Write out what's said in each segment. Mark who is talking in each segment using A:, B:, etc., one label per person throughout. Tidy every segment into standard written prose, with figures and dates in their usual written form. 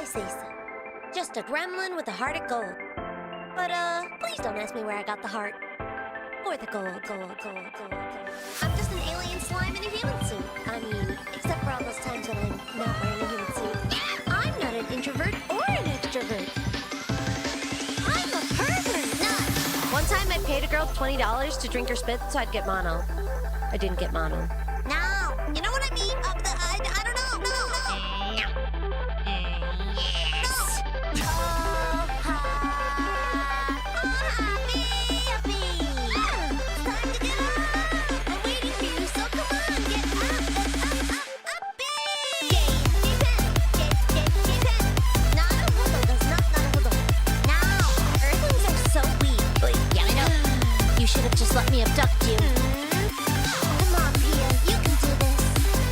A: I say so. Just a gremlin with a heart of gold. But please don't ask me where I got the heart. Or the gold. I'm just an alien slime in a human suit. I mean, except for all those times when I'm not wearing a human suit. I'm not an introvert or an extrovert. I'm a pervert. Nut. One time I paid a girl $20 to drink her spit so I'd get mono. I didn't get mono. No, you know what I mean? I don't know. No. Yes. Should have just let me abduct you. Come on, Pia, you can do this.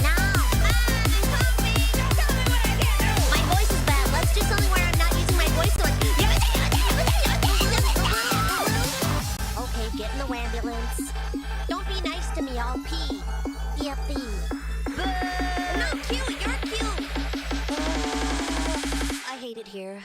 A: Now. Don't tell me what I can't do. My voice is bad. Let's do something where I'm not using my voice to like. Okay, get in the ambulance. Don't be nice to me, I'll pee. PiaPi. I'm not cute, you're cute. I hate it here.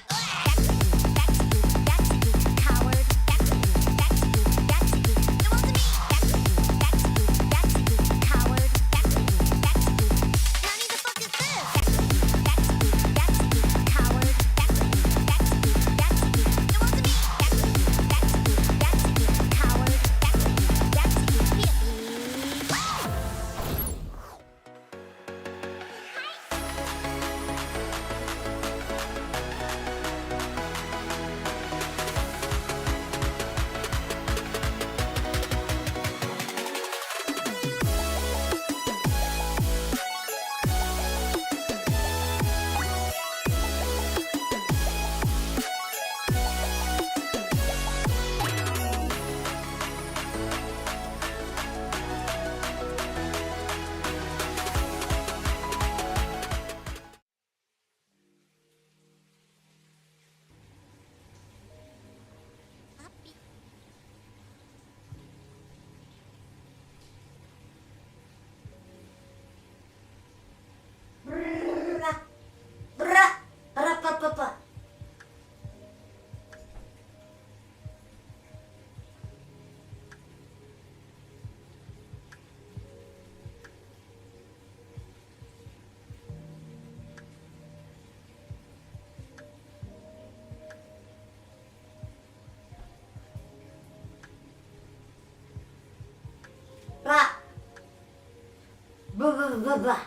A: Blah.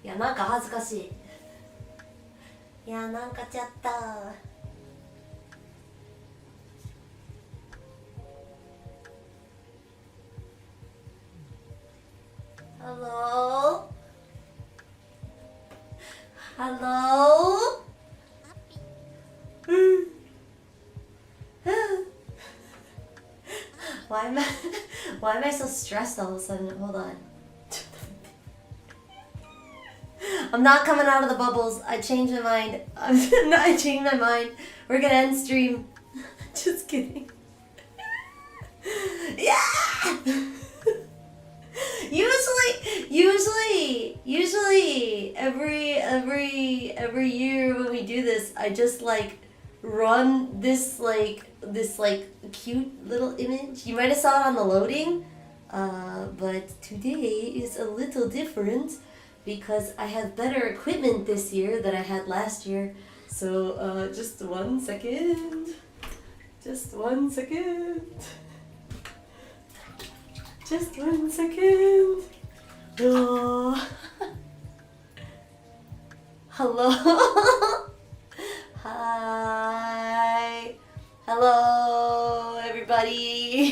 A: いや、なんか恥ずかしい。いや、なんかちゃった。Hello? Why am I so stressed all of a sudden? Hold on. I'm not coming out of the bubbles. I changed my mind. I changed my mind. We're gonna end stream. Just kidding. Yeah! Usually every year when we do this, I just like run this cute little image. You might have saw it on the loading, but today is a little different because I have better equipment this year than I had last year. So just 1 second. Just 1 second. Just 1 second. Oh. Hello. Hi. Hello, everybody.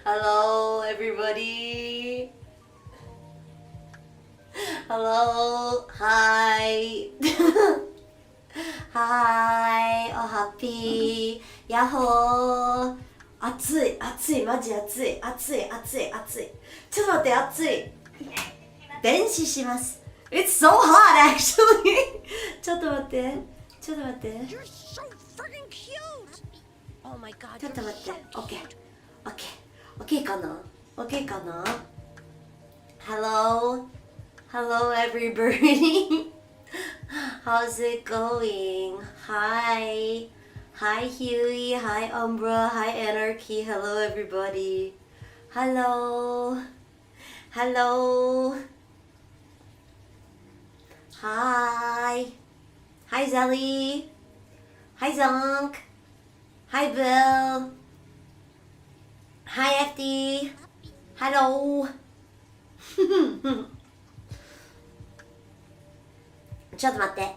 A: Hello, everybody. Hello. Hi. Hi. Oh, happy. Yahoo. 暑いマジ暑いちょっと待って暑い電子します It's so hot actually ちょっと待って
B: You're so freaking cute. Oh my god.
A: ちょっと待って OK かな Hello
C: Hello everybody. How's it going? Hi. Hi Huey. Hi Umbra. Hi Anarchy. Hello everybody. Hello. Hello. Hi. Hi Zelly. Hi Zonk. Hi Bill. Hi FD. Hello. ちょっと待って。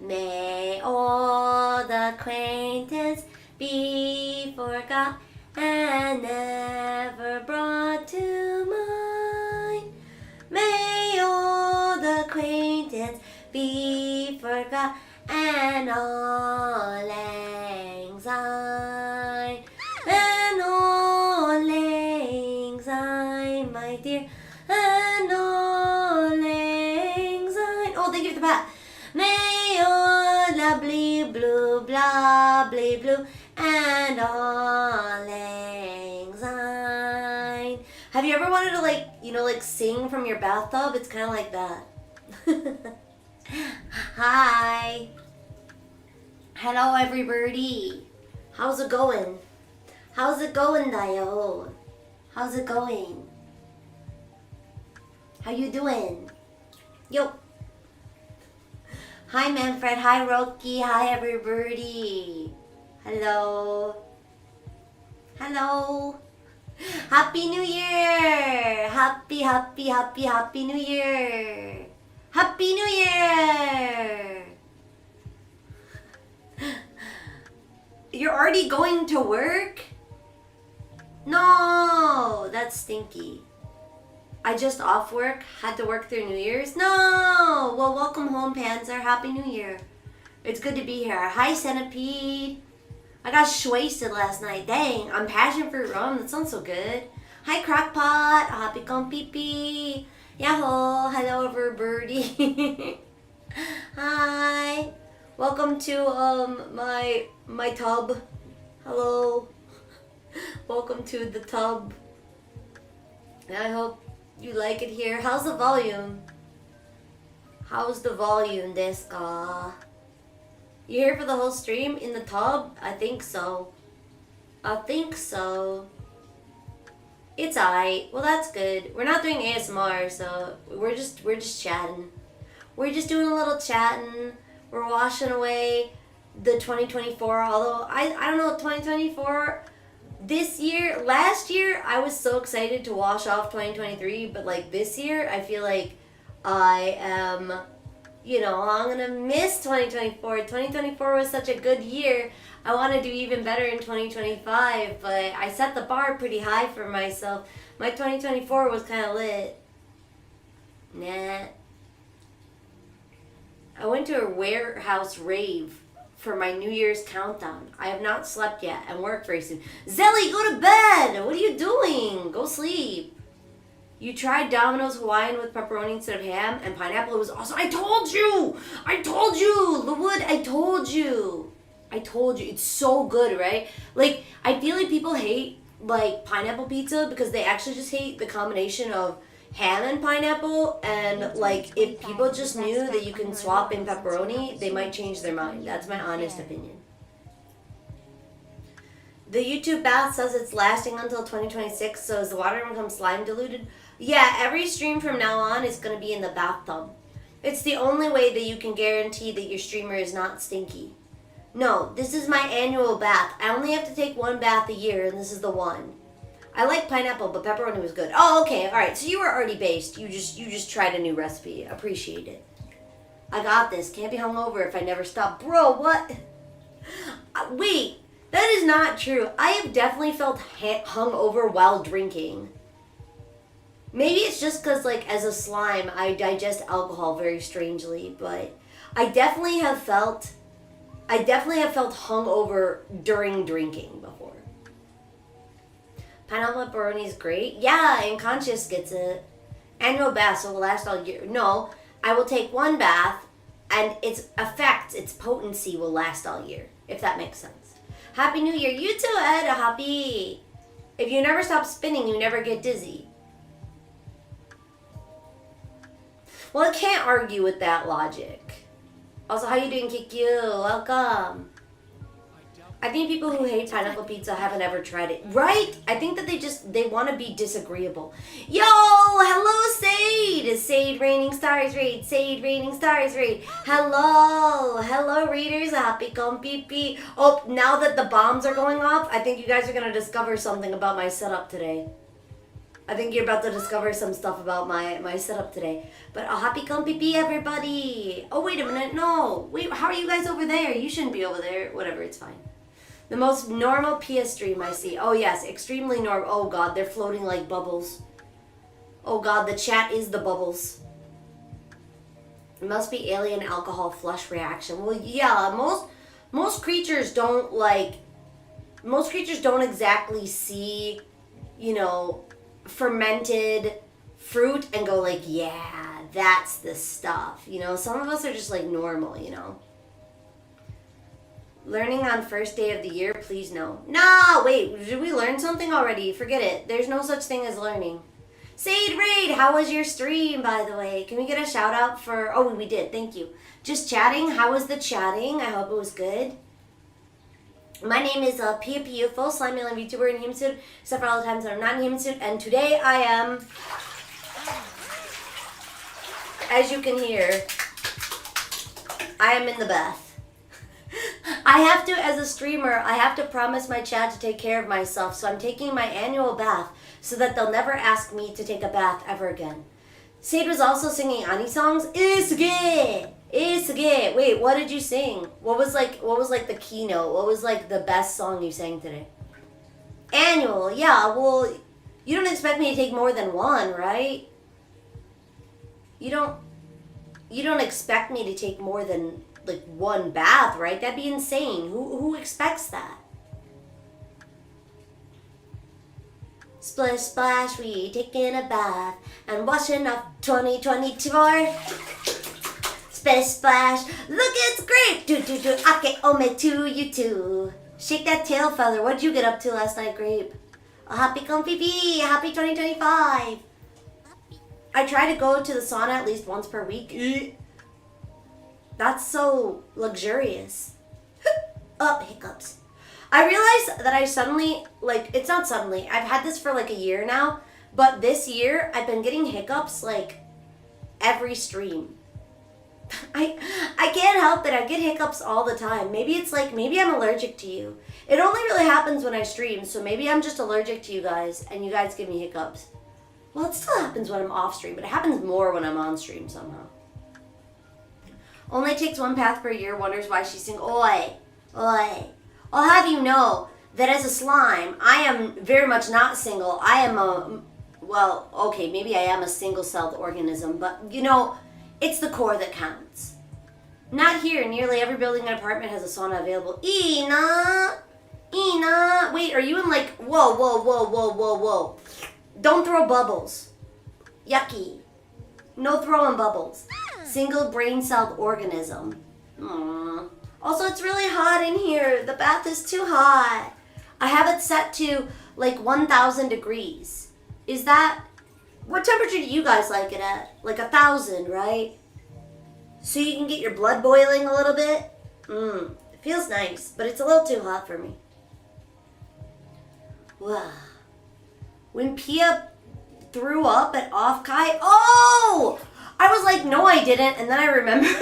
C: May all the acquaintance be forgot and never brought to mind. May all the acquaintance be forgot and all lang syne. And all lang syne, my dear. And all lang syne. Oh, thank you for the pat. May all the blue, blue, blah, blue, blue, and all lang syne. Have you ever wanted to like sing from your bathtub? It's kind of like that. Hi. Hello, everybody. How's it going? How's it going, Dio? How's it going? How you doing? Yo. Hi, Manfred. Hi, Rocky. Hi, everybody. Hello. Hello. Happy New Year. Happy New Year. Happy New Year. You're already going to work? No, that's stinky. I just off work, had to work through New Year's? No! Well, welcome home, Panzer. Happy New Year. It's good to be here. Hi, Centipede. I got wasted last night. Dang, I'm passion fruit rum. That sounds so good. Hi, Crackpot. Happy con pee pee. Yahoo. Hello, everybody. Hi. Welcome to my tub. Hello. Welcome to the tub. I hope you like it here. How's the volume? How's the volume, desu ka? You here for the whole stream in the tub? I think so. I think so. It's alright. Well, that's good. We're not doing ASMR, so we're just chatting. We're just doing a little chatting. We're washing away the 2024. Although I don't know, 2024. This year, last year, I was so excited to wash off 2023, but like this year, I feel like I am, I'm gonna miss 2024. 2024 was such a good year. I want to do even better in 2025, but I set the bar pretty high for myself. My 2024 was kind of lit. Nah. I went to a warehouse rave for my New Year's countdown. I have not slept yet and work very soon. Zelly, go to bed! What are you doing? Go sleep. You tried Domino's Hawaiian with pepperoni instead of ham and pineapple. It was awesome. I told you! Lewood, I told you. It's so good, right? Like, I feel like people hate, like, pineapple pizza because they actually just hate the combination of ham and pineapple, and like if people just knew that you can swap in pepperoni, they might change their mind. That's my honest opinion. The YouTube bath says it's lasting until 2026, so as the water becomes slime diluted. Yeah, every stream from now on is going to be in the bathtub. It's the only way that you can guarantee that your streamer is not stinky. No, this is my annual bath. I only have to take one bath a year, and this is the one. I like pineapple, but pepperoni was good. Oh, okay. All right. So you were already based. You just tried a new recipe. Appreciate it. I got this. Can't be hungover if I never stop. Bro, what? Wait. That is not true. I have definitely felt hungover while drinking. Maybe it's just because, like, as a slime, I digest alcohol very strangely. But I definitely have felt hungover during drinking before. Pineapple pepperoni is great. Yeah, and Conscious gets it. Annual bath, so it will last all year. No, I will take one bath, and its effect, its potency will last all year, if that makes sense. Happy New Year. You too, Ed. Happy. If you never stop spinning, you never get dizzy. Well, I can't argue with that logic. Also, how you doing, Kikyu? Welcome. I think people who hate pineapple pizza haven't ever tried it. Right? I think that they want to be disagreeable. Yo! Hello, Sade! Sade raining stars raid. Sade raining stars raid. Hello! Hello, readers. Happy come pee. Oh, now that the bombs are going off, I think you guys are going to discover something about my setup today. I think you're about to discover some stuff about my setup today. But happy come pee, everybody. Oh, wait a minute. No. Wait, how are you guys over there? You shouldn't be over there. Whatever, it's fine. The most normal Pia stream I see. Oh, yes. Extremely normal. Oh, God. They're floating like bubbles. Oh, God. The chat is the bubbles. It must be alien alcohol flush reaction. Well, yeah. Most creatures don't, like... Most creatures don't exactly see, you know, fermented fruit and go like, yeah, that's the stuff. You know, some of us are just, like, normal, you know. Learning on first day of the year, please no. No, wait, did we learn something already? Forget it. There's no such thing as learning. Sade Raid, how was your stream, by the way? Can we get a shout out for... Oh, we did, thank you. Just chatting, how was the chatting? I hope it was good. My name is PiaPi, full slime alien VTuber in human suit, except for all the times that I'm not in human suit. And today I am, as you can hear, I am in the bath. I have to, as a streamer, I have to promise my chat to take care of myself. So I'm taking my annual bath so that they'll never ask me to take a bath ever again. Sade was also singing Ani songs. Isuge! Isuge! Wait, what did you sing? What was like the keynote? What was like the best song you sang today? Annual, yeah, well, you don't expect me to take more than one, right? You don't expect me to take more than like one bath, right? That'd be insane. Who expects that? Splish splash, we taking a bath and washing up 2024. Splish splash, look, it's great. Do do do, ake ome to you too. Shake that tail feather. What'd you get up to last night, Grape? A happy comfy bee, happy 2025. I try to go to the sauna at least once per week. That's so luxurious. Hiccups. I realized that I suddenly, like, it's not suddenly, I've had this for like a year now, but this year I've been getting hiccups like every stream. I can't help it, I get hiccups all the time. Maybe it's like, maybe I'm allergic to you. It only really happens when I stream, so maybe I'm just allergic to you guys and you guys give me hiccups. Well, it still happens when I'm off stream, but it happens more when I'm on stream somehow. Only takes one bath per year, wonders why she's sing. Oi. I'll have you know that as a slime, I am very much not single. I am a, well, okay, maybe I am a single-celled organism, but, you know, it's the core that counts. Not here. Nearly every building and apartment has a sauna available. Ina! Wait, are you in like, whoa. Don't throw bubbles. Yucky. No throwing bubbles. Single brain-celled organism. Aww. Also, it's really hot in here. The bath is too hot. I have it set to like 1,000 degrees. Is that... What temperature do you guys like it at? Like 1,000, right? So you can get your blood boiling a little bit? It feels nice, but it's a little too hot for me. Wow. When Pia threw up at OffKai... Oh! I was like, no, I didn't, and then I remembered.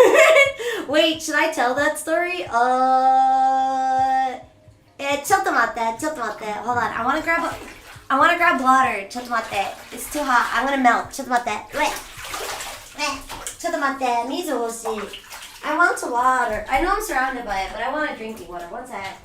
C: Wait, should I tell that story? Chotomatte. Hold on, I wanna grab water. Chotomatte. It's too hot. I'm gonna melt. Chotomatte. Chotomatte. Mizu hoshii. I want some water. I know I'm surrounded by it, but I want drinking water. What's that?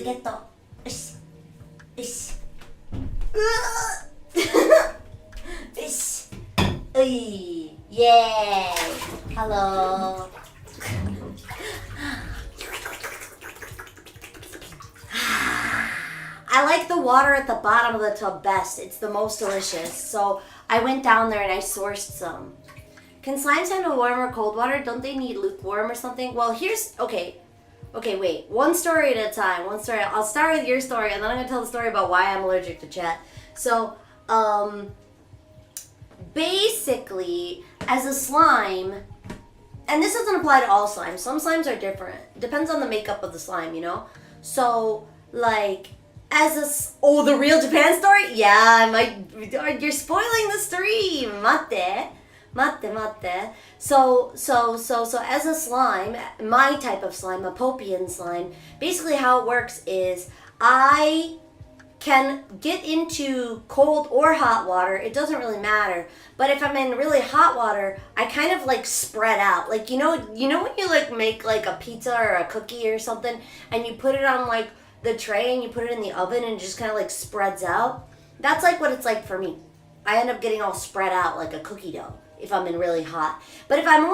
C: ゲット。よし。よし。よし。うい。イエーイ。Hello. I like the water at the bottom of the tub best. It's the most delicious. So I went down there and I sourced some. Can slimes handle warm or cold water? Don't they need lukewarm or something? Well, here's... Okay, wait. One story at a time. One story. I'll start with your story, and then I'm going to tell the story about why I'm allergic to chat. So, basically, as a slime... And this doesn't apply to all slimes. Some slimes are different. Depends on the makeup of the slime, you know? So, like... Oh, the real Japan story? Yeah, you're spoiling the stream. Mate. So as a slime, my type of slime, a Popian slime, basically how it works is I can get into cold or hot water. It doesn't really matter. But if I'm in really hot water, I kind of like spread out. Like, you know when you like make like a pizza or a cookie or something and you put it on like the tray and you put it in the oven and it just kind of like spreads out? That's like what it's like for me. I end up getting all spread out like a cookie dough if I'm in really hot. But if I'm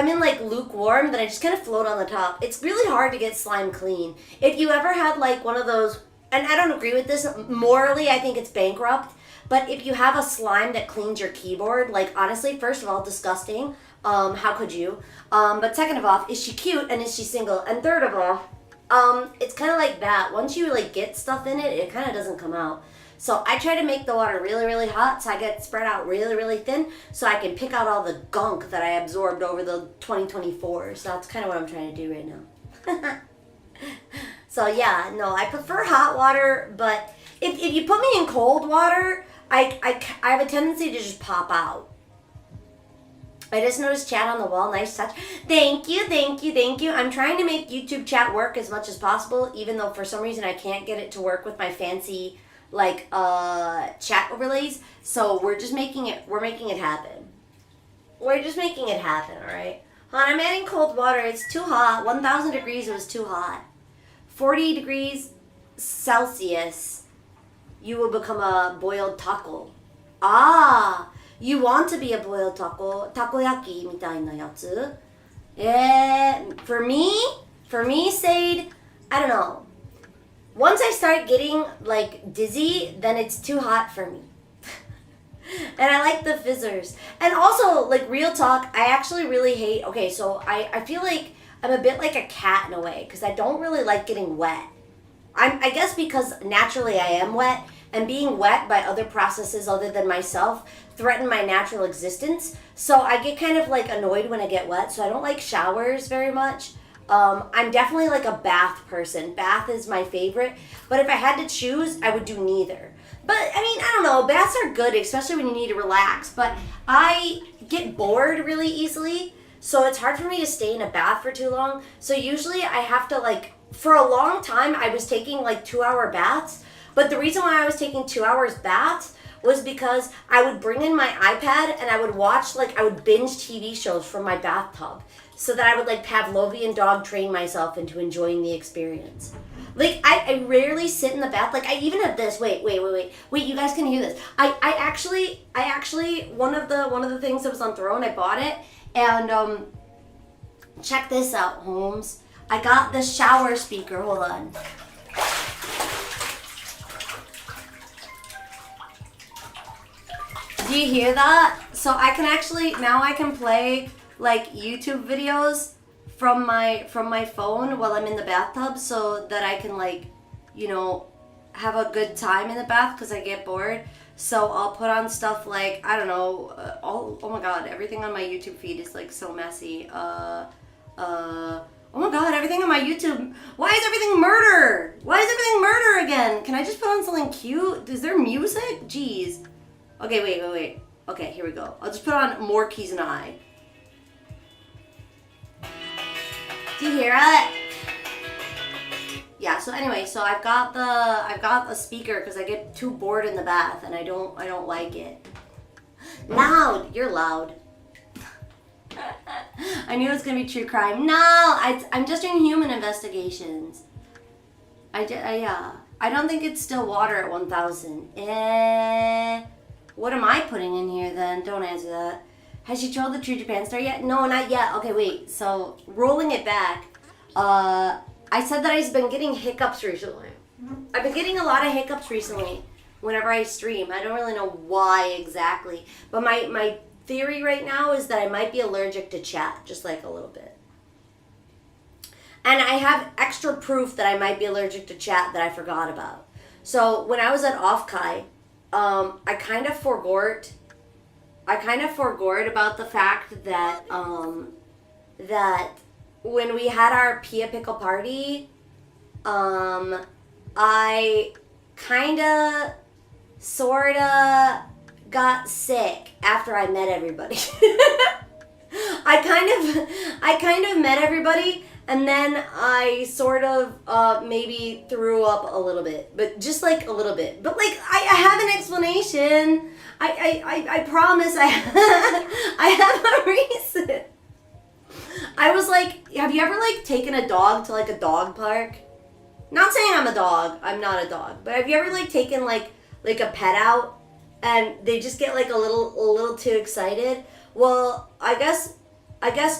C: in like lukewarm, then I just kind of float on the top. It's really hard to get slime clean. If you ever had like one of those, and I don't agree with this, morally I think it's bankrupt, but if you have a slime that cleans your keyboard, like honestly, first of all, disgusting. How could you? But second of all, is she cute and is she single? And third of all, it's kind of like that. Once you like get stuff in it, it kind of doesn't come out. So I try to make the water really, really hot so I get spread out really, really thin so I can pick out all the gunk that I absorbed over the 2024. So that's kind of what I'm trying to do right now. So yeah, no, I prefer hot water, but if you put me in cold water, I have a tendency to just pop out. I just noticed chat on the wall. Nice touch. Thank you. I'm trying to make YouTube chat work as much as possible, even though for some reason I can't get it to work with my fancy like chat overlays. So we're making it happen. We're just making it happen, alright? Hon, I'm adding cold water. It's too hot. 1,000 degrees, it was too hot. 40 degrees Celsius, you will become a boiled taco. Ah, you want to be a boiled taco, takoyaki みたいなやつ? For me, Sade, I don't know. Once I start getting like dizzy, then it's too hot for me. And I like the fizzers. And also, like real talk, I actually really hate, okay, so I feel like I'm a bit like a cat in a way because I don't really like getting wet. I guess because naturally I am wet, and being wet by other processes other than myself threaten my natural existence. So I get kind of like annoyed when I get wet, so I don't like showers very much. I'm definitely like a bath person. Bath is my favorite. But if I had to choose, I would do neither. But, I mean, I don't know. Baths are good, especially when you need to relax. But I get bored really easily. So it's hard for me to stay in a bath for too long. So usually I have to, like, for a long time, I was taking, like, 2-hour baths. But the reason why I was taking 2 hours baths was because I would bring in my iPad and I would watch, like, I would binge TV shows from my bathtub. So that I would like Pavlovian dog train myself into enjoying the experience. Like I rarely sit in the bath. Like I even have this. Wait. You guys can hear this. I actually one of the things that was on Throne, I bought it, and check this out, Holmes. I got the shower speaker. Hold on. Do you hear that? So I can actually now I can play like YouTube videos from my phone while I'm in the bathtub so that I can like, you know, have a good time in the bath because I get bored. So I'll put on stuff like, I don't know, oh my god, everything on my YouTube feed is like so messy. Oh my god, everything on my YouTube, why is everything murder? Why is everything murder again? Can I just put on something cute? Is there music? Jeez. Okay, wait. Okay, here we go. I'll just put on More Keys and I. Do you hear it? Yeah, so anyway, so I've got the speaker because I get too bored in the bath and I don't like it. Loud! You're loud. I knew it was gonna be true crime. No! I'm just doing human investigations. Yeah. I don't think it's still water at 1,000. What am I putting in here then? Don't answer that. Has she trolled the True Japan star yet? No, not yet. Okay, wait. So, rolling it back. I said that I've been getting hiccups recently. I've been getting a lot of hiccups recently whenever I stream. I don't really know why exactly. But my theory right now is that I might be allergic to chat, just like a little bit. And I have extra proof that I might be allergic to chat that I forgot about. So when I was at OffKai, I kind of forgot about the fact that that when we had our Pia Pickle party, I kinda sorta got sick after I met everybody. I kind of met everybody, and then I sort of maybe threw up a little bit, but just like a little bit. But like I have an explanation. I promise I have a reason. I was like, have you ever like taken a dog to like a dog park? Not saying I'm a dog. I'm not a dog. But have you ever like taken like a pet out and they just get like a little too excited? Well, I guess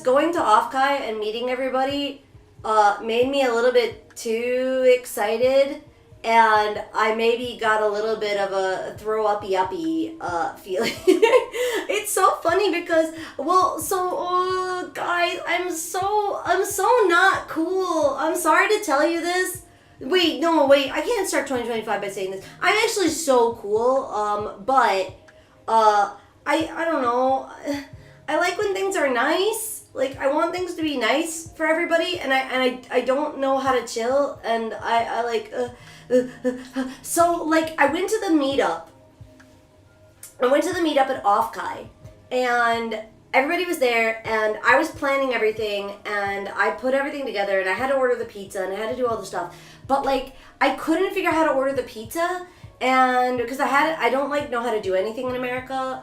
C: going to OffKai and meeting everybody made me a little bit too excited, and I maybe got a little bit of a throw uppy feeling. It's so funny because, well, so guys, I'm so not cool. I'm sorry to tell you this. Wait, I can't start 2025 by saying this. I'm actually so cool, but I don't know. I like when things are nice. Like, I want things to be nice for everybody, and I don't know how to chill, and I like, so, like, I went to the meetup at OffKai, and everybody was there, and I was planning everything, and I put everything together, and I had to order the pizza, and I had to do all the stuff, but, like, I couldn't figure out how to order the pizza, and because I don't like know how to do anything in America,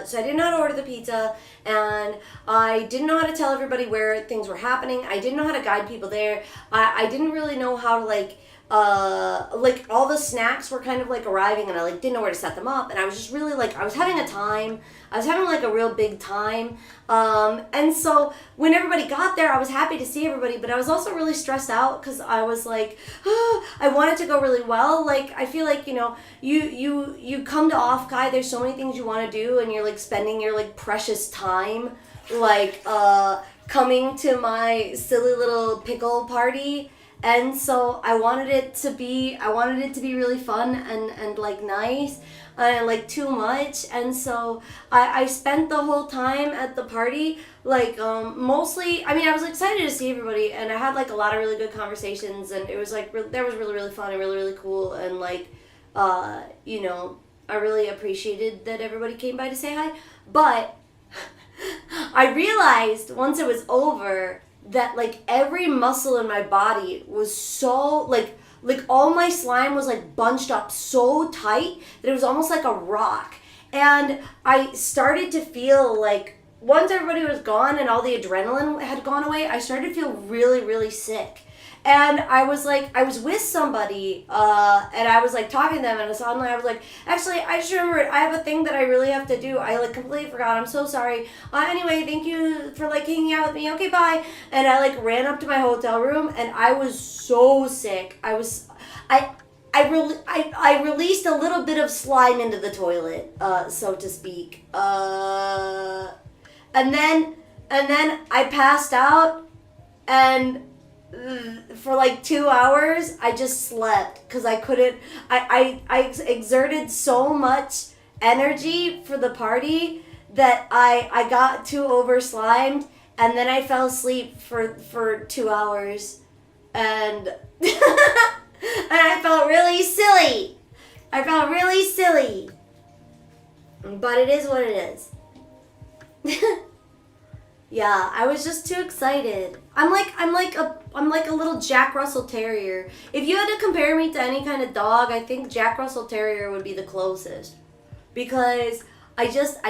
C: so I didn't know how to order the pizza, and I didn't know how to tell everybody where things were happening. I didn't know how to guide people there. I didn't really know how to like all the snacks were kind of like arriving, and I like didn't know where to set them up, and I was just really like I was having like a real big time, and so when everybody got there, I was happy to see everybody, but I was also really stressed out because I was like, I wanted to go really well. Like, I feel like, you know, you come to OffKai, there's so many things you want to do, and you're like spending your like precious time like coming to my silly little pickle party. And so I wanted it to be really fun and like nice, and like too much. And so I spent the whole time at the party like mostly, I mean, I was excited to see everybody, and I had like a lot of really good conversations, and it was like that was really fun and really cool, and like you know, I really appreciated that everybody came by to say hi. But I realized once it was over that like every muscle in my body was so like all my slime was like bunched up so tight that it was almost like a rock. And I started to feel like once everybody was gone and all the adrenaline had gone away, I started to feel really sick. And I was with somebody, and I was like talking to them, and suddenly I was like, actually, I just remembered, I have a thing that I really have to do. I like completely forgot. I'm so sorry. Anyway, thank you for like hanging out with me. Okay, bye. And I like ran up to my hotel room, and I was so sick. I released a little bit of slime into the toilet, so to speak. And then I passed out, and for like 2 hours I just slept because I couldn't. I exerted so much energy for the party that I got too over slimed, and then I fell asleep for 2 hours, and and I felt really silly. But it is what it is. Yeah, I was just too excited. I'm like a little Jack Russell Terrier. If you had to compare me to any kind of dog, I think Jack Russell Terrier would be the closest. Because I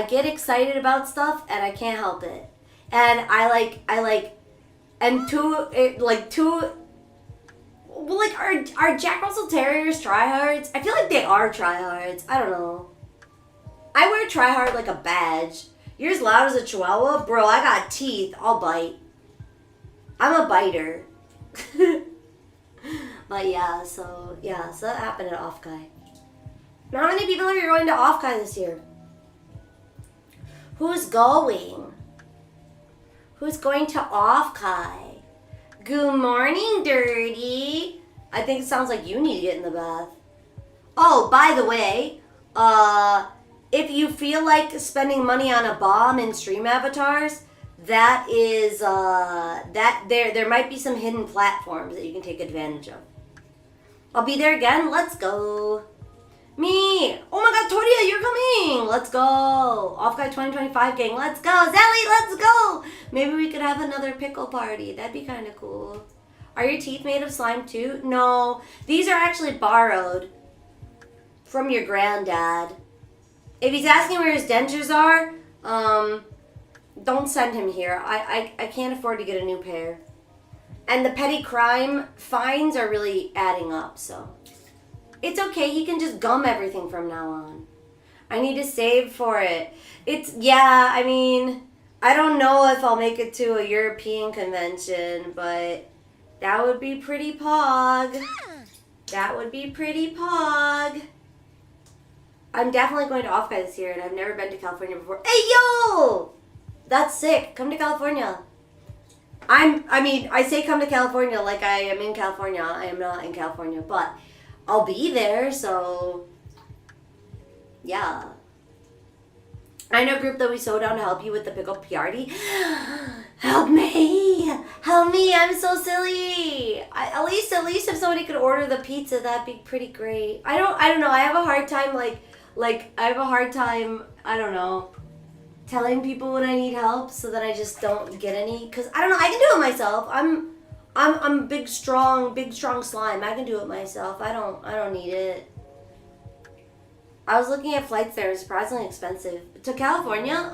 C: get excited about stuff and I can't help it. And Well, like, are Jack Russell Terriers tryhards? I feel like they are tryhards. I don't know. I wear tryhard like a badge. You're as loud as a chihuahua? Bro, I got teeth. I'll bite. I'm a biter. But yeah, so that happened at OffKai. Now, how many people are going to OffKai this year? Who's going? Who's going to OffKai? Good morning, Dirty. I think it sounds like you need to get in the bath. Oh, by the way, if you feel like spending money on a bomb and stream avatars, that is, there might be some hidden platforms that you can take advantage of. I'll be there again. Let's go. Me. Oh my god, Toria, you're coming. Let's go. OffKai 2025 gang. Let's go. Zelly, let's go. Maybe we could have another pickle party. That'd be kind of cool. Are your teeth made of slime too? No. These are actually borrowed from your granddad. If he's asking where his dentures are, don't send him here. I can't afford to get a new pair. And the petty crime fines are really adding up, so it's okay. He can just gum everything from now on. I need to save for it. I mean, I don't know if I'll make it to a European convention, but that would be pretty pog. That would be pretty pog. I'm definitely going to OffKai this year, and I've never been to California before. Hey, yo! That's sick. Come to California. I say come to California like I am in California. I am not in California, but I'll be there, so yeah. I know a group that we sew down to help you with the pickle party. Help me! Help me! I'm so silly. At least if somebody could order the pizza, that'd be pretty great. I don't know. I have a hard time I don't know, telling people when I need help so that I just don't get any. Cause I don't know. I can do it myself. I'm big strong slime. I can do it myself. I don't need it. I was looking at flights there. It's surprisingly expensive. To California?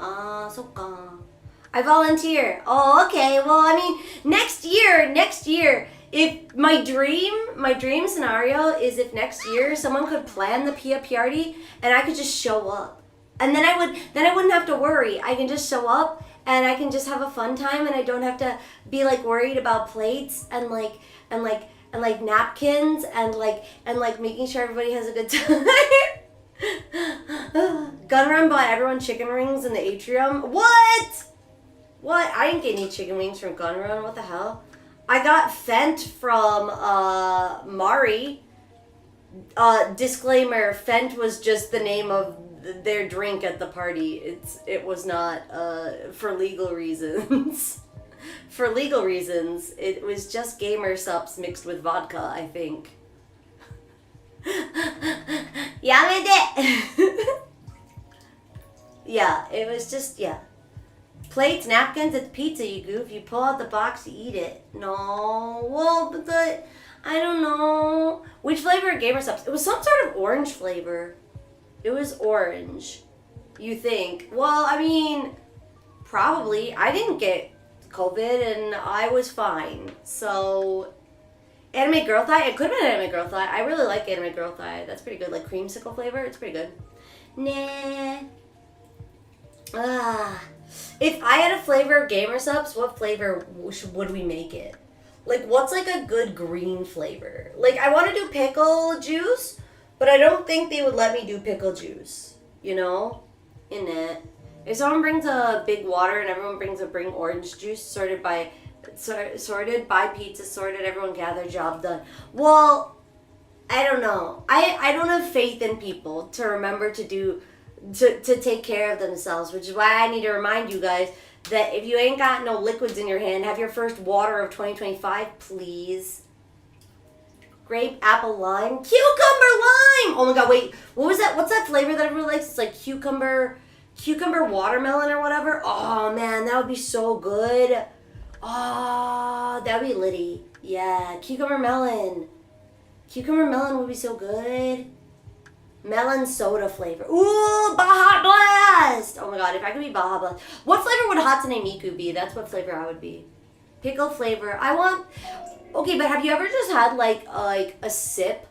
C: So I volunteer. Oh, okay. Well, I mean, next year, if my dream scenario is if next year someone could plan the PiaPi party and I could just show up. And then I wouldn't have to worry. I can just show up and I can just have a fun time and I don't have to be like worried about plates and napkins and making sure everybody has a good time. Gun Run bought everyone chicken rings in the atrium. What? I didn't get any chicken wings from Gun Run. What the hell? I got Fent from Mari. Disclaimer: Fent was just the name of their drink at the party. It was not for legal reasons. For legal reasons, it was just gamer sups mixed with vodka, I think. Yamete! Yeah, it was just, yeah. Plates, napkins, it's pizza, you goof. You pull out the box, you eat it. No, well, but I don't know. Which flavor of gamer subs? It was some sort of orange flavor. It was orange. You think? Well, I mean, probably. I didn't get COVID and I was fine. So, anime girl thigh? It could have been anime girl thigh. I really like anime girl thigh. That's pretty good. Like creamsicle flavor. It's pretty good. Nah. If I had a flavor of gamer subs, what flavor would we make it? Like, what's like a good green flavor? Like, I want to do pickle juice, but I don't think they would let me do pickle juice. You know? In it. If someone brings a big water and everyone bring orange juice, sorted by pizza, sorted, everyone gather, job done. Well, I don't know. I don't have faith in people to remember to take care of themselves, which is why I need to remind you guys that if you ain't got no liquids in your hand, have your first water of 2025, please. Grape, apple, lime, cucumber, lime. Oh my god, wait, what was that? What's that flavor that everyone likes? It's like cucumber watermelon or whatever. Oh man, that would be so good. Oh, that would be litty. Yeah, cucumber melon. Cucumber melon would be so good. Melon soda flavor. Ooh, Baja Blast! Oh my god, if I could be Baja Blast. What flavor would Hatsune Miku be? That's what flavor I would be. Pickle flavor. I want... Okay, but have you ever just had like a sip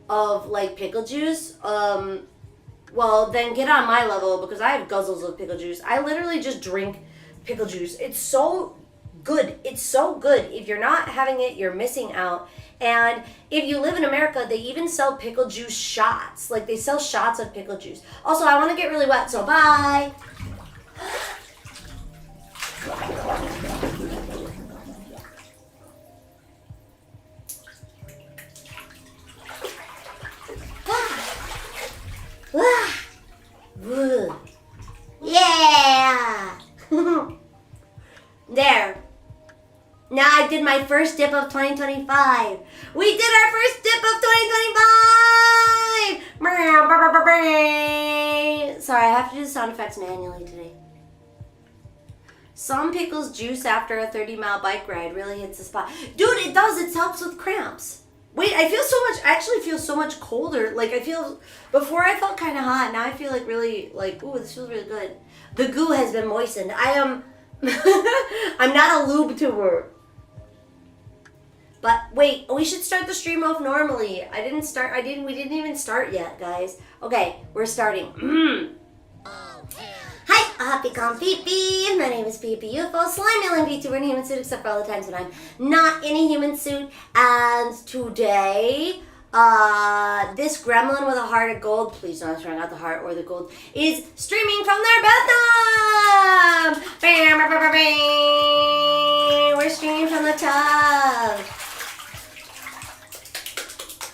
C: of like pickle juice? Well, then get on my level because I have guzzles of pickle juice. I literally just drink pickle juice. It's so good. It's so good. If you're not having it, you're missing out. And if you live in America, they even sell pickle juice shots. Like they sell shots of pickle juice. Also, I want to get really wet, so bye. Yeah! There. Now I did my first dip of 2025. We did our first dip of 2025! Sorry, I have to do the sound effects manually today. Some pickles juice after a 30-mile bike ride really hits the spot. Dude, it does. It helps with cramps. Wait, I actually feel so much colder. Like before I felt kind of hot. Now I feel like really like, ooh, this feels really good. The goo has been moistened. I'm not a lube tuber. But wait, we should start the stream off normally. We didn't even start yet, guys. Okay, we're starting. Hi, happy PiaPi. My name is PiaPi UFO, slime alien VTuber in a human suit, except for all the times when I'm not in a human suit. And today, this gremlin with a heart of gold, please don't ask me not the heart or the gold, is streaming from their bathtub. We're streaming from the tub.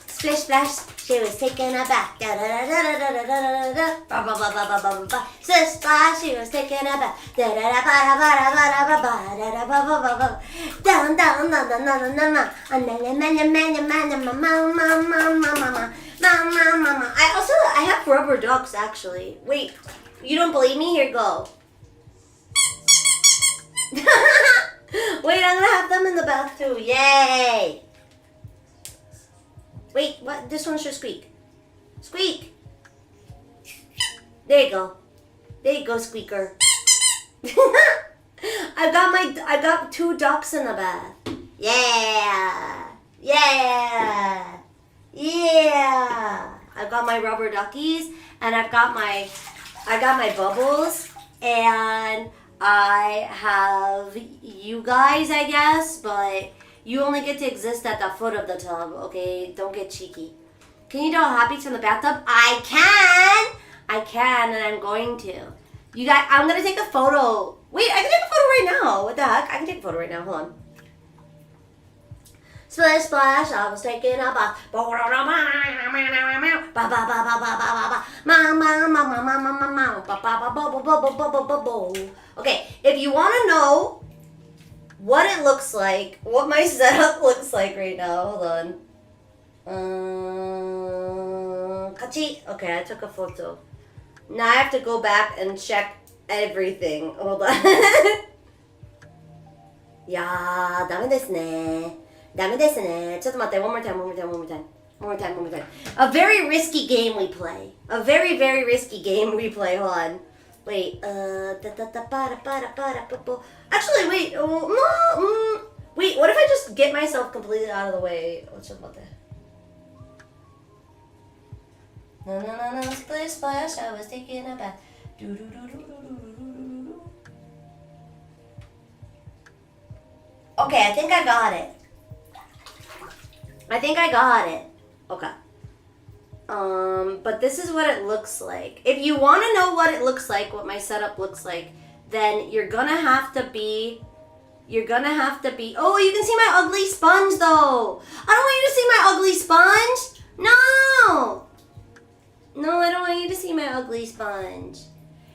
C: Splish splash, she was taking a bath. Da da da da da da da da da. Ba ba ba ba ba ba ba. Splish splash, she was taking a bath. Da da da ba da ba da ba da ba ba da da ba ba ba ba. Down down down down down down down. I have rubber ducks actually. Wait, you don't believe me? Here go. Wait, I'm gonna have them in the bath too. Yay! Wait, what? This one should squeak. Squeak! There you go. There you go, squeaker. I got 2 ducks in the bath. Yeah! Yeah! Yeah! I've got my rubber duckies and I've got my bubbles and I have you guys, I guess, but you only get to exist at the foot of the tub, okay? Don't get cheeky. Can you do a hot beats from the bathtub? I can, and I'm going to. You guys, I'm gonna take a photo. Wait, I can take a photo right now. What the heck? I can take a photo right now. Hold on. Splash, splash, I was taking a bath. Okay, if you want to know what it looks like, what my setup looks like right now, hold on. Kachi. Okay, I took a photo. Now I have to go back and check everything. Hold on. Yeah, ダメですね。ダメですね。ちょっと待って。One more time. A very risky game we play. A very, very risky game we play. Hold on. Wait. Actually, wait. Wait, what if I just get myself completely out of the way? What's up about that? No. Splish, splash. I was taking a bath. Okay, I think I got it. Okay. But this is what it looks like. If you want to know what it looks like, what my setup looks like, then you're gonna have to be, oh, you can see my ugly sponge though. I don't want you to see my ugly sponge. No, I don't want you to see my ugly sponge.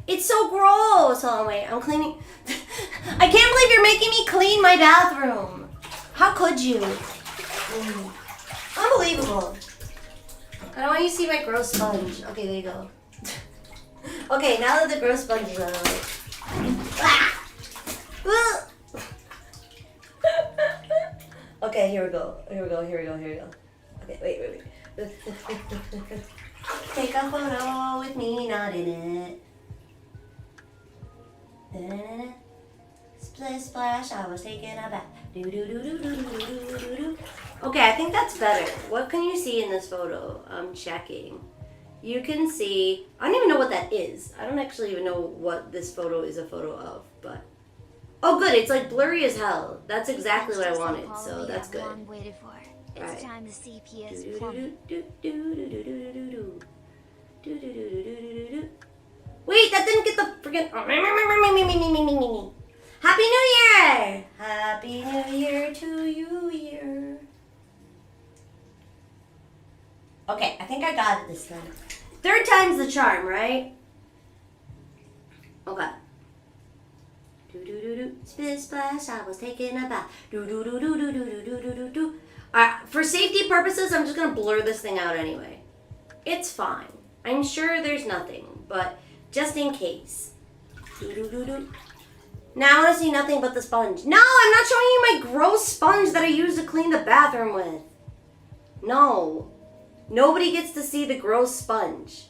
C: It's so gross. Hold on, wait, I'm cleaning. I can't believe you're making me clean my bathroom. How could you? Unbelievable. I don't want you to see my gross sponge. Okay, there you go. Okay, now that the gross sponge is out of the way. Okay, here we go. Okay, wait. Take a photo with me not in it. Splish splash, I was taking a bath. Okay, I think that's better. What can you see in this photo? I'm checking. You can see, I don't even know what that is. I don't actually even know what this photo is a photo of, but. Oh good, it's like blurry as hell. That's exactly what I wanted, so that's good.
B: It's time to see Pia's
C: Wait, that didn't get the friggin' Happy New Year! Happy New Year to you here. Okay, I think I got it this time. Third time's the charm, right? Okay. Splish splash, I was taking a bath. Alright, for safety purposes, I'm just gonna blur this thing out anyway. It's fine. I'm sure there's nothing, but just in case. Now I want to see nothing but the sponge. No, I'm not showing you my gross sponge that I use to clean the bathroom with. No. Nobody gets to see the gross sponge.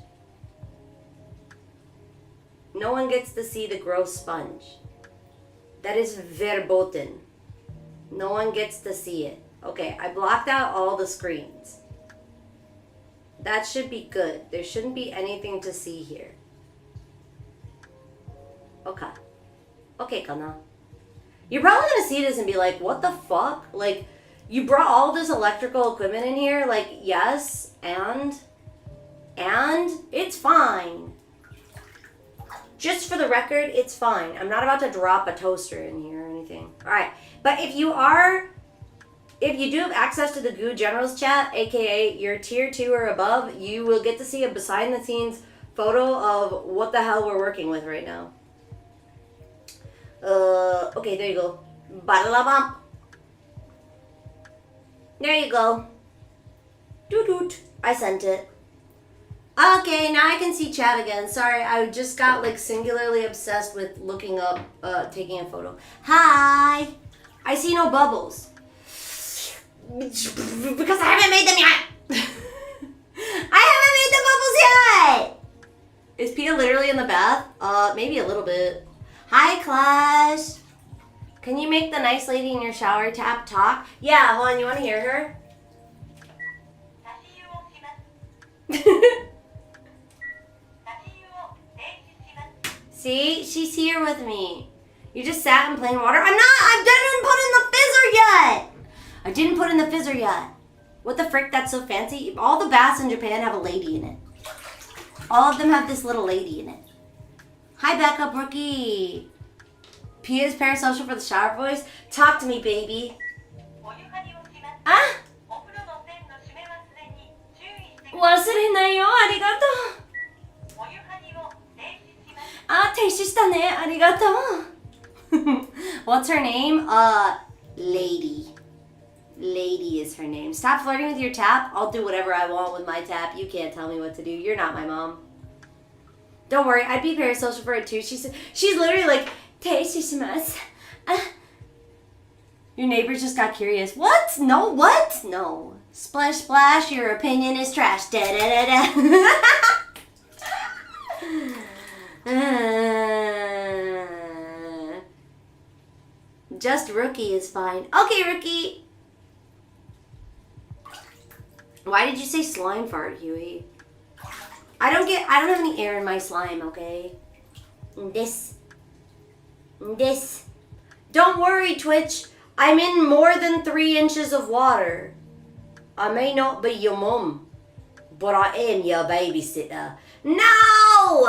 C: No one gets to see the gross sponge. That is verboten. No one gets to see it. Okay, I blocked out all the screens. That should be good. There shouldn't be anything to see here. Okay. Okay, kana. You're probably gonna see this and be like, what the fuck? Like, you brought all this electrical equipment in here? Like, yes, and it's fine. Just for the record, it's fine. I'm not about to drop a toaster in here or anything. Alright, but if you do have access to the Goo Generals chat, aka you're tier 2 or above, you will get to see a behind the scenes photo of what the hell we're working with right now. Okay, there you go. Ba-da-la-bump. There you go. Doot-doot. I sent it. Okay, now I can see chat again. Sorry, I just got like singularly obsessed with looking up, taking a photo. Hi! I see no bubbles. Because I haven't made them yet! I haven't made the bubbles yet! Is Pia literally in the bath? Maybe a little bit. Hi, Clash! Can you make the nice lady in your shower tap talk? Yeah, hold on, you want to hear her? See? She's here with me. You just sat in plain water. I didn't put in the fizzer yet. What the frick? That's so fancy. All the baths in Japan have a lady in it. All of them have this little lady in it. Hi, backup rookie. Pia's parasocial for the shower voice. Talk to me, baby. Ah? 忘れないよ。ありがとう。あ、停止したね。ありがとう。What's her name? Lady. Lady is her name. Stop flirting with your tap. I'll do whatever I want with my tap. You can't tell me what to do. You're not my mom. Don't worry. I'd be parasocial for it too. She's literally like, 停止します。Your neighbors just got curious. What? No, what? No. Splash, splash, your opinion is trash. Da da da da. Just Rookie is fine. Okay, Rookie. Why did you say slime fart, Huey? I don't have any air in my slime, okay? This. Don't worry, Twitch. I'm in more than 3 inches of water. I may not be your mum, but I am your babysitter. No!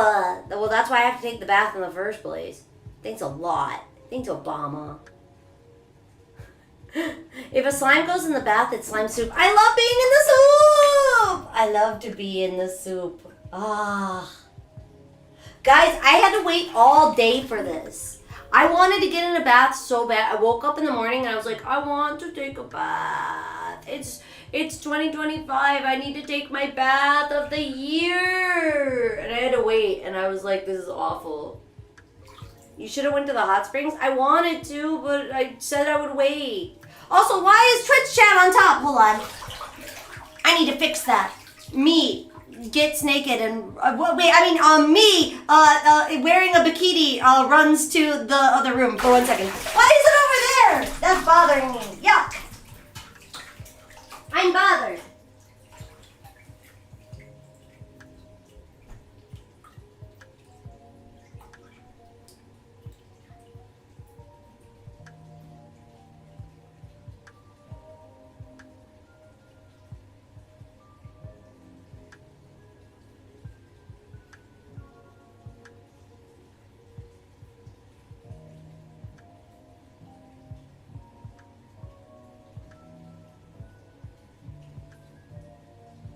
C: Well, that's why I have to take the bath in the first place. Thanks a lot. Thanks, Obama. If a slime goes in the bath, it's slime soup. I love being in the soup! I love to be in the soup. Ah. Guys, I had to wait all day for this. I wanted to get in a bath so bad. I woke up in the morning and I was like, I want to take a bath. It's 2025. I need to take my bath of the year. And I had to wait. And I was like, this is awful. You should have went to the hot springs. I wanted to, but I said I would wait. Also, why is Twitch chat on top? Hold on. I need to fix that. Me. gets naked and me wearing a bikini runs to the other room for 1 second. Why is it over there? That's bothering me. Yuck. I'm bothered.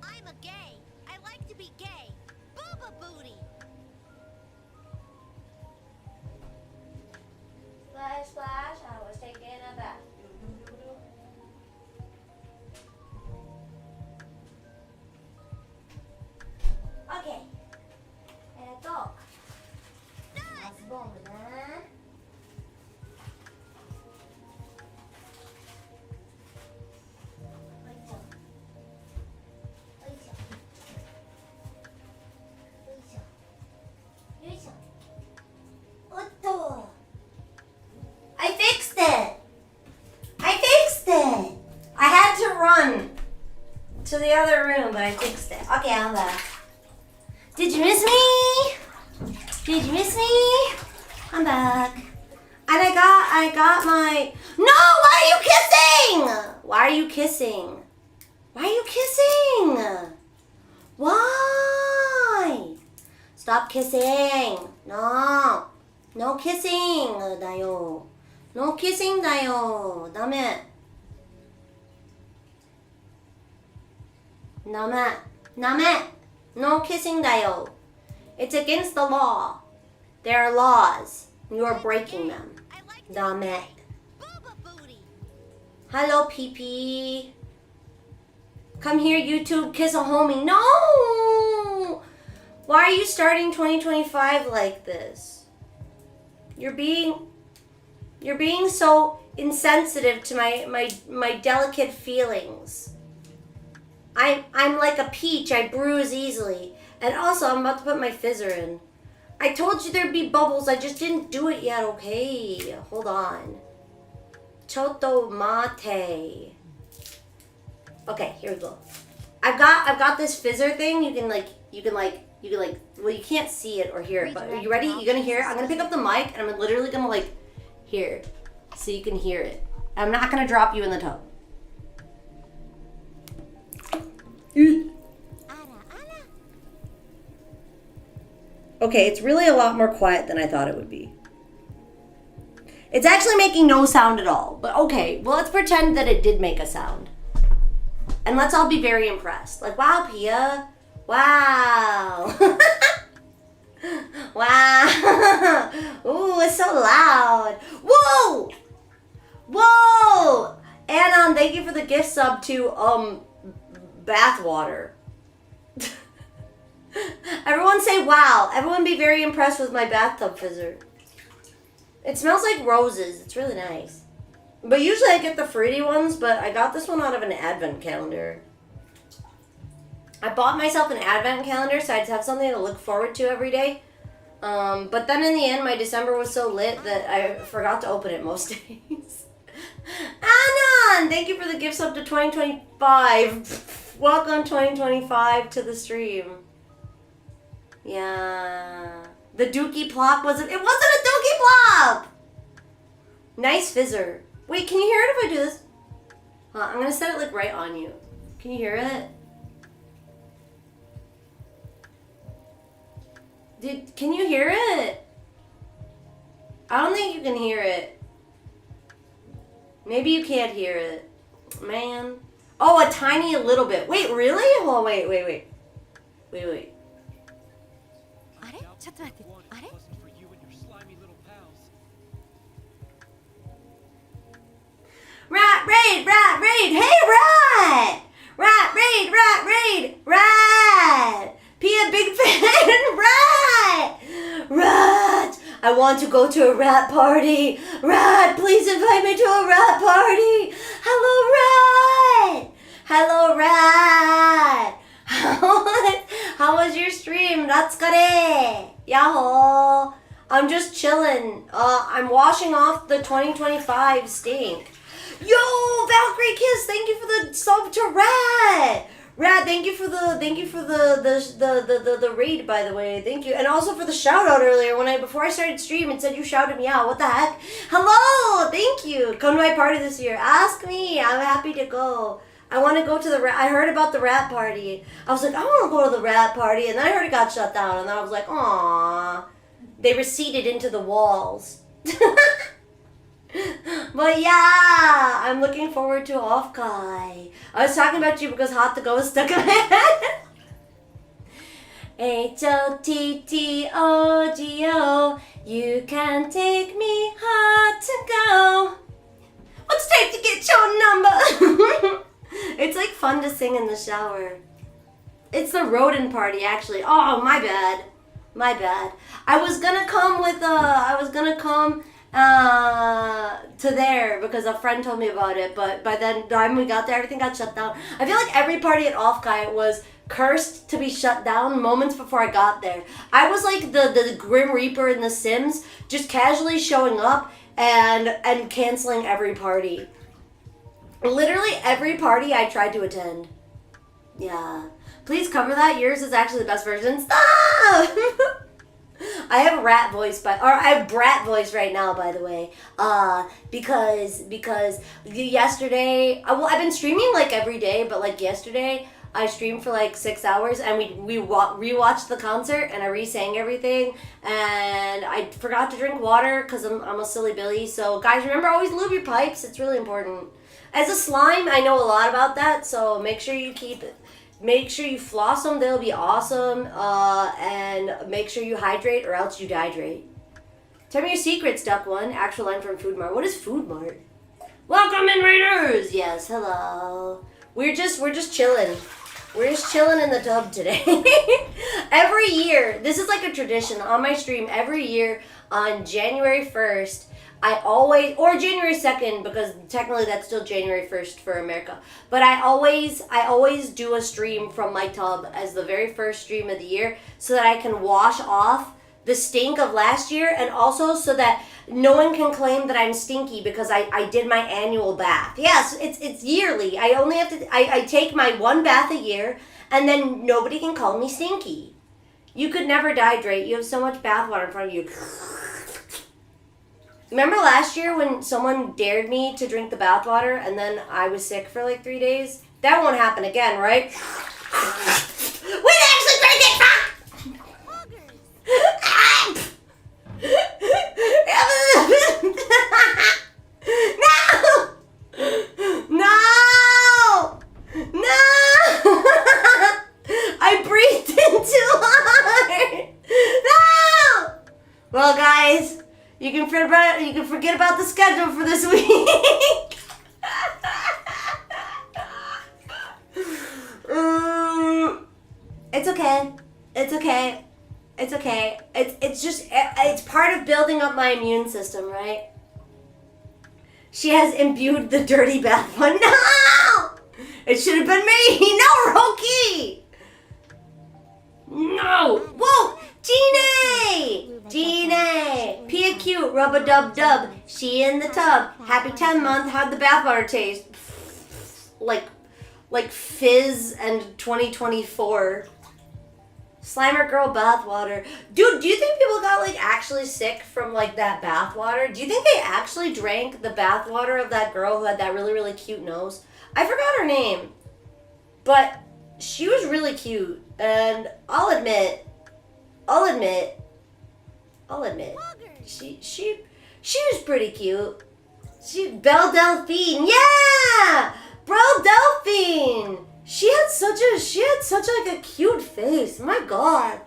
A: I'm a gay. I like to be gay. Booba booty.
C: Splash, splash, I was taking a bath. Okay. Let's go then. I fixed it. I had to run to the other room, but I fixed it. Okay, I'm back. Did you miss me? I'm back. And I got my... No! Why are you kissing? Why? Stop kissing. No kissing だよ。No kissing だよ。ダメ。No kissing だよ。It's against the law. There are laws. You are breaking them. ダメ。Hello, PiaPi. Come here, YouTube. Kiss a homie. No! Why are you starting 2025 like this? You're being so insensitive to my delicate feelings. I'm like a peach. I bruise easily. And also, I'm about to put my fizzer in. I told you there'd be bubbles. I just didn't do it yet. Okay, hold on. Choto mate. Okay, here we go. I've got this fizzer thing. You can well, you can't see it or hear it, but are you ready? You gonna hear it? I'm gonna pick up the mic and I'm literally gonna here, so you can hear it. I'm not gonna drop you in the tub. Okay, it's really a lot more quiet than I thought it would be. It's actually making no sound at all, but okay, well, let's pretend that it did make a sound. And let's all be very impressed. Like, wow, Pia. Wow. Wow. Ooh, it's so loud. Whoa! Whoa! Anon, thank you for the gift sub to, bathwater. Everyone say wow. Everyone be very impressed with my bathtub fizzer. It smells like roses. It's really nice. But usually I get the fruity ones, but I got this one out of an advent calendar. I bought myself an advent calendar so I'd have something to look forward to every day. But then in the end, my December was so lit that I forgot to open it most days. Anon! Thank you for the gifts up to 2025. Welcome 2025 to the stream. Yeah. The Dookie Plop wasn't... It wasn't a Dookie Plop! Nice fizzer. Wait, can you hear it if I do this? I'm gonna set it right on you. Can you hear it? Can you hear it? I don't think you can hear it. Maybe you can't hear it. Man. Oh, a tiny little bit. Wait, really? Oh, wait. Rat raid! Hey, rat! Rat raid! Pia, big fan! Rat! I want to go to a rat party! Rat, please invite me to a rat party! Hello, rat! How was your stream? Natsukare! Yahoo! I'm just chilling. I'm washing off the 2025 stink. Yo, Valkyrie Kiss, thank you for the sub to Rat. Rat, thank you for the raid, by the way. Thank you, and also for the shout out earlier before I started stream. It said you shouted me out. What the heck? Hello, thank you. Come to my party this year. Ask me. I'm happy to go. I want to go to I heard about the rat party. I was like, I want to go to the rat party, and then I heard it got shut down, and then I was like, aww. They receded into the walls. But yeah, I'm looking forward to OffKai. I was talking about you because Hot to Go is stuck in my head. H-O-T-T-O-G-O, you can take me hot to go. What's tape to get your number? It's like fun to sing in the shower. It's the rodent party, actually. Oh, my bad. My bad. I was gonna come to there because a friend told me about it, but by the time we got there, everything got shut down. I feel like every party at OffKai was cursed to be shut down moments before I got there. I was like the Grim Reaper in The Sims, just casually showing up and canceling every party. Literally every party I tried to attend. Yeah. Please cover that. Yours is actually the best version. Stop! I have rat voice I have brat voice right now, by the way. Because yesterday, I've been streaming like every day, but like yesterday, I streamed for like 6 hours, and we rewatched the concert, and I re-sang everything, and I forgot to drink water because I'm a silly Billy. So guys, remember, always lube your pipes. It's really important. As a slime, I know a lot about that, so make sure you floss them, they'll be awesome, and make sure you hydrate or else you dehydrate. Tell me your secrets, Duck One. Actual line from Food Mart. What is Food Mart? Welcome in, Raiders! Yes, hello. We're just chilling. We're just chilling in the tub today. Every year, this is like a tradition on my stream, every year on January 1st, or January 2nd, because technically that's still January 1st for America. But I always do a stream from my tub as the very first stream of the year so that I can wash off the stink of last year, and also so that no one can claim that I'm stinky because I did my annual bath. Yes, it's yearly. I take my one bath a year, and then nobody can call me stinky. You could never dehydrate. You have so much bath water in front of you. Remember last year when someone dared me to drink the bathwater and then I was sick for like 3 days? That won't happen again, right? We actually drink it! No! I breathed in too hard! No! Well, guys, you can forget about the schedule for this week. It's okay. It's okay. It's okay. It's part of building up my immune system, right? She has imbued the dirty bath one. No! It should have been me. No, Roki. No. Whoa, Gene. Pia cute. Rub-a-dub-dub. She in the tub. Happy 10 month. How'd the bathwater taste? Like fizz and 2024. Slimer girl bathwater. Dude, do you think people got like actually sick from like that bathwater? Do you think they actually drank the bathwater of that girl who had that really, really cute nose? I forgot her name, but she was really cute, and I'll admit, she was pretty cute. Belle Delphine, yeah, bro, Delphine. She had such like a cute face. My God.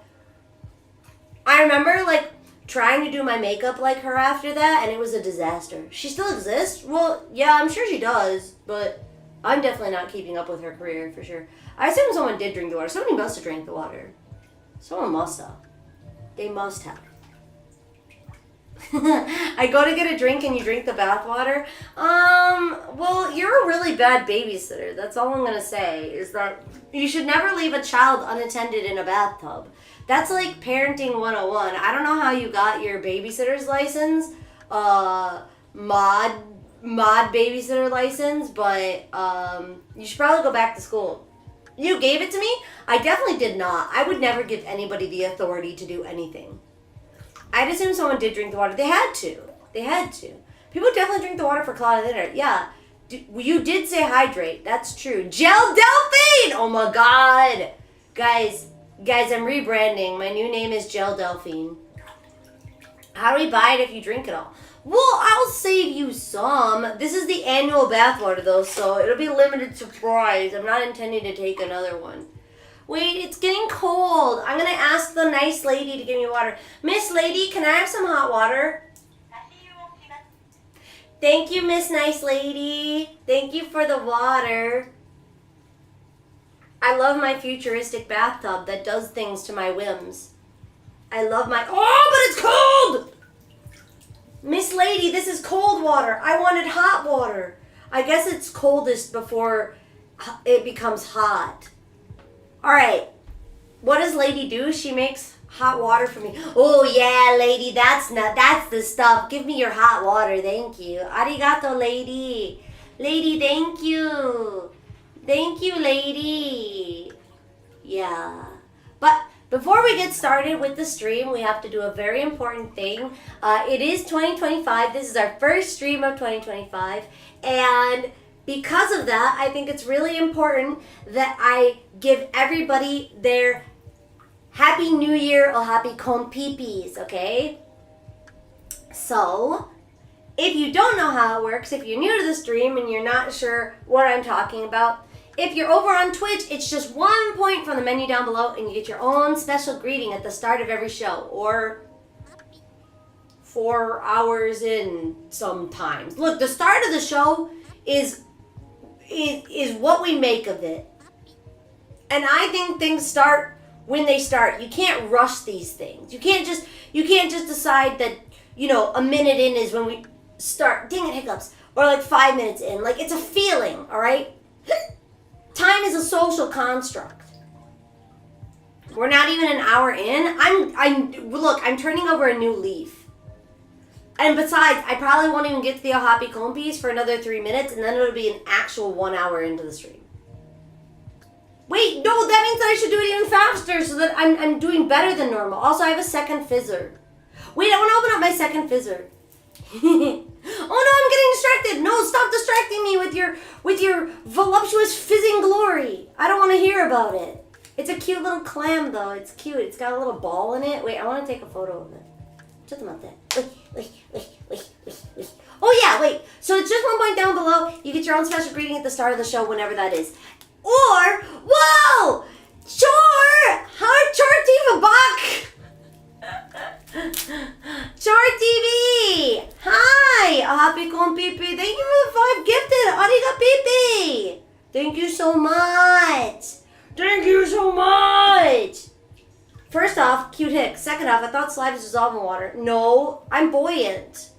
C: I remember like trying to do my makeup like her after that, and it was a disaster. She still exists? Well, yeah, I'm sure she does, but I'm definitely not keeping up with her career for sure. I assume someone did drink the water. Somebody must have drank the water. Someone must have. They must have. I go to get a drink and you drink the bathwater. Well, you're a really bad babysitter. That's all I'm gonna say, is that you should never leave a child unattended in a bathtub. That's like parenting 101. I don't know how you got your babysitter's license, mod babysitter license, but you should probably go back to school. You gave it to me? I definitely did not. I would never give anybody the authority to do anything. I'd assume someone did drink the water. They had to. People definitely drink the water for cloud dinner. Yeah. You did say hydrate. That's true. Gel Delphine! Oh my god. Guys, I'm rebranding. My new name is Gel Delphine. How do we buy it if you drink it all? Well, I'll save you some. This is the annual bathwater though, so it'll be limited surprise. I'm not intending to take another one. Wait, it's getting cold. I'm gonna ask the nice lady to give me water. Miss Lady, can I have some hot water? Thank you, Miss Nice Lady. Thank you for the water. I love my futuristic bathtub that does things to my whims. I love my... Oh, but it's cold! Miss Lady, this is cold water. I wanted hot water. I guess it's coldest before it becomes hot. All right. What does Lady do? She makes hot water for me. Oh yeah, Lady, that's the stuff. Give me your hot water, thank you. Arigato, Lady. Lady, thank you. Thank you, Lady. Yeah. But before we get started with the stream, we have to do a very important thing. It is 2025. This is our first stream of 2025. And because of that, I think it's really important that I give everybody their Happy New Year or Happy Konpipis, okay? So, if you don't know how it works, if you're new to the stream and you're not sure what I'm talking about, if you're over on Twitch, it's just 1 point from the menu down below and you get your own special greeting at the start of every show, or 4 hours in sometimes. Look, the start of the show is what we make of it. And I think things start when they start. You can't rush these things. You can't just decide that, you know, a minute in is when we start. Dang it, hiccups. Or like 5 minutes in. Like, it's a feeling, all right? Time is a social construct. We're not even an hour in. I'm turning over a new leaf. And besides, I probably won't even get to the Happy Kompis for another 3 minutes, and then it'll be an actual 1 hour into the stream. Wait, no, that means that I should do it even faster so that I'm doing better than normal. Also, I have a second fizzer. Wait, I want to open up my second fizzer. Oh no, I'm getting distracted. No, stop distracting me with your voluptuous fizzing glory. I don't want to hear about it. It's a cute little clam though. It's cute. It's got a little ball in it. Wait, I want to take a photo of it. Check about that. Wait. Oh yeah, wait. So it's just 1 point down below. You get your own special greeting at the start of the show whenever that is. Or, whoa! Chor! Hi, Chor TV Bak! Chor TV! Hi! Happy Konpipi. Thank you for the 5 gifted. Ariga Pipi! Thank you so much. Thank you so much. First off, cute hick. Second off, I thought slime is dissolved in water. No, I'm buoyant.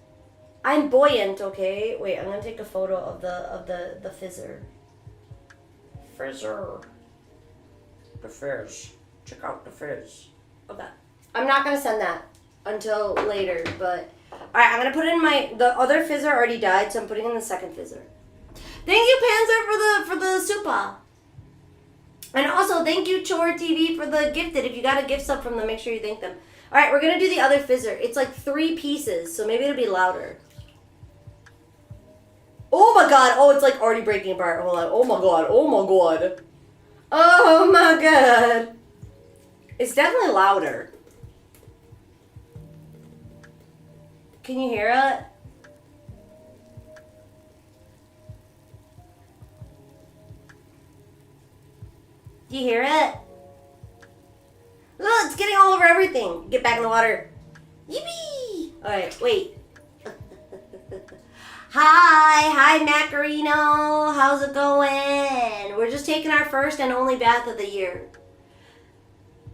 C: I'm buoyant, okay? Wait, I'm gonna take a photo of the fizzer. Fizzer. The fizz. Check out the fizz. Okay. I'm not gonna send that until later, but alright, I'm gonna put in the other fizzer already died, so I'm putting in the second fizzer. Thank you, Panzer, for the supa. And also, thank you, Chor TV, for the gifted. If you got a gift sub from them, make sure you thank them. Alright, we're gonna do the other fizzer. It's like 3 pieces, so maybe it'll be louder. Oh my god! Oh, it's like already breaking apart. Hold on. Oh my god. Oh my god. Oh my god. It's definitely louder. Can you hear it? Do you hear it? Look, it's getting all over everything. Get back in the water. Yippee! Alright, wait. Hi Macarino. How's it going? We're just taking our first and only bath of the year.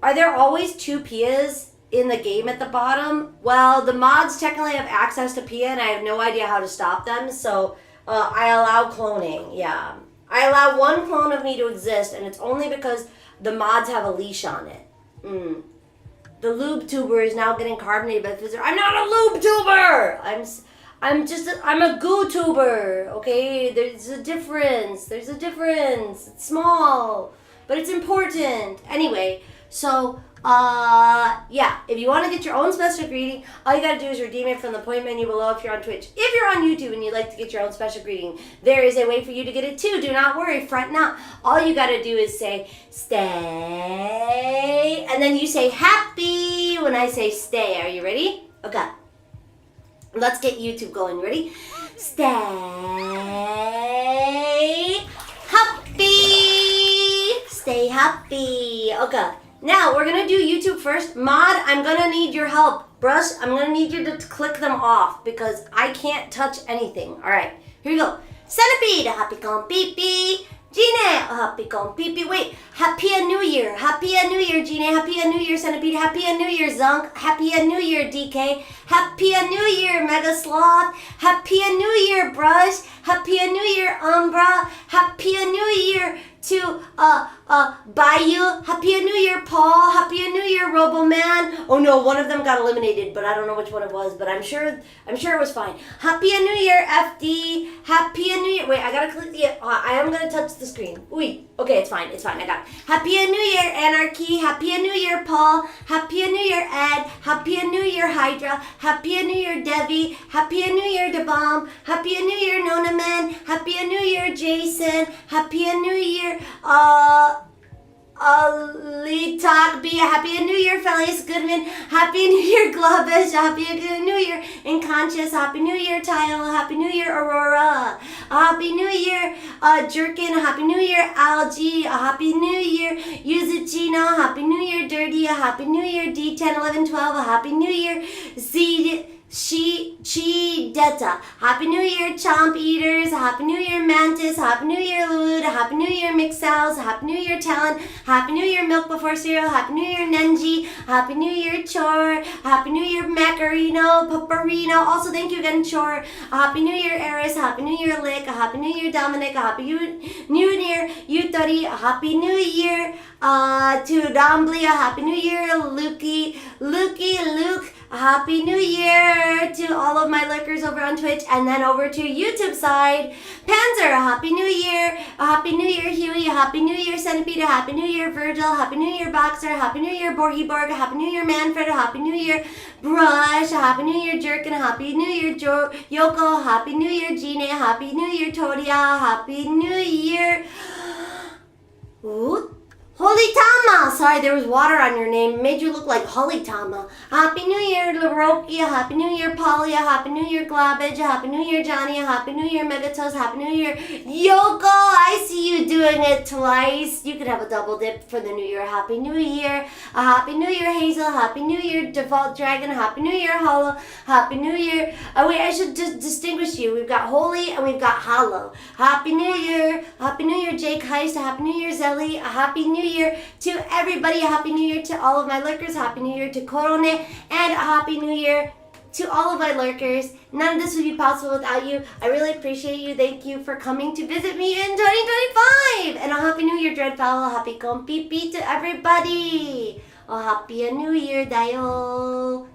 C: Are there always 2 Pias in the game at the bottom. Well, the mods technically have access to Pia, and I have no idea how to stop them. So I allow cloning. Yeah, I allow one clone of me to exist, and it's only because the mods have a leash on it. The lube tuber is now getting carbonated by fizzers. I'm not a lube tuber. I'm a goo tuber. Okay, there's a difference. It's small, but it's important. Anyway, so yeah, if you want to get your own special greeting, all you gotta do is redeem it from the point menu below if you're on Twitch. If you're on YouTube and you'd like to get your own special greeting, there is a way for you to get it too. Do not worry, fret not. All you gotta do is say stay, and then you say happy when I say stay. Are you ready? Okay. Let's get YouTube going. Ready? Stay happy. Stay happy. Okay. Now, we're going to do YouTube first. Mod, I'm going to need your help. Brush, I'm going to need you to click them off because I can't touch anything. All right, here we go. Centipede, happy con pee-pee. Gine, happy con pee-pee. Wait, happy New Year. Happy New Year, Gine. Happy New Year, Centipede. Happy New Year, Zunk. Happy New Year, DK. Happy New Year, Mega Sloth. Happy New Year, Brush. Happy New Year, Umbra. Happy New Year to Bayou. Happy New Year, Paul. Happy New Year, Roboman. Oh no, one of them got eliminated, but I don't know which one it was, but I'm sure it was fine. Happy New Year, FD. Happy New Year. Wait, I gotta click the. I am gonna touch the screen. Wait. Okay, it's fine. I got it. Happy New Year, Anarchy. Happy New Year, Paul. Happy New Year, Ed. Happy New Year, Hydra. Happy New Year, Debbie. Happy New Year, DeBomb. Happy New Year, Nona Man. Happy New Year, Jason. Happy New Year, Litak, be a happy New Year, Felice Goodman. Happy New Year, Globish. Happy New Year, Unconscious. Happy New Year, Tile. Happy New Year, Aurora. Happy New Year, Jerkin. Happy New Year, Algie. Happy New Year, Yuzuchino. Happy New Year, Dirty. Happy New Year, D10, 11, 12. Happy New Year, Z. Chi Deta. Happy New Year, Chomp Eaters. Happy New Year, Mantis. Happy New Year, Lude. Happy New Year, Mixels. Happy New Year, Talon. Happy New Year, Milk Before Cereal. Happy New Year, Nenji. Happy New Year, Chor. Happy New Year, Macarino. Paparino. Also, thank you again, Chor. Happy New Year, Eris. Happy New Year, Lick. Happy New Year, Dominic. Happy New Year, Yutori. Happy New Year to Damblia. Happy New Year, Luke. Happy New Year to all of my lurkers over on Twitch and then over to YouTube side. Panzer, Happy New Year. Happy New Year, Huey. Happy New Year, Centipede. Happy New Year, Virgil. Happy New Year, Boxer. Happy New Year, Borg. Happy New Year, Manfred. Happy New Year, Brush. Happy New Year, Jerkin. Happy New Year, Yoko. Happy New Year, Gine. Happy New Year, Todia. Happy New Year. Ooh. Holy Tama! Sorry, there was water on your name. It made you look like Holy Tama. Happy New Year, Larokia. Happy New Year, Polia. Happy New Year, Globbage. Happy New Year, Johnny. Happy New Year, Megatos. Happy New Year, Yoko. I see you doing it twice. You could have a double dip for the New Year. Happy New Year. Happy New Year, Hazel. Happy New Year, Default Dragon. Happy New Year, Hollow. Happy New Year. Oh, wait, I should just distinguish you. We've got Holy and we've got Hollow. Happy New Year. Happy New Year, Jake Heist. Happy New Year, Zelly. Happy New Year to everybody. A Happy New Year to all of my lurkers. Happy New Year to Korone. And a Happy New Year to all of my lurkers. None of this would be possible without you. I really appreciate you. Thank you for coming to visit me in 2025. And a Happy New Year, Dreadfowl. Happy Kompipi to everybody. A Happy New Year, Dayo.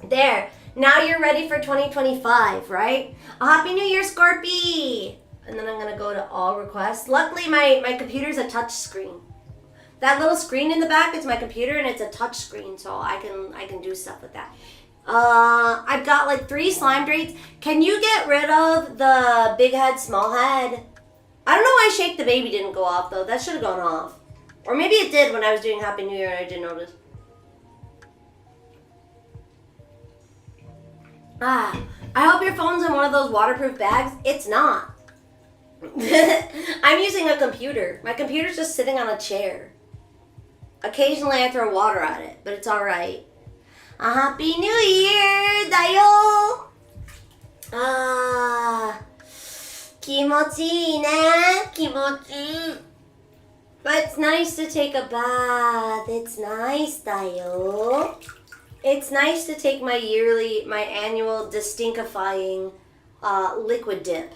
C: There. Now you're ready for 2025, right? A Happy New Year, Scorpy. And then I'm going to go to all requests. Luckily, my computer's a touch screen. That little screen in the back is my computer, and it's a touch screen, so I can do stuff with that. I've got like 3 slime drapes. Can you get rid of the big head, small head? I don't know why Shake the Baby didn't go off, though. That should have gone off. Or maybe it did when I was doing Happy New Year and I didn't notice. I hope your phone's in one of those waterproof bags. It's not. I'm using a computer. My computer's just sitting on a chair. Occasionally I throw water at it, but it's alright. A Happy New Year, Dayo! Kimochi ii ne, kimochi. It's nice to take a bath. It's nice, Dayo. It's nice to take my annual distinctifying liquid dip.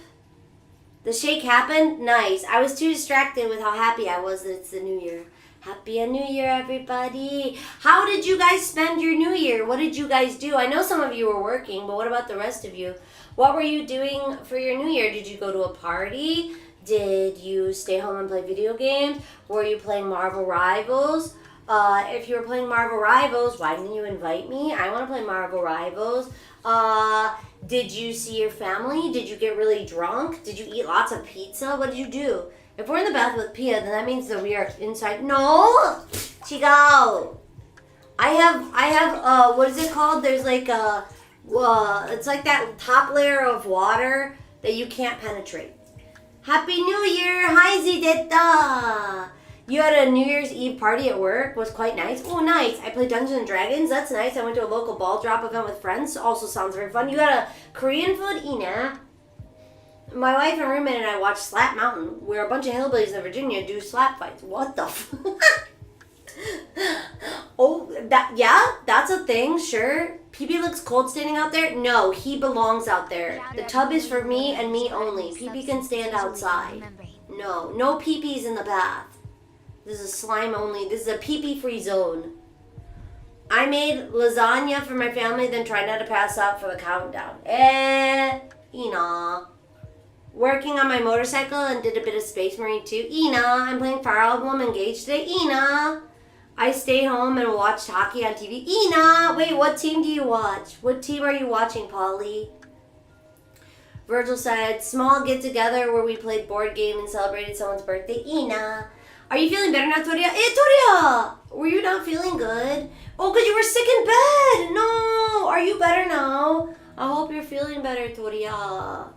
C: The shake happened? Nice. I was too distracted with how happy I was that it's the new year. Happy New Year, everybody. How did you guys spend your new year? What did you guys do? I know some of you were working, but what about the rest of you? What were you doing for your new year? Did you go to a party? Did you stay home and play video games? Were you playing Marvel Rivals? If you were playing Marvel Rivals, why didn't you invite me? I want to play Marvel Rivals. Did you see your family? Did you get really drunk? Did you eat lots of pizza? What did you do? If we're in the bath with Pia, then that means that we are inside. No! Chigao! I have, what is it called? There's like it's like that top layer of water that you can't penetrate. Happy New Year! Hi, Zidetta! You had a New Year's Eve party at work. Was quite nice. Oh, nice. I played Dungeons and Dragons. That's nice. I went to a local ball drop event with friends. Also sounds very fun. You got a Korean food? Ina. My wife and roommate and I watched Slap Mountain, where a bunch of hillbillies in Virginia do slap fights. What the f... Oh, that's a thing, sure. PiaPi looks cold standing out there. No, he belongs out there. The tub is for me and me only. PiaPi can stand outside. No PiaPis in the bath. This is slime only. This is a PiaPi free zone. I made lasagna for my family, then tried not to pass out for the countdown. Ina. Working on my motorcycle and did a bit of Space Marine too. Ina. I'm playing Fire Emblem Engage today. Ina. I stay home and watch hockey on TV. Ina. Wait, what team do you watch? What team are you watching, Polly? Virgil said, small get-together where we played board game and celebrated someone's birthday. Ina. Are you feeling better now, Toria? Hey, Toria! Were you not feeling good? Oh, because you were sick in bed. No. Are you better now? I hope you're feeling better, Toria. Oh,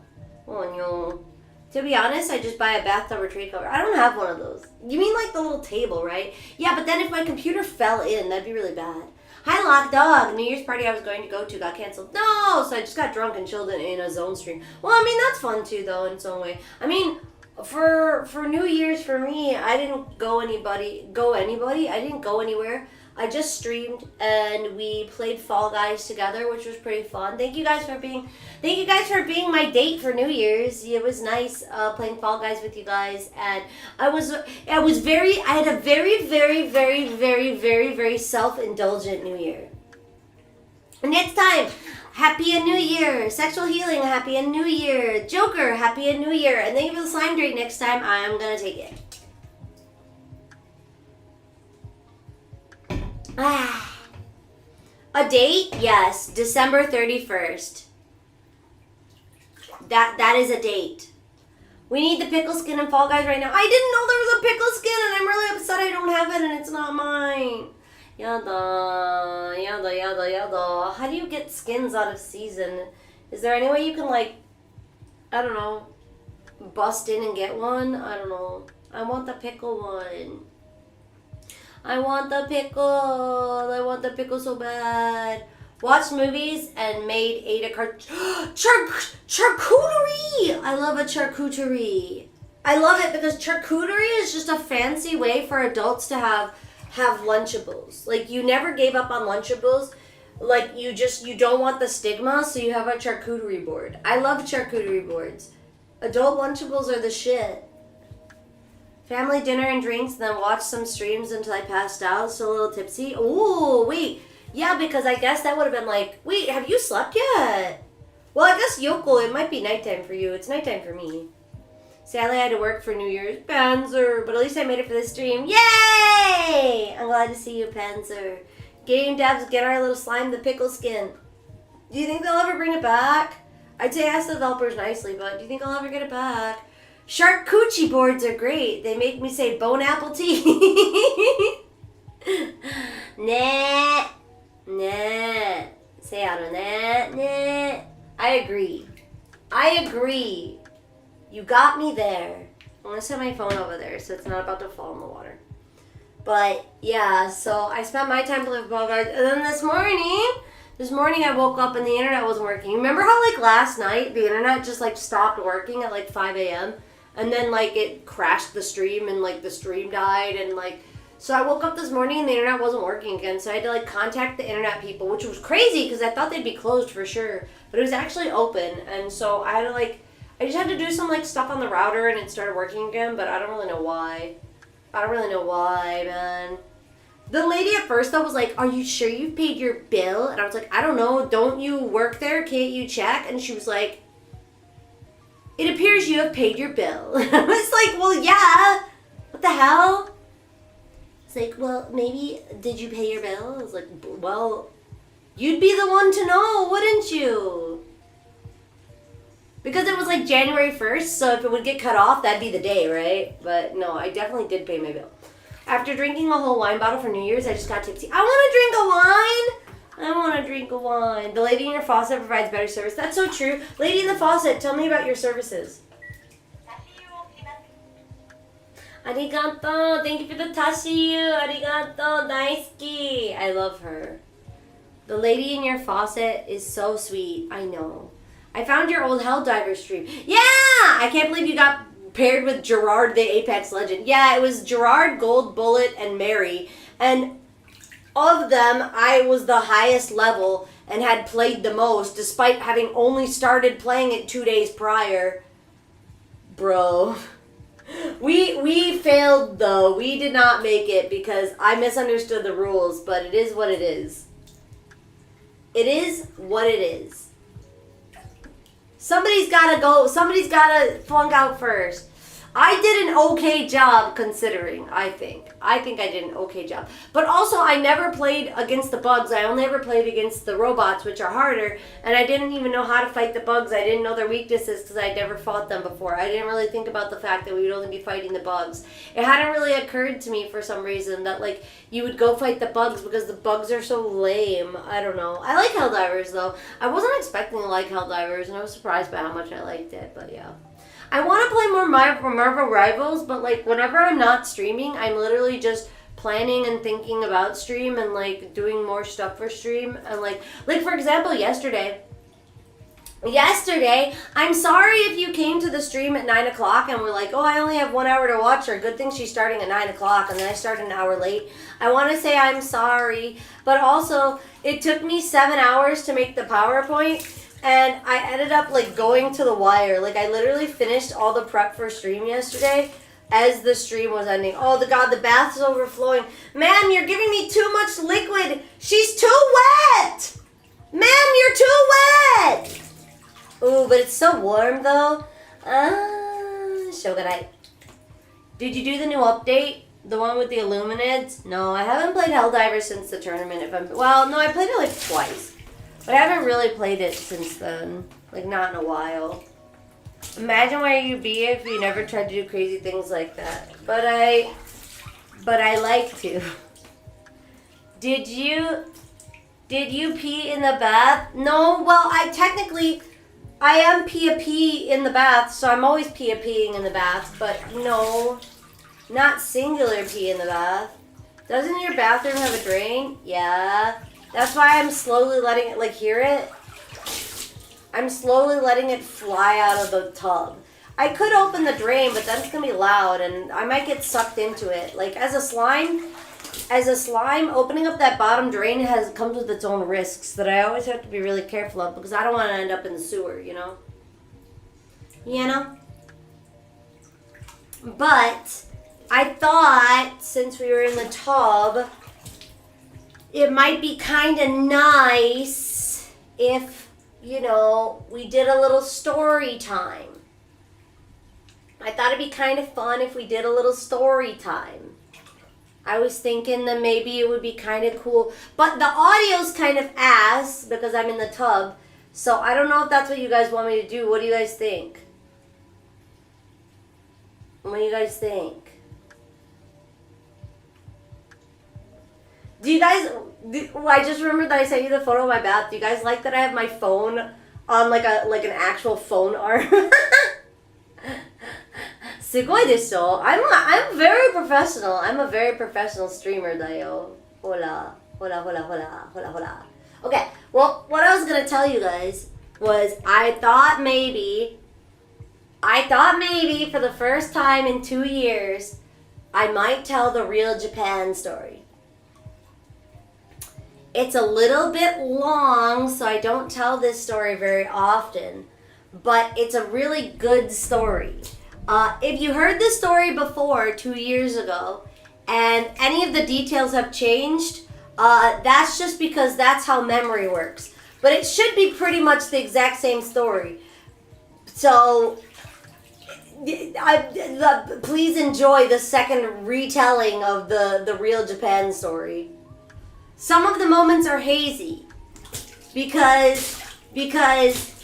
C: no. To be honest, I just buy a bathtub or tray cover. I don't have one of those. You mean like the little table, right? Yeah, but then if my computer fell in, that'd be really bad. Hi, Lock Dog. New Year's party I was going to go to got canceled. No, so I just got drunk and chilled in a zone stream. Well, I mean, that's fun too, though, in some way. I mean, for New Year's, for me, I didn't go anybody. I didn't go anywhere. I just streamed and we played Fall Guys together, which was pretty fun. Thank you guys for being my date for New Year's. It was nice playing Fall Guys with you guys, and I had a very self-indulgent New Year. Next time, Happy New Year. Sexual Healing, Happy New Year. Joker, Happy New Year. And thank you for the slime drink. Next time, I'm gonna take it. A date? Yes, December 31st. That is a date. We need the pickle skin and Fall Guys right now. I didn't know there was a pickle skin and I'm really upset I don't have it and it's not mine. Yada. How do you get skins out of season? Is there any way you can, like, I don't know, bust in and get one? I don't know. I want the pickle one. I want the pickle so bad. Watched movies and ate a charcuterie. I love a charcuterie. I love it because charcuterie is just a fancy way for adults to have Lunchables. Like, you never gave up on Lunchables. Like, you don't want the stigma, so you have a charcuterie board. I love charcuterie boards. Adult Lunchables are the shit. Family dinner and drinks, then watch some streams until I passed out, so a little tipsy. Oh, wait. Yeah, because I guess that would have been like, wait, have you slept yet? Well, I guess Yoko, it might be nighttime for you. It's nighttime for me. Sadly, I had to work for New Year's. Panzer. But at least I made it for this stream. Yay! I'm glad to see you, Panzer. Game devs, get our little slime, the pickle skin. Do you think they'll ever bring it back? I'd say ask the developers nicely, but do you think I'll ever get it back? Charcuterie boards are great. They make me say bone apple tea. Nah. Say I don't nah. I agree. You got me there. I'm gonna set my phone over there so it's not about to fall in the water. But yeah, so I spent my time playing Fall Guys, and then this morning I woke up and the internet wasn't working. Remember how, like, last night the internet just, like, stopped working at like 5 a.m. and then like it crashed the stream and like the stream died and like, so I woke up this morning and the internet wasn't working again, so I had to like contact the internet people, which was crazy because I thought they'd be closed for sure, but it was actually open, and so I had to like, I just had to do some like stuff on the router and it started working again, but I don't really know why. I don't really know why, man. The lady at first though was like, are you sure you paid your bill? And I was like, I don't know, don't you work there? Can't you check? And she was like, it appears you have paid your bill. I was like, well, yeah. What the hell? It's like, well, maybe, did you pay your bill? I was like, well, you'd be the one to know, wouldn't you? Because it was like January 1st, so if it would get cut off, that'd be the day, right? But no, I definitely did pay my bill. After drinking a whole wine bottle for New Year's, I just got tipsy. I want to drink a wine. The lady in your faucet provides better service. That's so true. Lady in the faucet, tell me about your services. Arigato. Thank you for the tashiyu. Arigato. Daisuki. I love her. The lady in your faucet is so sweet. I know. I found your old Helldiver stream. Yeah! I can't believe you got paired with Gerard the Apex Legend. Yeah, it was Gerard, Gold, Bullet, and Mary. And of them, I was the highest level and had played the most, despite having only started playing it 2 days prior. Bro. We failed, though. We did not make it because I misunderstood the rules, but it is what it is. It is what it is. Somebody's gotta go. Somebody's gotta flunk out first. I did an okay job considering, I think. I did an okay job. But also, I never played against the bugs. I only ever played against the robots, which are harder. And I didn't even know how to fight the bugs. I didn't know their weaknesses because I'd never fought them before. I didn't really think about the fact that we would only be fighting the bugs. It hadn't really occurred to me for some reason that, like, you would go fight the bugs because the bugs are so lame. I don't know. I like Helldivers, though. I wasn't expecting to like Helldivers, and I was surprised by how much I liked it, but yeah. I want to play more Marvel Rivals, but like whenever I'm not streaming, I'm literally just planning and thinking about stream and like doing more stuff for stream. And like for example, yesterday, I'm sorry if you came to the stream at 9 o'clock and were like, oh, I only have 1 hour to watch her. Good thing she's starting at 9 o'clock and then I started an hour late. I want to say I'm sorry, but also it took me 7 hours to make the PowerPoint. And I ended up, like, going to the wire. Like, I literally finished all the prep for stream yesterday as the stream was ending. Oh, God, the bath is overflowing. Ma'am, you're giving me too much liquid. She's too wet. Ma'am, you're too wet. Ooh, but it's so warm, though. Shogunai. Did you do the new update? The one with the Illuminids? No, I haven't played Helldivers since the tournament. Well, no, I played it, like, twice. But I haven't really played it since then. Like, not in a while. Imagine where you'd be if you never tried to do crazy things like that. But I like to. Did you pee in the bath? No, well, I am PiaPi in the bath, so I'm always PiaPiing in the bath. But no, not singular pee in the bath. Doesn't your bathroom have a drain? Yeah. That's why I'm slowly letting it, like, hear it? I'm slowly letting it fly out of the tub. I could open the drain, but then it's going to be loud, and I might get sucked into it. Like, as a slime, opening up that bottom drain comes with its own risks that I always have to be really careful of, because I don't want to end up in the sewer, you know? You know? But I thought, since we were in the tub, it might be kind of nice if, you know, we did a little story time. I thought it'd be kind of fun if we did a little story time. I was thinking that maybe it would be kind of cool. But the audio's kind of ass because I'm in the tub. So I don't know if that's what you guys want me to do. What do you guys think? What do you guys think? Do you guys, I just remembered that I sent you the photo of my bath. Do you guys like that I have my phone on like an actual phone arm? すごいでしょ? I'm very professional. I'm a very professional streamer だよ. Hola. Okay, well, what I was going to tell you guys was I thought maybe I thought maybe for the first time in 2 years, I might tell the real Japan story. It's a little bit long, so I don't tell this story very often, but it's a really good story. If you heard this story before 2 years ago, and any of the details have changed, that's just because that's how memory works. But it should be pretty much the exact same story. So, please enjoy the second retelling of the real Japan story. Some of the moments are hazy because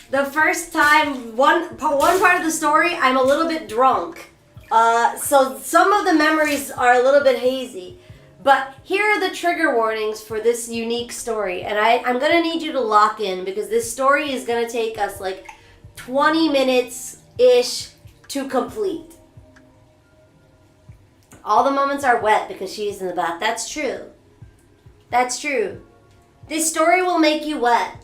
C: the first time, one part of the story, I'm a little bit drunk. So some of the memories are a little bit hazy. But here are the trigger warnings for this unique story. And I'm going to need you to lock in because this story is going to take us like 20 minutes-ish to complete. All the moments are wet because she's in the bath. That's true. That's true. This story will make you wet.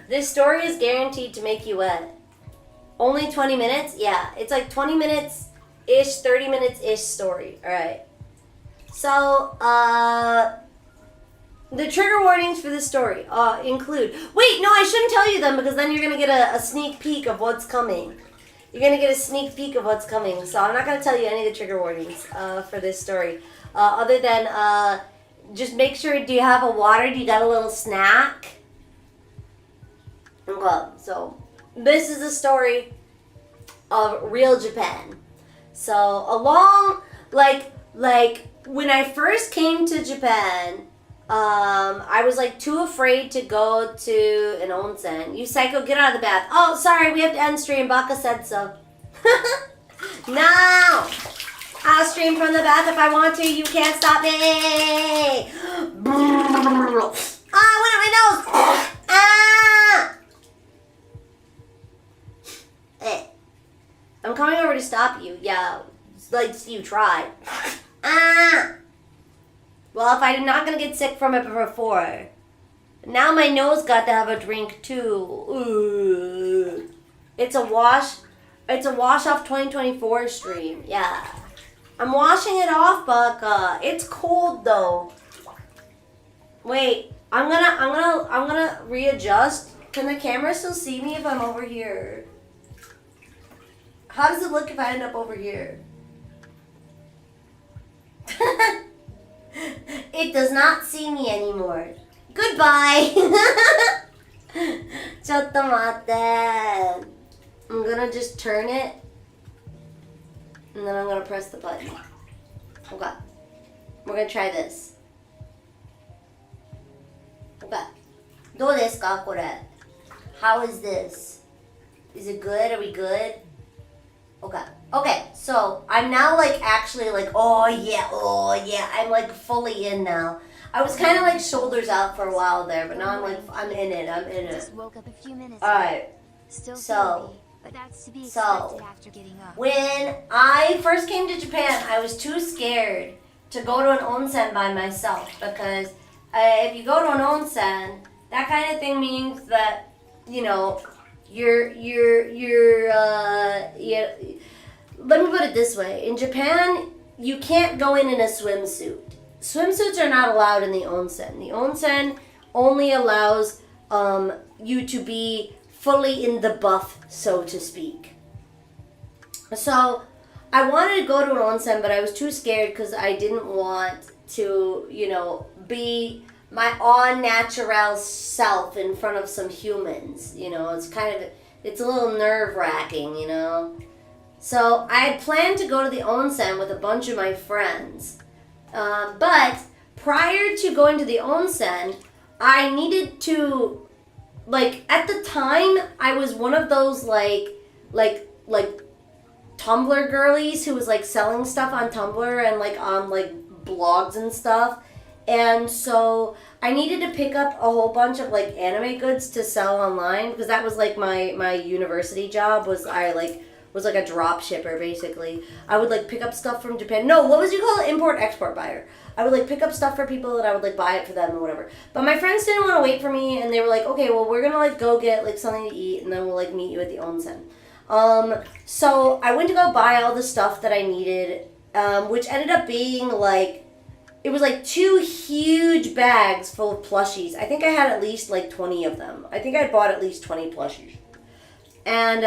C: This story is guaranteed to make you wet. Only 20 minutes? Yeah, it's like 20 minutes-ish, 30 minutes-ish story. Alright. So, the trigger warnings for this story include... Wait, no, I shouldn't tell you them because then you're going to get a sneak peek of what's coming. You're going to get a sneak peek of what's coming. So I'm not going to tell you any of the trigger warnings for this story. Other than just make sure, do you have a water? Do you got a little snack? Okay, so this is the story of real Japan. So along, like when I first came to Japan, I was like too afraid to go to an onsen. You psycho, get out of the bath. Oh, sorry, we have to end stream. Baka said so. No! I'll stream from the bath if I want to. You can't stop me. Ah, what my nose? Ah! I'm coming over to stop you. Yeah, like you tried. Ah! Well, if I'm not gonna get sick from it before, now my nose got to have a drink too. Ooh. It's a wash off 2024 stream. Yeah. I'm washing it off, Baka. It's cold though. Wait, I'm gonna readjust. Can the camera still see me if I'm over here? How does it look if I end up over here? It does not see me anymore. Goodbye. ちょっと待って。I'm gonna just turn it. And then I'm gonna press the button. Okay. We're gonna try this. Okay. どうですかこれ? How is this? Is it good? Are we good? Okay. Okay, so I'm now like actually like, oh yeah, I'm like fully in now. I was kind of like shoulders out for a while there, but now I'm like, I'm in it.
B: Just woke up a few minutes
C: Alright.
B: Still
C: So,
B: but that's to be
C: so,
B: expected after getting up.
C: when I first came to Japan, I was too scared to go to an onsen by myself because if you go to an onsen, that kind of thing means that, you know, let me put it this way. In Japan, you can't go in a swimsuit. Swimsuits are not allowed in the onsen. The onsen only allows you to be fully in the buff, so to speak. So I wanted to go to an onsen, but I was too scared because I didn't want to, you know, be my all natural self in front of some humans. You know, it's a little nerve-wracking, you know. So I had planned to go to the onsen with a bunch of my friends. But prior to going to the onsen, I needed to, like, at the time, I was one of those, like Tumblr girlies who was, like, selling stuff on Tumblr and, like, on, like, blogs and stuff. And so I needed to pick up a whole bunch of, like, anime goods to sell online because that was, like, my university job was I, like, was like a drop shipper, basically. I would like pick up stuff from Japan. No, what was you call it? Import-export buyer. I would like pick up stuff for people and I would like buy it for them or whatever. But my friends didn't want to wait for me, and they were like, okay, well, we're gonna like go get like something to eat, and then we'll like meet you at the onsen. So I went to go buy all the stuff that I needed, which ended up being like, it was like 2 huge bags full of plushies. I think I had at least like 20 of them. I think I bought at least 20 plushies. And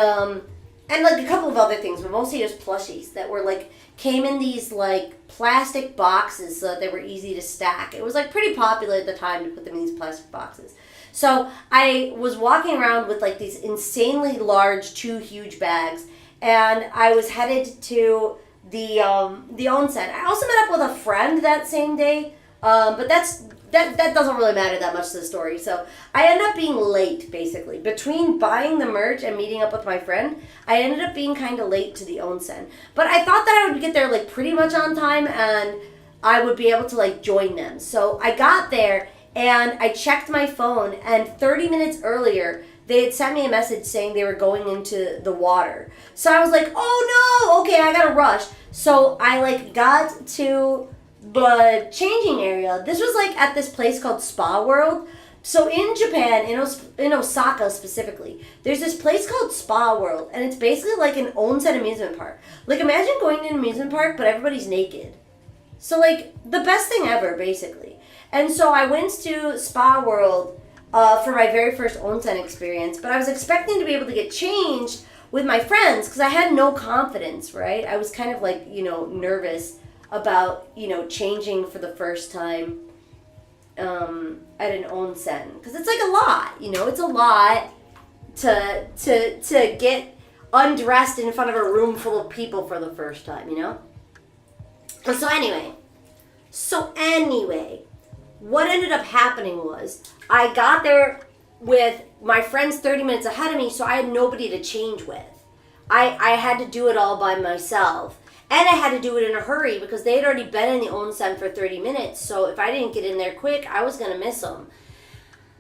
C: like a couple of other things, but mostly just plushies that were like, came in these like plastic boxes so that they were easy to stack. It was like pretty popular at the time to put them in these plastic boxes. So I was walking around with like these insanely large 2 huge bags, and I was headed to the onsen. I also met up with a friend that same day, but that doesn't really matter that much to the story. So I ended up being late, basically. Between buying the merch and meeting up with my friend, I ended up being kind of late to the onsen. But I thought that I would get there like pretty much on time, and I would be able to like join them. So I got there and I checked my phone, and 30 minutes earlier, they had sent me a message saying they were going into the water. So I was like, oh no, okay, I gotta rush. So I like got to the changing area. This was like at this place called Spa World. So in Japan, in Osaka specifically, there's this place called Spa World, and it's basically like an onsen amusement park. Like imagine going to an amusement park, but everybody's naked. So like the best thing ever, basically. And so I went to Spa World for my very first onsen experience, but I was expecting to be able to get changed with my friends because I had no confidence, right? I was kind of like, nervous about, changing for the first time at an onsen. Because it's like a lot, it's a lot to get undressed in front of a room full of people for the first time, So anyway, what ended up happening was I got there with my friends 30 minutes ahead of me, so I had nobody to change with. I had to do it all by myself. And I had to do it in a hurry because they had already been in the onsen for 30 minutes. So if I didn't get in there quick, I was going to miss them.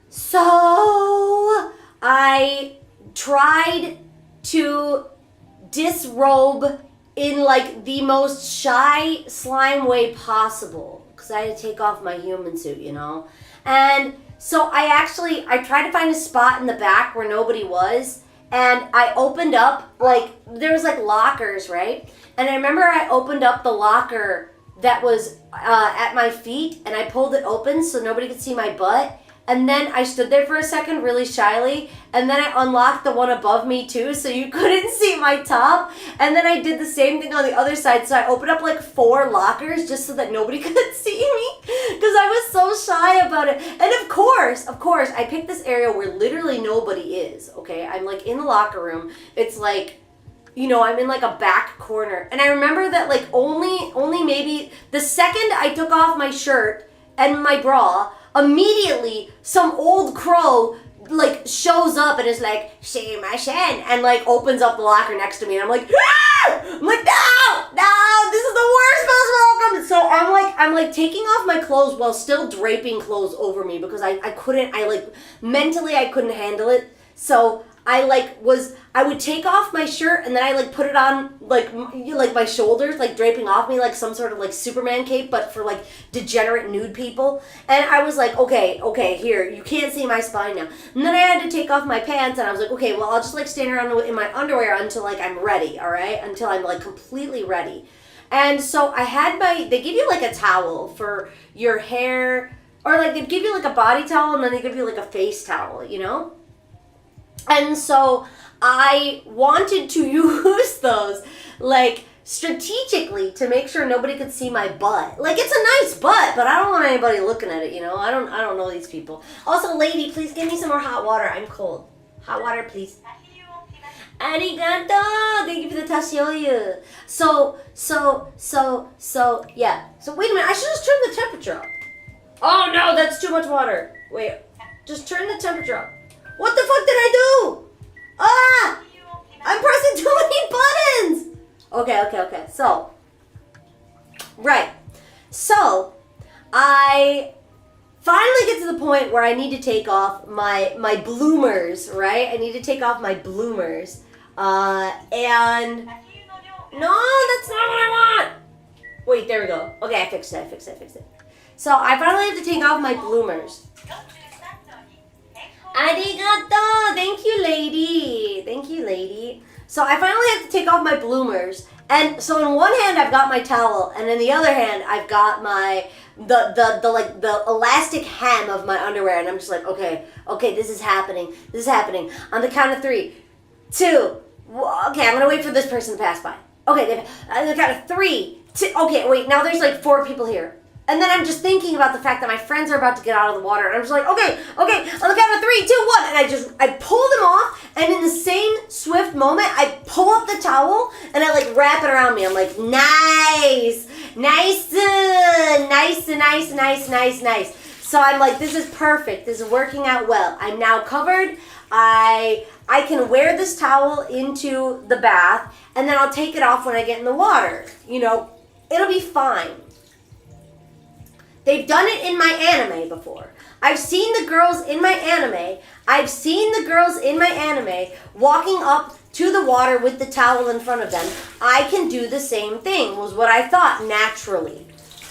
C: So I tried to disrobe in like the most shy slime way possible because I had to take off my human suit, And so I tried to find a spot in the back where nobody was. And I opened up, there was lockers, right? And I remember I opened up the locker that was at my feet, and I pulled it open so nobody could see my butt. And then I stood there for a second really shyly, and then I unlocked the one above me too so you couldn't see my top. And then I did the same thing on the other side, so I opened up 4 lockers just so that nobody could see me because I was so shy about it. And of course, I picked this area where literally nobody is, okay? I'm in the locker room. It's I'm in a back corner. And I remember that only maybe the second I took off my shirt and my bra, immediately some old crow shows up and is like, "Shimashen," and opens up the locker next to me, and I'm like, "Ah!" I'm like, no, this is the worst possible outcome. So I'm taking off my clothes while still draping clothes over me because I mentally I couldn't handle it. So I would take off my shirt and then I put it on my shoulders, draping off me like some sort of Superman cape, but for degenerate nude people. And I was like, okay, here, you can't see my spine now. And then I had to take off my pants, and I was like, okay, well, I'll just stand around in my underwear until I'm ready, all right? Until I'm completely ready. And so I had they give you a towel for your hair, or they give you a body towel, and then they give you a face towel, And so I wanted to use those strategically to make sure nobody could see my butt. It's a nice butt, but I don't want anybody looking at it, I don't know these people. Also, lady, please give me some more hot water. I'm cold. Hot water, please. Arigato! Thank you for the tashioyu. So, yeah. So, wait a minute. I should just turn the temperature up. Oh, no, that's too much water. Wait. Just turn the temperature up. What the fuck did I do? Ah! I'm pressing too many buttons! Okay. So, right. So, I finally get to the point where I need to take off my bloomers, right? I need to take off my bloomers And no, that's not what I want. Wait, there we go. Okay, I fixed it. So I finally have to take off my bloomers. Arigato! Thank you, lady. So I finally have to take off my bloomers. And so in one hand I've got my towel, and in the other hand I've got my the elastic hem of my underwear, and I'm just like, okay, this is happening. On the count of 3, 2, okay, I'm gonna wait for this person to pass by. Okay, on the count of 3, 2, okay, wait, now there's like 4 people here. And then I'm just thinking about the fact that my friends are about to get out of the water, and I'm just like, okay, on the count of 3, 2, 1, and I pull them off, and in the same swift moment, I pull up the towel, and I like wrap it around me. I'm like, nice. So I'm like, this is perfect. This is working out well. I'm now covered. I can wear this towel into the bath, and then I'll take it off when I get in the water. You know, it'll be fine. They've done it in my anime before. I've seen the girls in my anime walking up to the water with the towel in front of them. I can do the same thing, was what I thought naturally.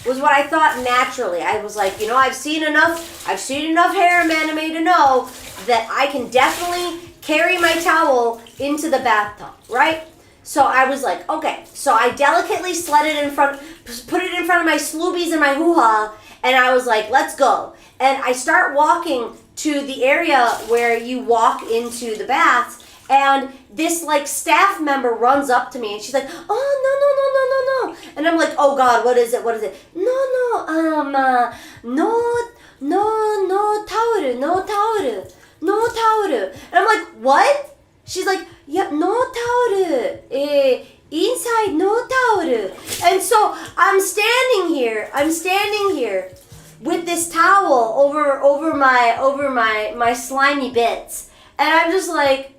C: I was like, you know, I've seen enough harem anime to know that I can definitely carry my towel into the bathtub, right? So I was like, okay. So I delicately put it in front of my sloobies and my hoo-ha, and I was like, let's go. And I start walking to the area where you walk into the baths, and this like staff member runs up to me, and she's like, oh, no. And I'm like, oh God, what is it? No towel. And I'm like, what? She's like, yeah, no towel. Inside, no towel. And so I'm standing here with this towel over my slimy bits, and I'm just like,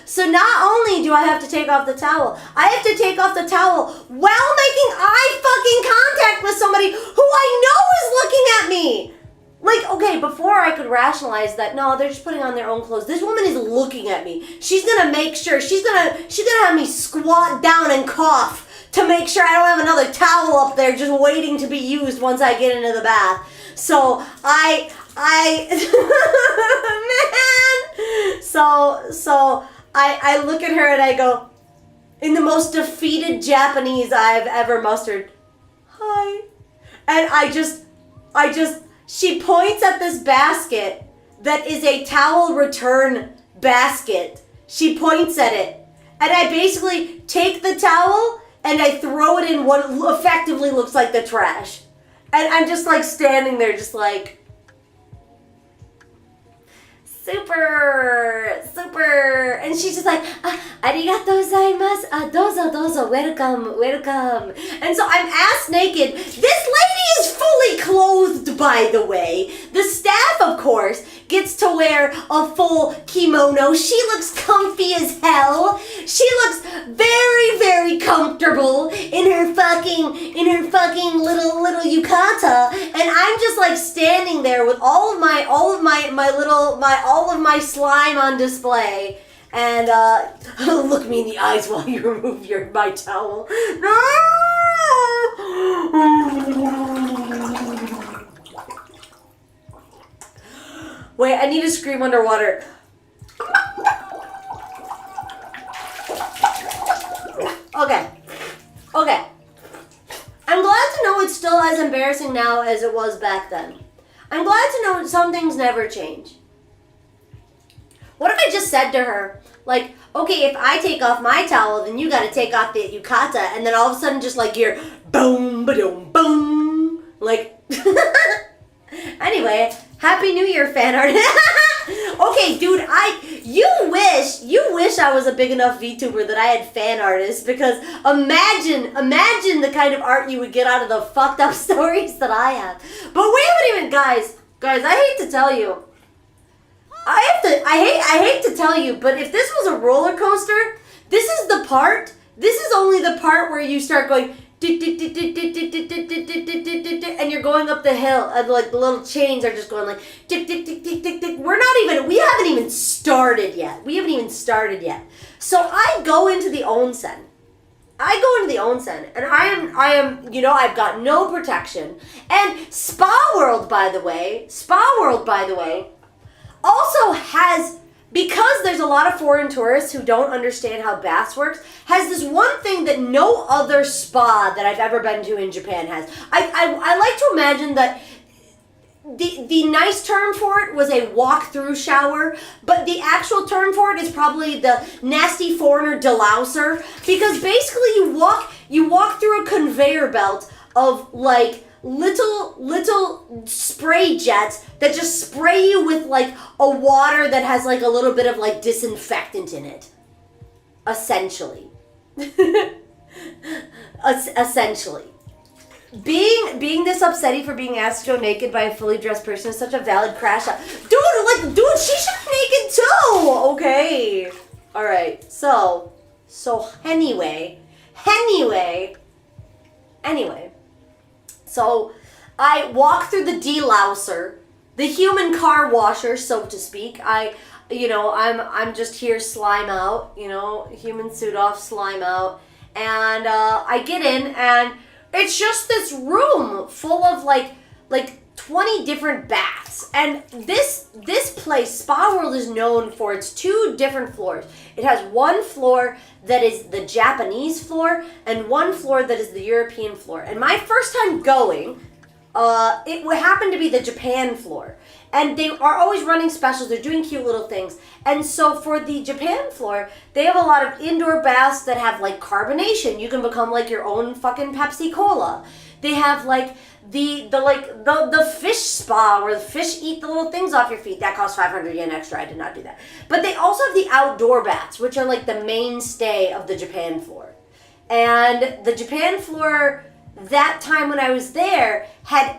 C: So not only do I have to take off the towel, I have to take off the towel while making eye fucking contact with somebody who I know is looking at me. Like, okay, before I could rationalize that, no, they're just putting on their own clothes. This woman is looking at me. She's gonna make sure, she's gonna have me squat down and cough to make sure I don't have another towel up there just waiting to be used once I get into the bath. So I look at her and I go, in the most defeated Japanese I've ever mustered, hi. And she points at this basket that is a towel return basket. She points at it. And I basically take the towel and I throw it in what effectively looks like the trash. And I'm just like standing there just like, super. And she's just like, arigatou gozaimasu, dozo, welcome. And so I'm ass naked. This lady is fully clothed, by the way. The staff, of course, gets to wear a full kimono. She looks comfy as hell. She looks very, very comfortable in her fucking little yukata. And I'm just like standing there with all of my slime on display, and look me in the eyes while you remove my towel. No! Wait, I need to scream underwater. Okay. I'm glad to know it's still as embarrassing now as it was back then. I'm glad to know some things never change. What if I just said to her, like, okay, if I take off my towel, then you gotta take off the yukata, and then all of a sudden just like you're boom, ba-dum, boom. Like, anyway, Happy New Year, fan art. Okay, dude, you wish I was a big enough VTuber that I had fan artists, because imagine the kind of art you would get out of the fucked up stories that I have. But we haven't even, guys, I hate to tell you. I hate to tell you, but if this was a roller coaster, this is only the part where you start going, and you're going up the hill, and like the little chains are just going like, tick, tick, tick, tick, tick, tick. We haven't even started yet. So I go into the onsen. And I am, I've got no protection. And Spa World, by the way, also has, because there's a lot of foreign tourists who don't understand how baths works, has this one thing that no other spa that I've ever been to in Japan has. I like to imagine that the nice term for it was a walk-through shower, but the actual term for it is probably the nasty foreigner delouser, because basically you walk through a conveyor belt of like little spray jets that just spray you with like a water that has like a little bit of like disinfectant in it. Essentially. Essentially. Being this upsetty for being asked to go naked by a fully dressed person is such a valid crash out. Dude, she should be naked too! Okay. Alright, so anyway. So, I walk through the delouser, the human car washer, so to speak. I'm just here, slime out, human suit off, slime out. And I get in, and it's just this room full of like 20 different baths. And this place, Spa World, is known for its 2 different floors. It has one floor that is the Japanese floor and one floor that is the European floor. And my first time going, it would happen to be the Japan floor. And they are always running specials. They're doing cute little things. And so for the Japan floor, they have a lot of indoor baths that have like carbonation. You can become like your own fucking Pepsi Cola. They have like the fish spa where the fish eat the little things off your feet. That costs 500 yen extra. I did not do that. But they also have the outdoor baths, which are like the mainstay of the Japan floor. And the Japan floor, that time when I was there, had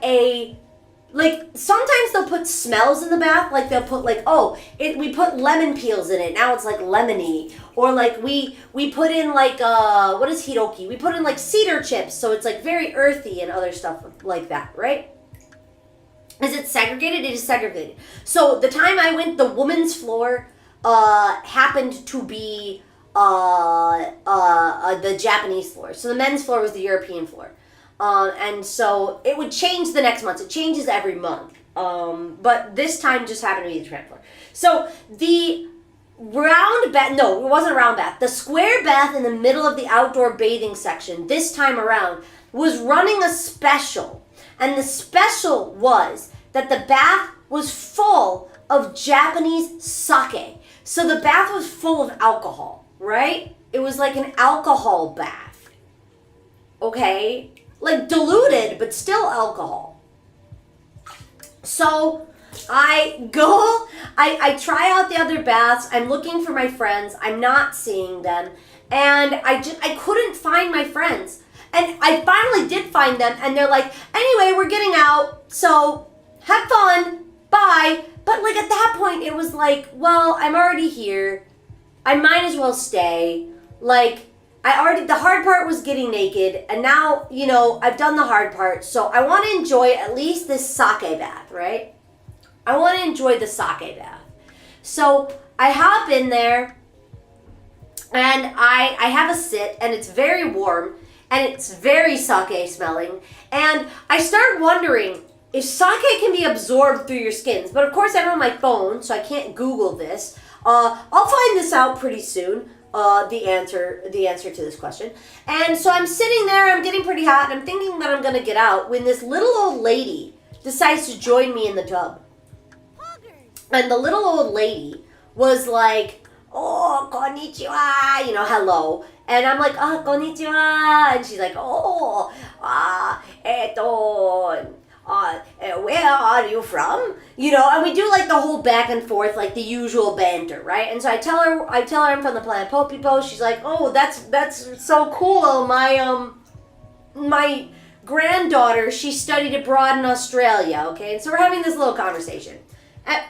C: sometimes they'll put smells in the bath, like they'll put we put lemon peels in it, now it's like lemony. Or like we put in what is hiroki? We put in like cedar chips, so it's like very earthy and other stuff like that, right? Is it segregated? It is segregated. So the time I went, the women's floor happened to be the Japanese floor. So the men's floor was the European floor. And so it would change the next month. It changes every month. But this time just happened to be the Japan floor. So the round bath, no, it wasn't a round bath. The square bath in the middle of the outdoor bathing section this time around was running a special. And the special was that the bath was full of Japanese sake. So the bath was full of alcohol, right? It was like an alcohol bath. Okay? Like diluted, but still alcohol. So I try out the other baths. I'm looking for my friends. I'm not seeing them. And I couldn't find my friends. And I finally did find them. And they're like, anyway, we're getting out. So have fun. Bye. But like at that point, it was like, well, I'm already here. I might as well stay. Like, the hard part was getting naked, and now, I've done the hard part, so I want to enjoy at least this sake bath, right? I want to enjoy the sake bath. So I hop in there, and I have a sit, and it's very warm, and it's very sake smelling, and I start wondering if sake can be absorbed through your skins. But of course I'm on my phone, so I can't Google this. I'll find this out pretty soon. The answer to this question. And so I'm sitting there, I'm getting pretty hot, and I'm thinking that I'm gonna get out when this little old lady decides to join me in the tub. And the little old lady was like, oh, konnichiwa, hello. And I'm like, oh, konnichiwa. And she's like, oh, where are you from? And we do like the whole back and forth, like the usual banter, right? And so I tell her I'm from the planet Popipo. She's like, oh, that's so cool. My granddaughter, she studied abroad in Australia, okay? And so we're having this little conversation. As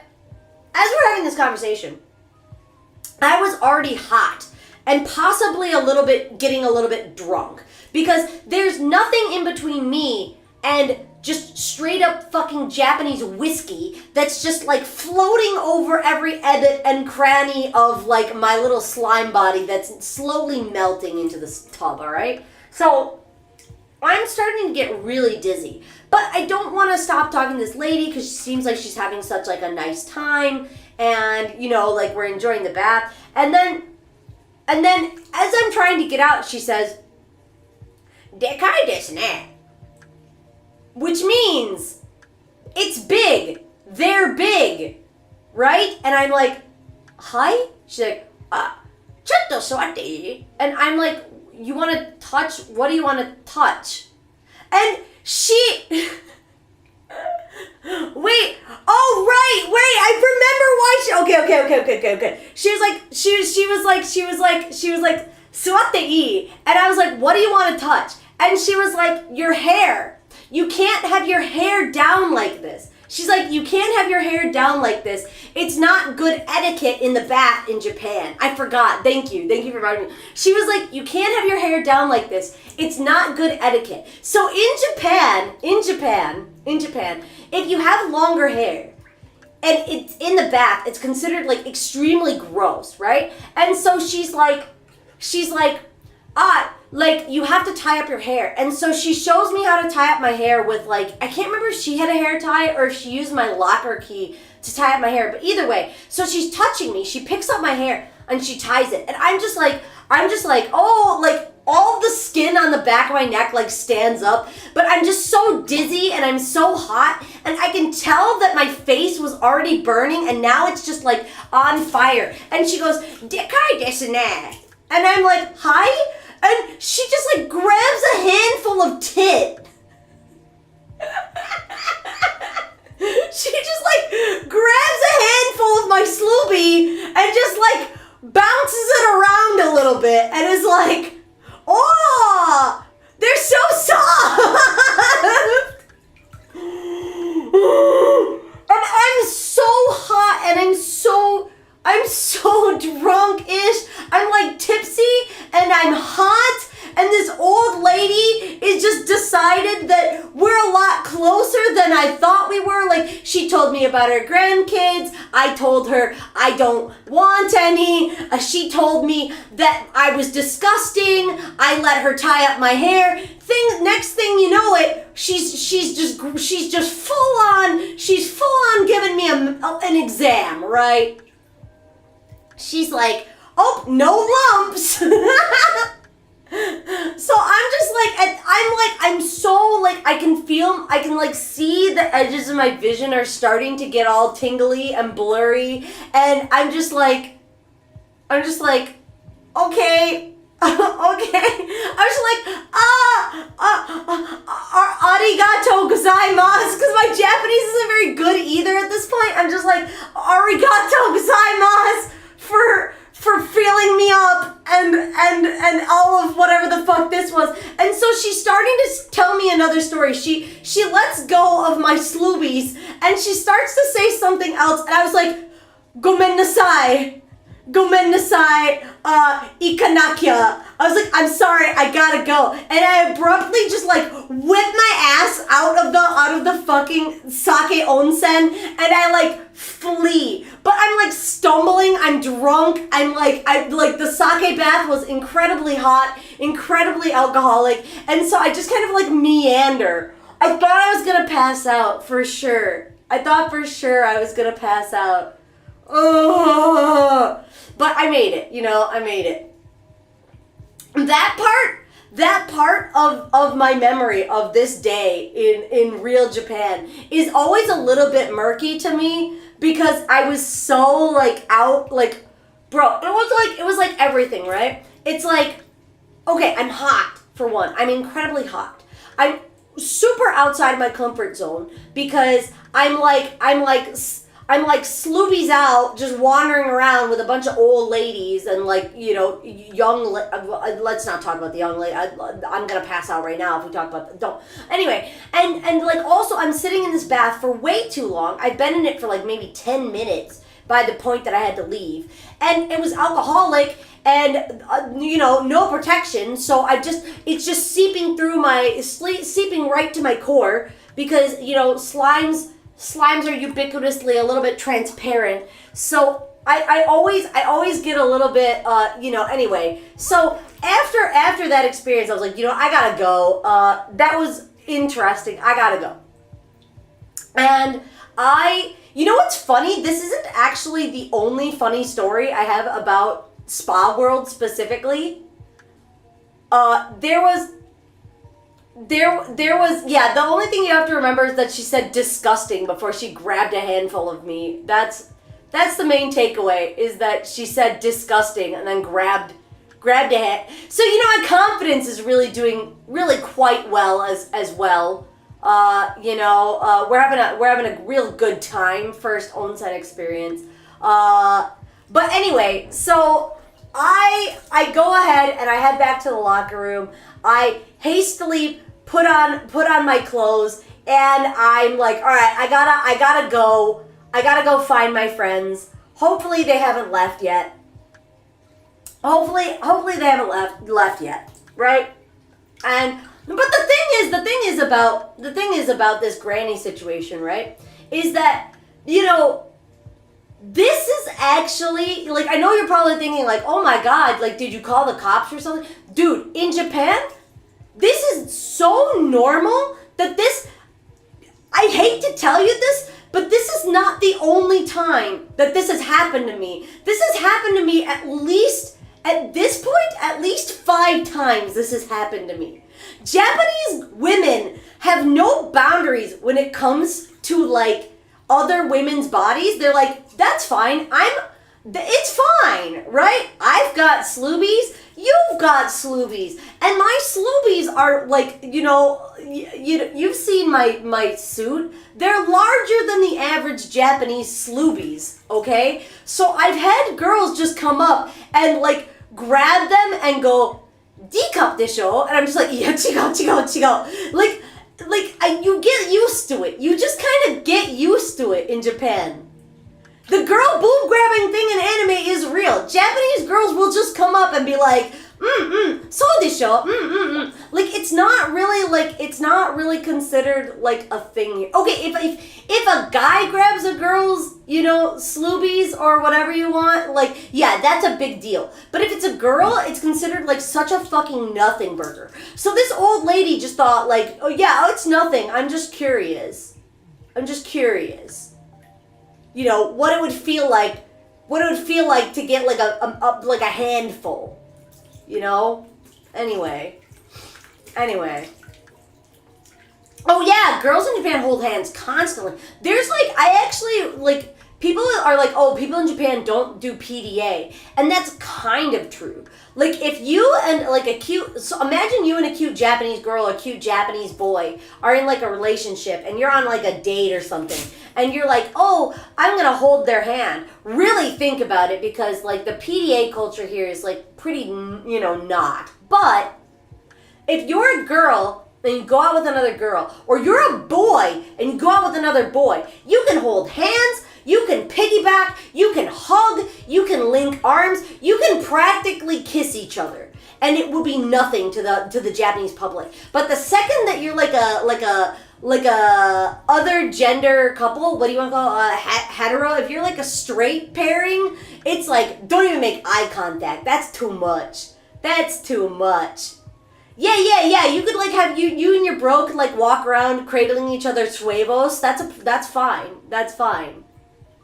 C: we're having this conversation, I was already hot and possibly getting a little bit drunk, because there's nothing in between me and just straight up fucking Japanese whiskey that's just like floating over every edit and cranny of like my little slime body that's slowly melting into this tub, alright? So I'm starting to get really dizzy. But I don't want to stop talking to this lady because she seems like she's having such like a nice time, and you know, like we're enjoying the bath. And then as I'm trying to get out, she says, "Dekai desu ne," which means it's big. They're big, right? And I'm like, "Hi?" She's like, "Chotto suwatte ii?" And I'm like, "You want to touch? What do you want to touch?" And she wait, oh right, wait, I remember why she okay. She was like suwatte ii, and I was like, "What do you want to touch?" And she was like, "Your hair. You can't have your hair down like this." She's like, "You can't have your hair down like this. It's not good etiquette in the bath in Japan." I forgot. Thank you for reminding me. She was like, "You can't have your hair down like this. It's not good etiquette." So in Japan, if you have longer hair and it's in the bath, it's considered like extremely gross, right? And so she's like, like, you have to tie up your hair. And so she shows me how to tie up my hair with like, I can't remember if she had a hair tie or if she used my locker key to tie up my hair, but either way, so she's touching me, she picks up my hair and she ties it. And I'm just like, oh, like all of the skin on the back of my neck like stands up, but I'm just so dizzy and I'm so hot, and I can tell that my face was already burning and now it's just like on fire. And she goes, "Dekai desu ne." And I'm like, "Hi?" And she just like grabs a handful of tit. She just like grabs a handful of my sloopy and just like bounces it around a little bit and is like, "Oh, they're so soft." And I'm so hot and I'm so drunk-ish. I'm like tipsy and I'm hot, and this old lady is just decided that we're a lot closer than I thought we were. Like, she told me about her grandkids. I told her I don't want any. She told me that I was disgusting. I let her tie up my hair. Next thing you know it, she's just full on giving me an exam, right? She's like, "Oh, no lumps." So I'm so like, I can like see the edges of my vision are starting to get all tingly and blurry, and I'm just like, okay. Okay. I was like, arigato gozaimasu, because my Japanese isn't very good either at this point. I'm just like, arigato gozaimasu for filling me up and all of whatever the fuck this was. And so she's starting to tell me another story. She lets go of my sloobies and she starts to say something else, and I was like, "Gomen nasai, ikanakia." I was like, "I'm sorry, I gotta go." And I abruptly just like whip my ass out of the fucking sake onsen, and I like flee. But I'm like stumbling, I'm drunk, the sake bath was incredibly hot, incredibly alcoholic, and so I just kind of like meander. I thought I was gonna pass out for sure. I thought for sure I was gonna pass out. Oh, but I made it, I made it. That part of my memory of this day in real Japan is always a little bit murky to me, because I was so like out, like, bro, it was like everything, right? It's like, okay, I'm hot for one. I'm incredibly hot. I'm super outside of my comfort zone because I'm like sloobies out, just wandering around with a bunch of old ladies and young. Let's not talk about the young lady. I'm gonna pass out right now if we talk about don't. Anyway, and like also I'm sitting in this bath for way too long. I've been in it for like maybe 10 minutes by the point that I had to leave, and it was alcoholic and no protection. So it's just seeping through seeping right to my core. because, you know, slimes are ubiquitously a little bit transparent. So I always get a little bit, you know, anyway. So after that experience, I was like, you know, I gotta go. That was interesting. I gotta go. And you know what's funny? This isn't actually the only funny story I have about Spa World specifically. There was, yeah, the only thing you have to remember is that she said disgusting before she grabbed a handful of me. That's the main takeaway, is that she said disgusting and then grabbed a hand. So, you know, my confidence is really doing really quite well as well. You know, we're having a real good time, first onsen experience. But anyway, so I go ahead and I head back to the locker room. I hastily put on my clothes, and I'm like, all right, I gotta go. I gotta go find my friends. Hopefully they haven't left yet. Hopefully they haven't left yet, right? But the thing is about this granny situation, right? Is that, you know, this is actually, like, I know you're probably thinking, like, oh my god, like, did you call the cops or something? Dude, in Japan, this is so normal that I hate to tell you this, but this is not the only time that this has happened to me. This has happened to me at this point, at least 5 times this has happened to me. Japanese women have no boundaries when it comes to, like, other women's bodies. They're like, that's fine. It's fine, right? I've got sloobies. You've got sloobies. And my sloobies are, like, you know, you've seen my suit. They're larger than the average Japanese sloobies, okay? So I've had girls just come up and, like, grab them and go, D-cup desho? And I'm just like, yeah, chigo. Like, you get used to it. You just kind of get used to it in Japan. The girl boob grabbing thing in anime is real. Japanese girls will just come up and be like, so desho, Like, it's not really considered, like, a thing here. Okay, if a guy grabs a girl's, you know, sloobies or whatever you want, like, yeah, that's a big deal. But if it's a girl, it's considered, like, such a fucking nothing burger. So this old lady just thought, like, oh yeah, it's nothing. I'm just curious. You know, what it would feel like to get, like, a handful. You know? Anyway. Oh yeah, girls in Japan hold hands constantly. There's, like, people are like, oh, people in Japan don't do PDA. And that's kind of true. Like, if you and, like, so imagine you and a cute Japanese girl or a cute Japanese boy are in, like, a relationship and you're on, like, a date or something. And you're like, oh, I'm gonna hold their hand. Really think about it, because, like, the PDA culture here is, like, pretty, you know, not. But if you're a girl and you go out with another girl, or you're a boy and you go out with another boy, you can hold hands, you can piggyback, you can hug, you can link arms, you can practically kiss each other, and it will be nothing to the Japanese public. But the second that you're like a other gender couple, what do you want to call it? Hetero? If you're like a straight pairing, it's like, don't even make eye contact. That's too much. Yeah. You could, like, have you and your bro could, like, walk around cradling each other's huevos. That's fine.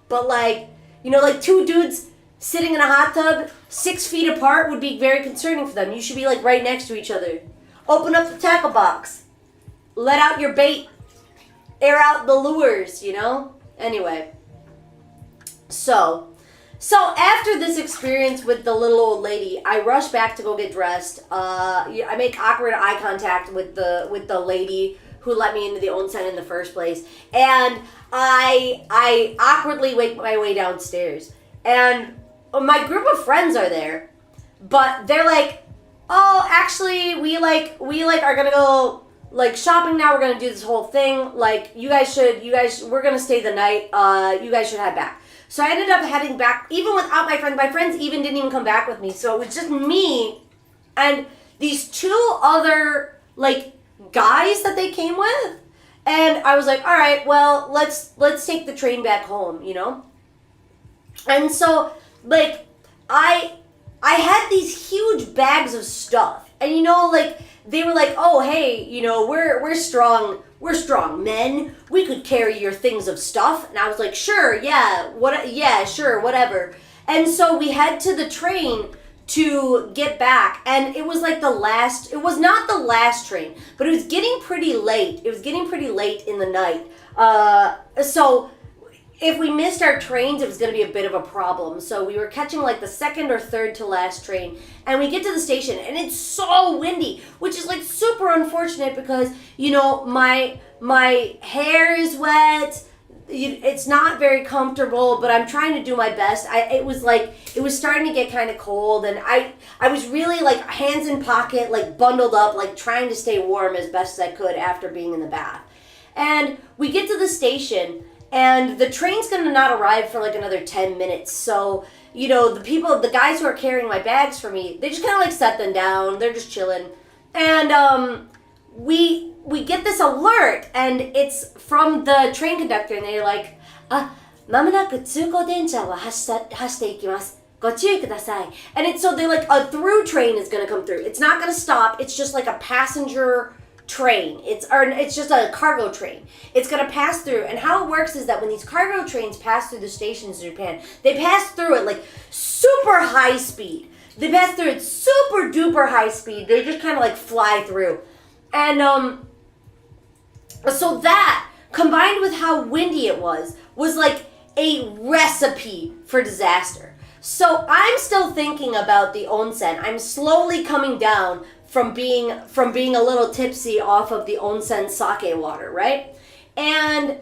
C: But, like, you know, like, 2 dudes sitting in a hot tub 6 feet apart would be very concerning for them. You should be, like, right next to each other. Open up the tackle box. Let out your bait. Air out the lures, you know? Anyway. So after this experience with the little old lady, I rush back to go get dressed. I make awkward eye contact with the lady who let me into the onsen in the first place. And I awkwardly make my way downstairs. And my group of friends are there. But they're like, oh, actually, we are gonna go, like, shopping now. We're gonna do this whole thing. Like, we're gonna stay the night. You guys should head back. So I ended up heading back, even without my friends. My friends even didn't even come back with me. So it was just me and these 2 other, like, guys that they came with. And I was like, all right, well, let's take the train back home, you know? And so, like, I had these huge bags of stuff. And, you know, like, they were like, oh, hey, you know, we're strong men. We could carry your things of stuff. And I was like, sure, yeah, sure, whatever. And so we head to the train to get back, and it was like it was not the last train, but it was getting pretty late. It was getting pretty late in the night. So if we missed our trains, it was going to be a bit of a problem. So we were catching like the second or third to last train, and we get to the station, and it's so windy, which is like super unfortunate because, you know, my hair is wet. It's not very comfortable, but I'm trying to do my best. It was starting to get kind of cold, and I was really like hands in pocket, like bundled up, like trying to stay warm as best as I could after being in the bath. And we get to the station, and the train's gonna not arrive for like another 10 minutes. So, you know, the guys who are carrying my bags for me, they just kind of like set them down. They're just chilling. And we get this alert, and it's from the train conductor, and they're like, まもなく通行電車は走っていきます。ご注意ください. And it's so they're like, a through train is gonna come through. It's not gonna stop. It's just like a passenger train. It's just a cargo train. It's gonna pass through. And how it works is that when these cargo trains pass through the stations in Japan, they pass through it like super high speed. They pass through it super duper high speed. They just kind of like fly through. And so that, combined with how windy it was like a recipe for disaster. So I'm still thinking about the onsen. I'm slowly coming down from being a little tipsy off of the onsen sake water, right? And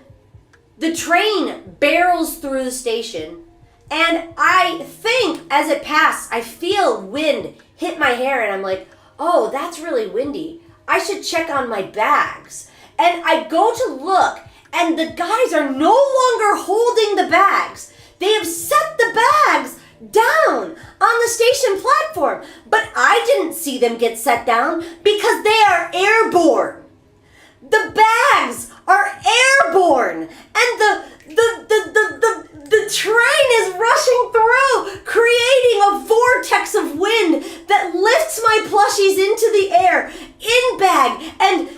C: the train barrels through the station, and I think as it passed, I feel wind hit my hair, and I'm like, oh, that's really windy. I should check on my bags. And I go to look, and the guys are no longer holding the bags. They have set the bags down on the station platform. But I didn't see them get set down because they are airborne. The bags are airborne. And the train is rushing through, creating a vortex of wind that lifts my plushies into the air, in bag, and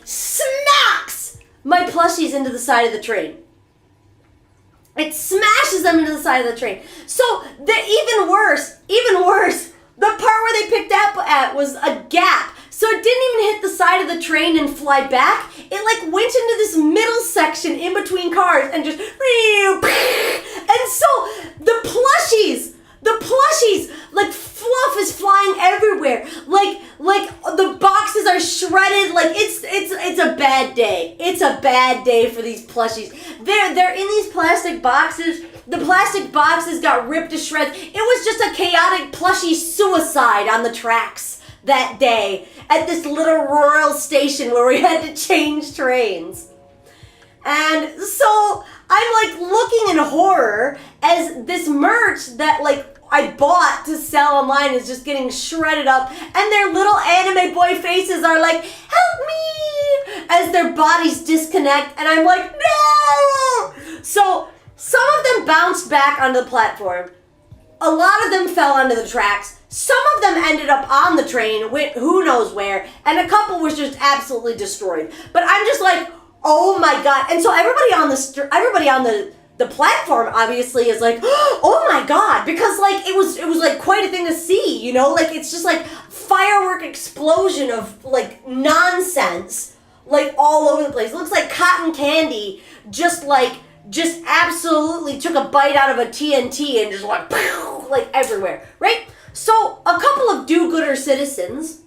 C: smacks my plushies into the side of the train. It smashes them into the side of the train. So even worse, the part where they picked up at was a gap. So it didn't even hit the side of the train and fly back. It like went into this middle section in between cars and just, and so the plushies, like fluff is flying everywhere. Like the boxes are shredded. Like it's a bad day. It's a bad day for these plushies. They're in these plastic boxes. The plastic boxes got ripped to shreds. It was just a chaotic plushie suicide on the tracks that day at this little rural station where we had to change trains. And so I'm like looking in horror as this merch that like I bought to sell online is just getting shredded up, and their little anime boy faces are like, help me, as their bodies disconnect, and I'm like, no! So some of them bounced back onto the platform. A lot of them fell onto the tracks. Some of them ended up on the train, went who knows where, and a couple was just absolutely destroyed. But I'm just like, oh my god. And so everybody on the platform obviously is like, oh my god, because like it was like quite a thing to see, you know? Like it's just like firework explosion of like nonsense, like all over the place. It looks like cotton candy just absolutely took a bite out of a TNT and just like everywhere, right? So a couple of do-gooder citizens,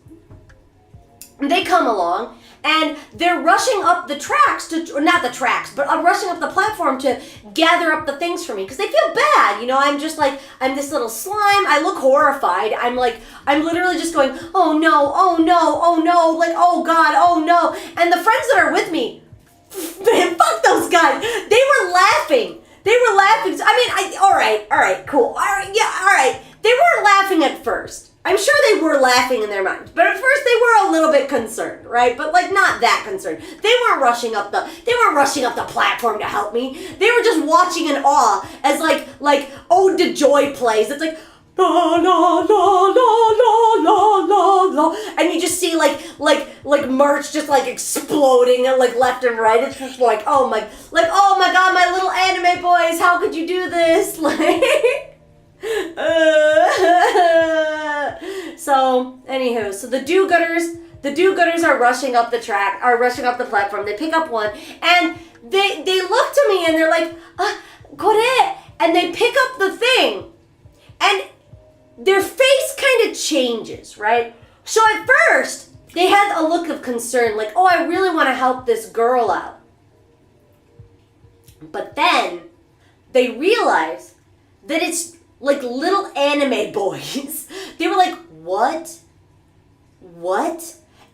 C: they come along and they're rushing up the tracks rushing up the platform to gather up the things for me because they feel bad, you know. I'm just like, I'm this little slime. I look horrified. I'm literally just going, oh no, oh no, oh no, like, oh god, oh no. And the friends that are with me, man, fuck those guys. They were laughing. I mean, all right, cool. All right, yeah, all right. They weren't laughing at first. I'm sure they were laughing in their minds, but at first they were a little bit concerned, right? But like not that concerned. They weren't rushing up the platform to help me. They were just watching in awe as like Ode to Joy plays. It's like la la la la la la la la, and you just see like merch just like exploding and like left and right. It's just like oh my god, my little anime boys, how could you do this? Like. So, anywho, so the do-gooders are rushing up the platform. They pick up one, and they look to me, and they're like, kore, and they pick up the thing, and their face kind of changes, right? So at first, they had a look of concern, like, oh, I really want to help this girl out. But then, they realize that it's like little anime boys. They were like, what?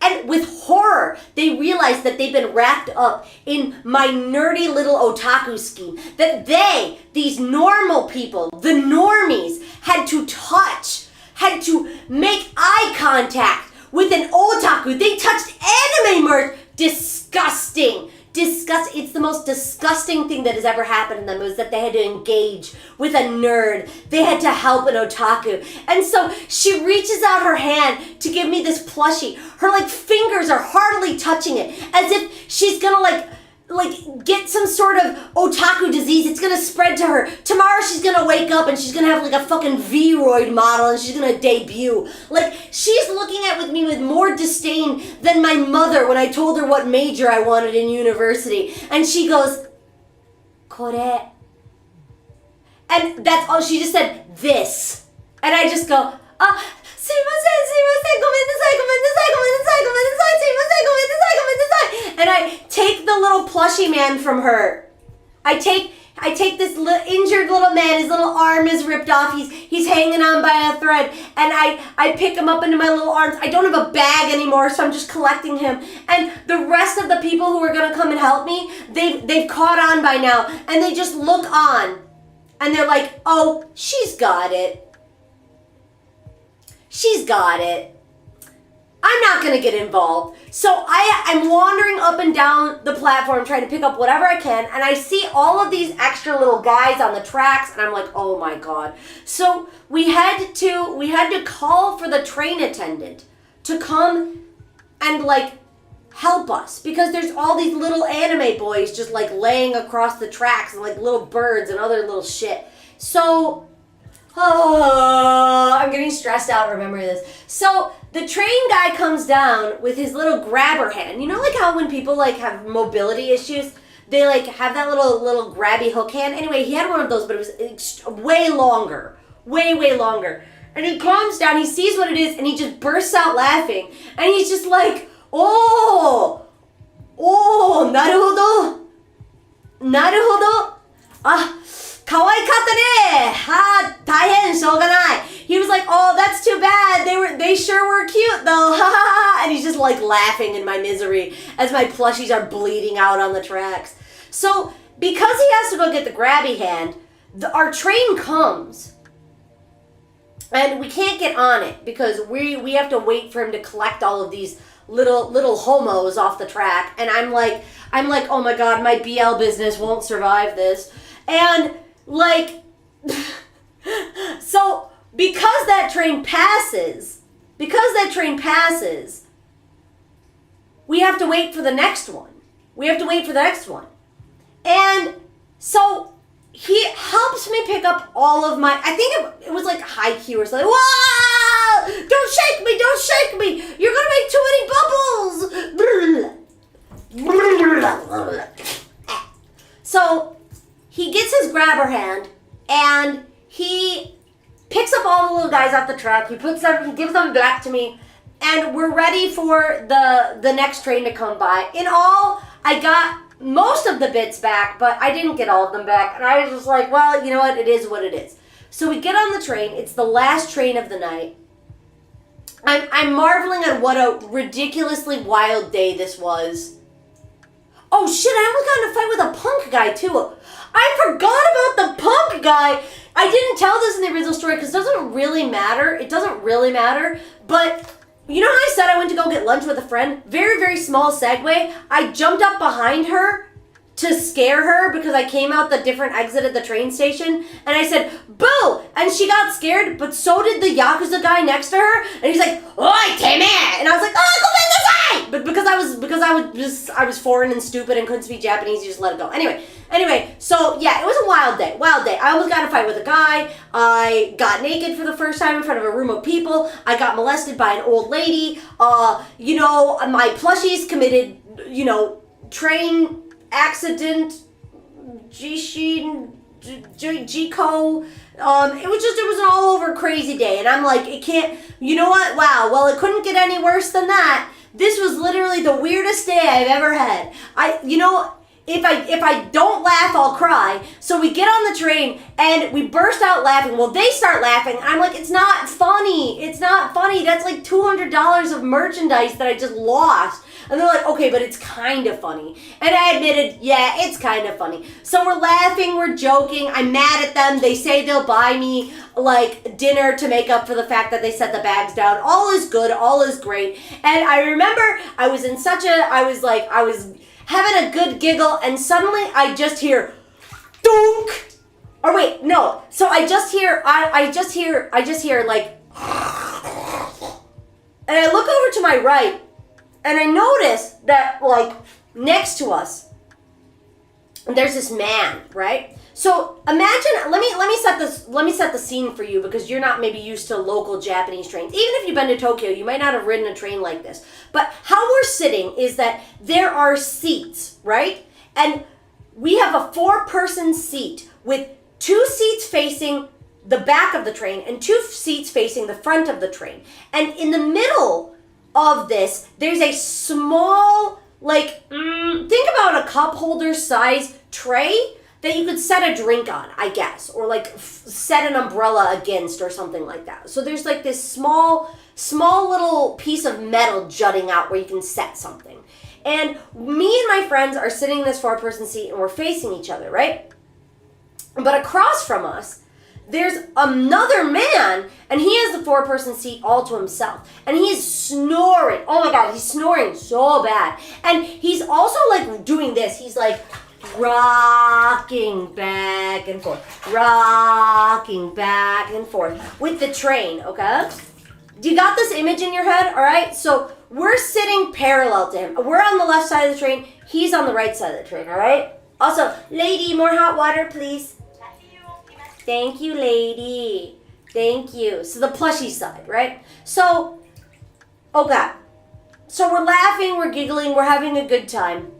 C: And with horror, they realized that they've been wrapped up in my nerdy little otaku scheme. That they, these normal people, the normies, had to make eye contact with an otaku. They touched anime merch. Disgusting. It's the most disgusting thing that has ever happened to them was that they had to engage with a nerd. They had to help an otaku. And so she reaches out her hand to give me this plushie. Her like fingers are hardly touching it, as if she's gonna like get some sort of otaku disease. It's gonna spread to her. Tomorrow she's gonna wake up and she's gonna have like a fucking V-roid model and she's gonna debut. Like, she's looking at me with more disdain than my mother when I told her what major I wanted in university. And she goes, kore. And that's all, she just said, this. And I just go, and I take the little plushie man from her. I take this injured little man, his little arm is ripped off, he's hanging on by a thread, and I pick him up into my little arms. I don't have a bag anymore, so I'm just collecting him. And the rest of the people who are gonna come and help me, they've caught on by now, and they just look on. And they're like, oh, she's got it. She's got it. I'm not going to get involved. So I'm wandering up and down the platform trying to pick up whatever I can, and I see all of these extra little guys on the tracks, and I'm like, oh my god. So we had to call for the train attendant to come and like help us, because there's all these little anime boys just like laying across the tracks and like little birds and other little shit. So I'm getting stressed out remembering this. So the train guy comes down with his little grabber hand. You know like how when people like have mobility issues, they like have that little grabby hook hand? Anyway, he had one of those, but it was way longer. Way longer. And he comes down, he sees what it is, and he just bursts out laughing. And he's just like, oh, naruhodo. Kawaikatta ne. Ha, taihen shouganai. He was like, oh, that's too bad. They sure were cute though. Ha ha ha. And he's just like laughing in my misery as my plushies are bleeding out on the tracks. So because he has to go get the grabby hand, our train comes. And we can't get on it because we have to wait for him to collect all of these little homos off the track. And I'm like, oh my god, my BL business won't survive this. And like, so because that train passes, we have to wait for the next one. And so he helps me pick up all of my, I think it was like Haikyuu or something. Wow! Don't shake me! You're gonna make too many bubbles! So he gets his grabber hand and he picks up all the little guys off the track. He gives them back to me, and we're ready for the next train to come by. In all, I got most of the bits back, but I didn't get all of them back. And I was just like, well, you know what? It is what it is. So we get on the train. It's the last train of the night. I'm marveling at what a ridiculously wild day this was. Oh shit, I almost got in a fight with a punk guy too. I forgot about the punk guy. I didn't tell this in the original story because it doesn't really matter. It doesn't really matter. But you know how I said I went to go get lunch with a friend? Very, very small segue. I jumped up behind her to scare her because I came out the different exit at the train station. And I said, boo! And she got scared, but so did the Yakuza guy next to her. And he's like, oi, Timmy! And I was like, oh, go back this way! But because I was foreign and stupid and couldn't speak Japanese, you just let it go. Anyway, so yeah, it was a wild day. I almost got in a fight with a guy. I got naked for the first time in front of a room of people. I got molested by an old lady. My plushies committed, train accident, Jishin, Jiko. It was an all over crazy day. And I'm like, it can't, you know what? Wow, well, it couldn't get any worse than that. This was literally the weirdest day I've ever had. If I don't laugh, I'll cry. So we get on the train and we burst out laughing. Well, they start laughing. I'm like, it's not funny. It's not funny. That's like $200 of merchandise that I just lost. And they're like, okay, but it's kind of funny. And I admitted, yeah, it's kind of funny. So we're laughing, we're joking. I'm mad at them. They say they'll buy me like dinner to make up for the fact that they set the bags down. All is good. All is great. And I remember I was having a good giggle, and suddenly I just hear, dunk. Or wait, no. So I just hear like, and I look over to my right, and I notice that like next to us, there's this man, right? So imagine, let me set the scene for you because you're not maybe used to local Japanese trains. Even if you've been to Tokyo, you might not have ridden a train like this. But how we're sitting is that there are seats, right? And we have a 4-person seat with 2 seats facing the back of the train and 2 seats facing the front of the train. And in the middle of this, there's a small, think about a cup holder size tray that you could set a drink on, I guess, or like set an umbrella against or something like that. So there's like this small little piece of metal jutting out where you can set something. And me and my friends are sitting in this 4-person seat and we're facing each other, right? But across from us, there's another man and he has the 4-person seat all to himself. And he is snoring. Oh my God, he's snoring so bad. And he's also like doing this. He's like, rocking back and forth with the train, okay? Do you got this image in your head? All right, so we're sitting parallel to him. We're on the left side of the train. He's on the right side of the train, all right? Also, lady, more hot water, please. Thank you, lady. Thank you. So the plushie side, right? So, okay. So we're laughing, we're giggling, we're having a good time.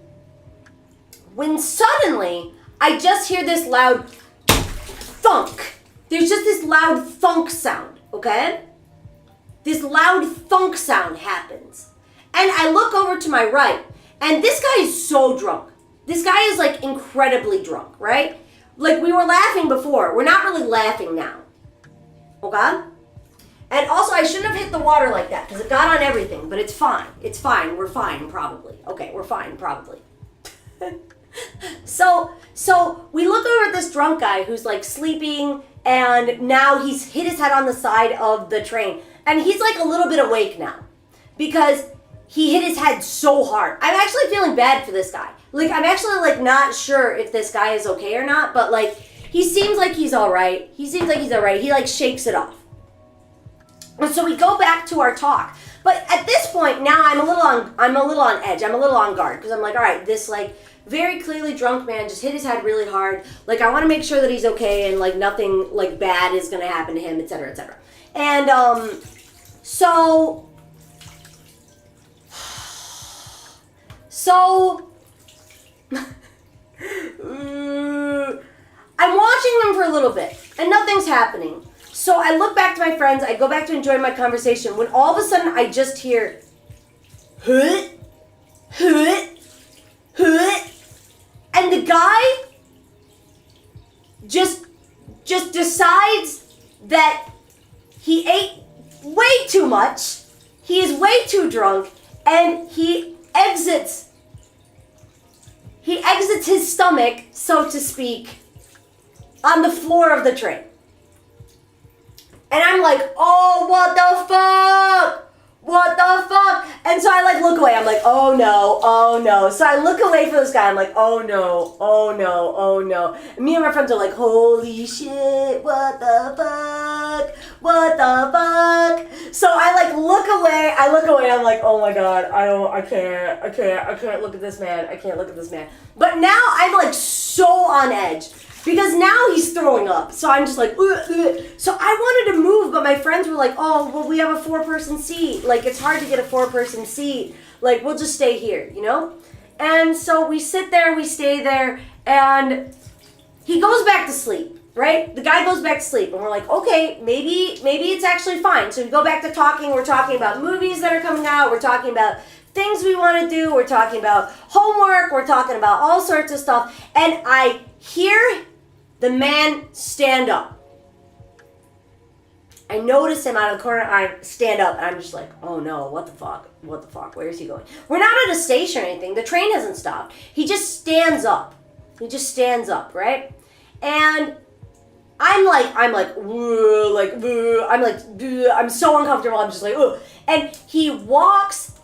C: When suddenly, I just hear this loud thunk. There's just this loud thunk sound, okay? This loud thunk sound happens. And I look over to my right, and this guy is so drunk. This guy is like incredibly drunk, right? Like we were laughing before. We're not really laughing now, okay? And also, I shouldn't have hit the water like that because it got on everything, but it's fine. It's fine. We're fine, probably. Okay, we're fine, probably. So we look over at this drunk guy who's like sleeping and now he's hit his head on the side of the train and he's like a little bit awake now because he hit his head so hard. I'm actually feeling bad for this guy. Like I'm actually like not sure if this guy is okay or not, but like he seems like he's all right. He like shakes it off. And so we go back to our talk. But at this point now I'm a little on edge. I'm a little on guard because I'm like, all right, this like very clearly drunk man just hit his head really hard. Like, I want to make sure that he's okay and, like, nothing, like, bad is going to happen to him, etc., etc. And, so, I'm watching them for a little bit, and nothing's happening. So I look back to my friends, I go back to enjoy my conversation, when all of a sudden I just hear, hut, hut, hut. And the guy just decides that he ate way too much, he is way too drunk, and he exits deposits his stomach, so to speak, on the floor of the train. And I'm like, oh, what the fuck? What the fuck? And so I like look away. I'm like, oh no, oh no. So I look away from this guy. I'm like, oh no, oh no, oh no. And me and my friends are like, holy shit, what the fuck? What the fuck? So I like look away. I look away. I'm like, oh my god, I can't look at this man. I can't look at this man. But now I'm like so on edge. Because now he's throwing up. So I'm just like, ugh, ugh. So I wanted to move, but my friends were like, oh, well, we have a 4-person seat. Like, it's hard to get a 4-person seat. Like, we'll just stay here, you know? And so we sit there, we stay there, and he goes back to sleep, right? The guy goes back to sleep, and we're like, okay, maybe it's actually fine. So we go back to talking. We're talking about movies that are coming out. We're talking about things we want to do. We're talking about homework. We're talking about all sorts of stuff. And I hear the man stand up. I notice him out of the corner. I stand up, and I'm just like, oh no, what the fuck? What the fuck? Where is he going? We're not at a station or anything. The train hasn't stopped. He just stands up. He just stands up, right? And I'm so uncomfortable. I'm just like, ugh. And he walks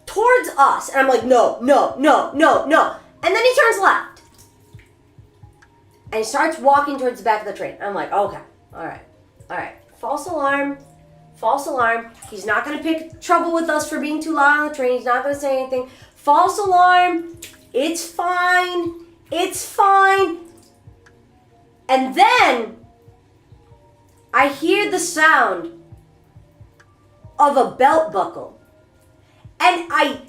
C: towards us, and I'm like, no. And then he turns left. And he starts walking towards the back of the train. I'm like, okay, all right. False alarm. He's not going to pick trouble with us for being too loud on the train. He's not going to say anything. False alarm. It's fine. And then I hear the sound of a belt buckle. And I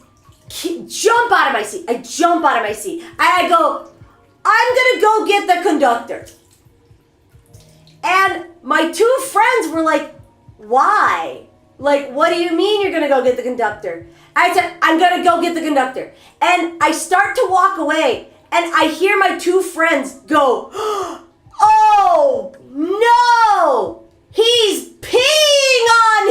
C: jump out of my seat. I go, I'm gonna go get the conductor. And my 2 friends were like, why? Like, what do you mean you're gonna go get the conductor? I said, I'm gonna go get the conductor. And I start to walk away, and I hear my 2 friends go, oh no, he's peeing on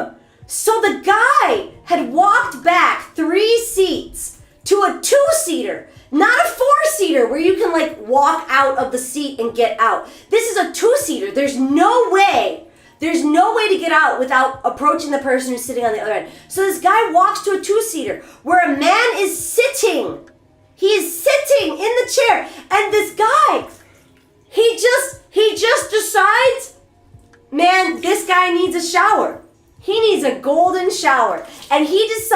C: him. So the guy had walked back 3 seats to a 2-seater. Not a 4-seater where you can like walk out of the seat and get out. This is a 2-seater. There's no way to get out without approaching the person who's sitting on the other end. So this guy walks to a 2-seater where a man is sitting. He is sitting in the chair. And this guy, he just decides, man, this guy needs a shower. He needs a golden shower. And he just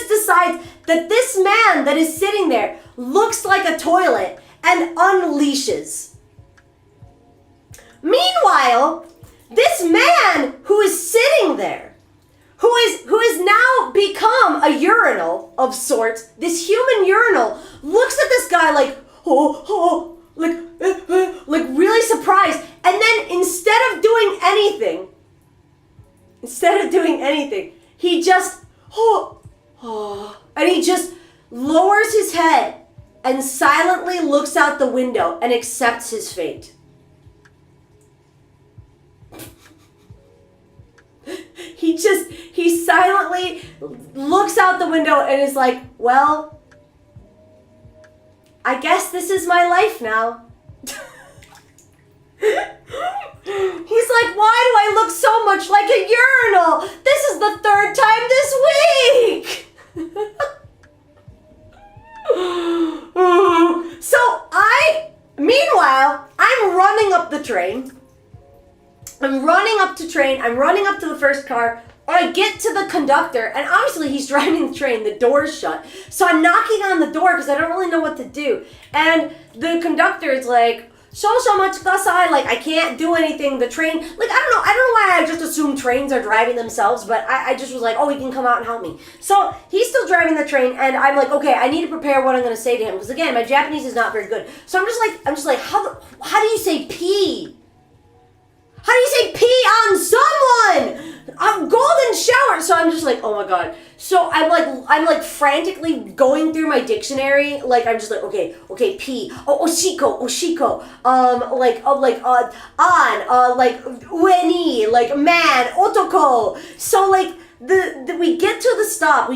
C: decides that this man that is sitting there looks like a toilet and unleashes. Meanwhile, this man who is sitting there, who has now become a urinal of sorts, this human urinal, looks at this guy like, like really surprised. And then instead of doing anything, he just, and he just lowers his head and silently looks out the window and accepts his fate. He silently looks out the window and is like, well, I guess this is my life now. He's like, why do I look so much like a urinal? This is the 3rd time this week. So meanwhile, I'm running up the train. I'm running up to the first car. I get to the conductor, and obviously he's driving the train. The door's shut. So I'm knocking on the door because I don't really know what to do. And the conductor is like, so much kudasai, like I can't do anything. The train, like I don't know why I just assumed trains are driving themselves, but I just was like, oh, he can come out and help me. So he's still driving the train, and I'm like, okay, I need to prepare what I'm gonna say to him because again, my Japanese is not very good. So I'm just like, how do you say pee? How do you say pee on someone? A golden shower. So I'm just like, oh my god. So I'm like frantically going through my dictionary. Like I'm just like, okay, pee. Oh, oshiko. Like ueni, like man, otoko. So like we get to the stop,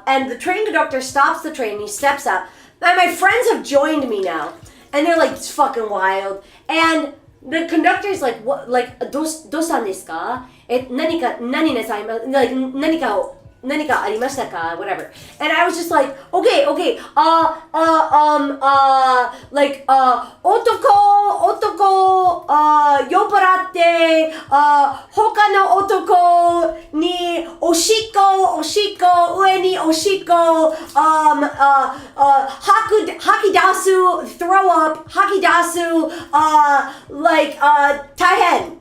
C: and the train conductor stops the train, and he steps out. And my friends have joined me now, and they're like, it's fucking wild. And the conductor's like, what, like, どうしたんですか? 何なさいま、like, 何かありましたか? Whatever. And I was just like, okay, like, 男、酔っ払って、他の男におしっこ、上におしっこ、吐き出す、throw up, 吐き出す、like, 大変.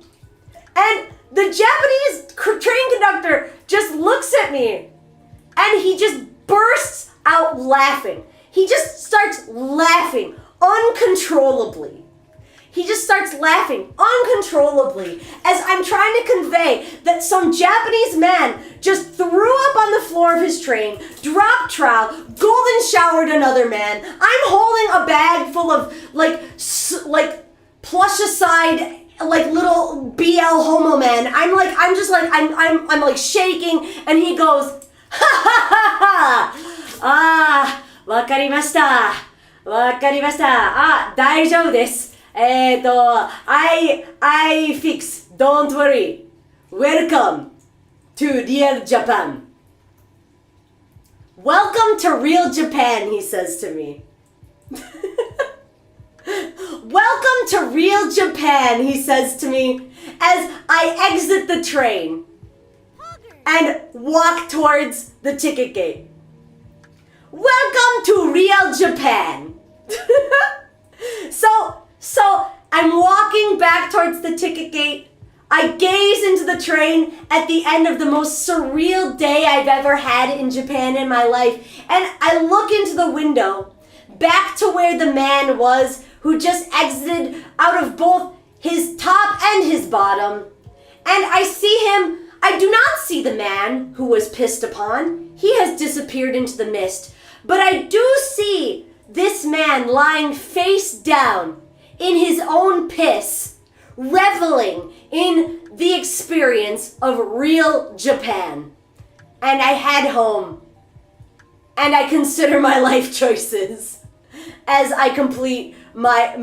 C: And the Japanese train conductor just looks at me and he just bursts out laughing. He just starts laughing uncontrollably. He just starts laughing uncontrollably as I'm trying to convey that some Japanese man just threw up on the floor of his train, dropped trowel, golden showered another man. I'm holding a bag full of like plush aside like little BL homo men. I'm like shaking, and he goes, ha ha ha ha. Ah, わかりました。あ、大丈夫です。I fix. Don't worry. Welcome to real Japan. Welcome to real Japan, he says to me. Welcome to real Japan, he says to me as I exit the train and walk towards the ticket gate. Welcome to real Japan. So I'm walking back towards the ticket gate. I gaze into the train at the end of the most surreal day I've ever had in Japan in my life, and I look into the window back to where the man was who just exited out of both his top and his bottom. And I see him. I do not see the man who was pissed upon. He has disappeared into the mist. But I do see this man lying face down in his own piss, reveling in the experience of real Japan. And I head home. And I consider my life choices as I complete my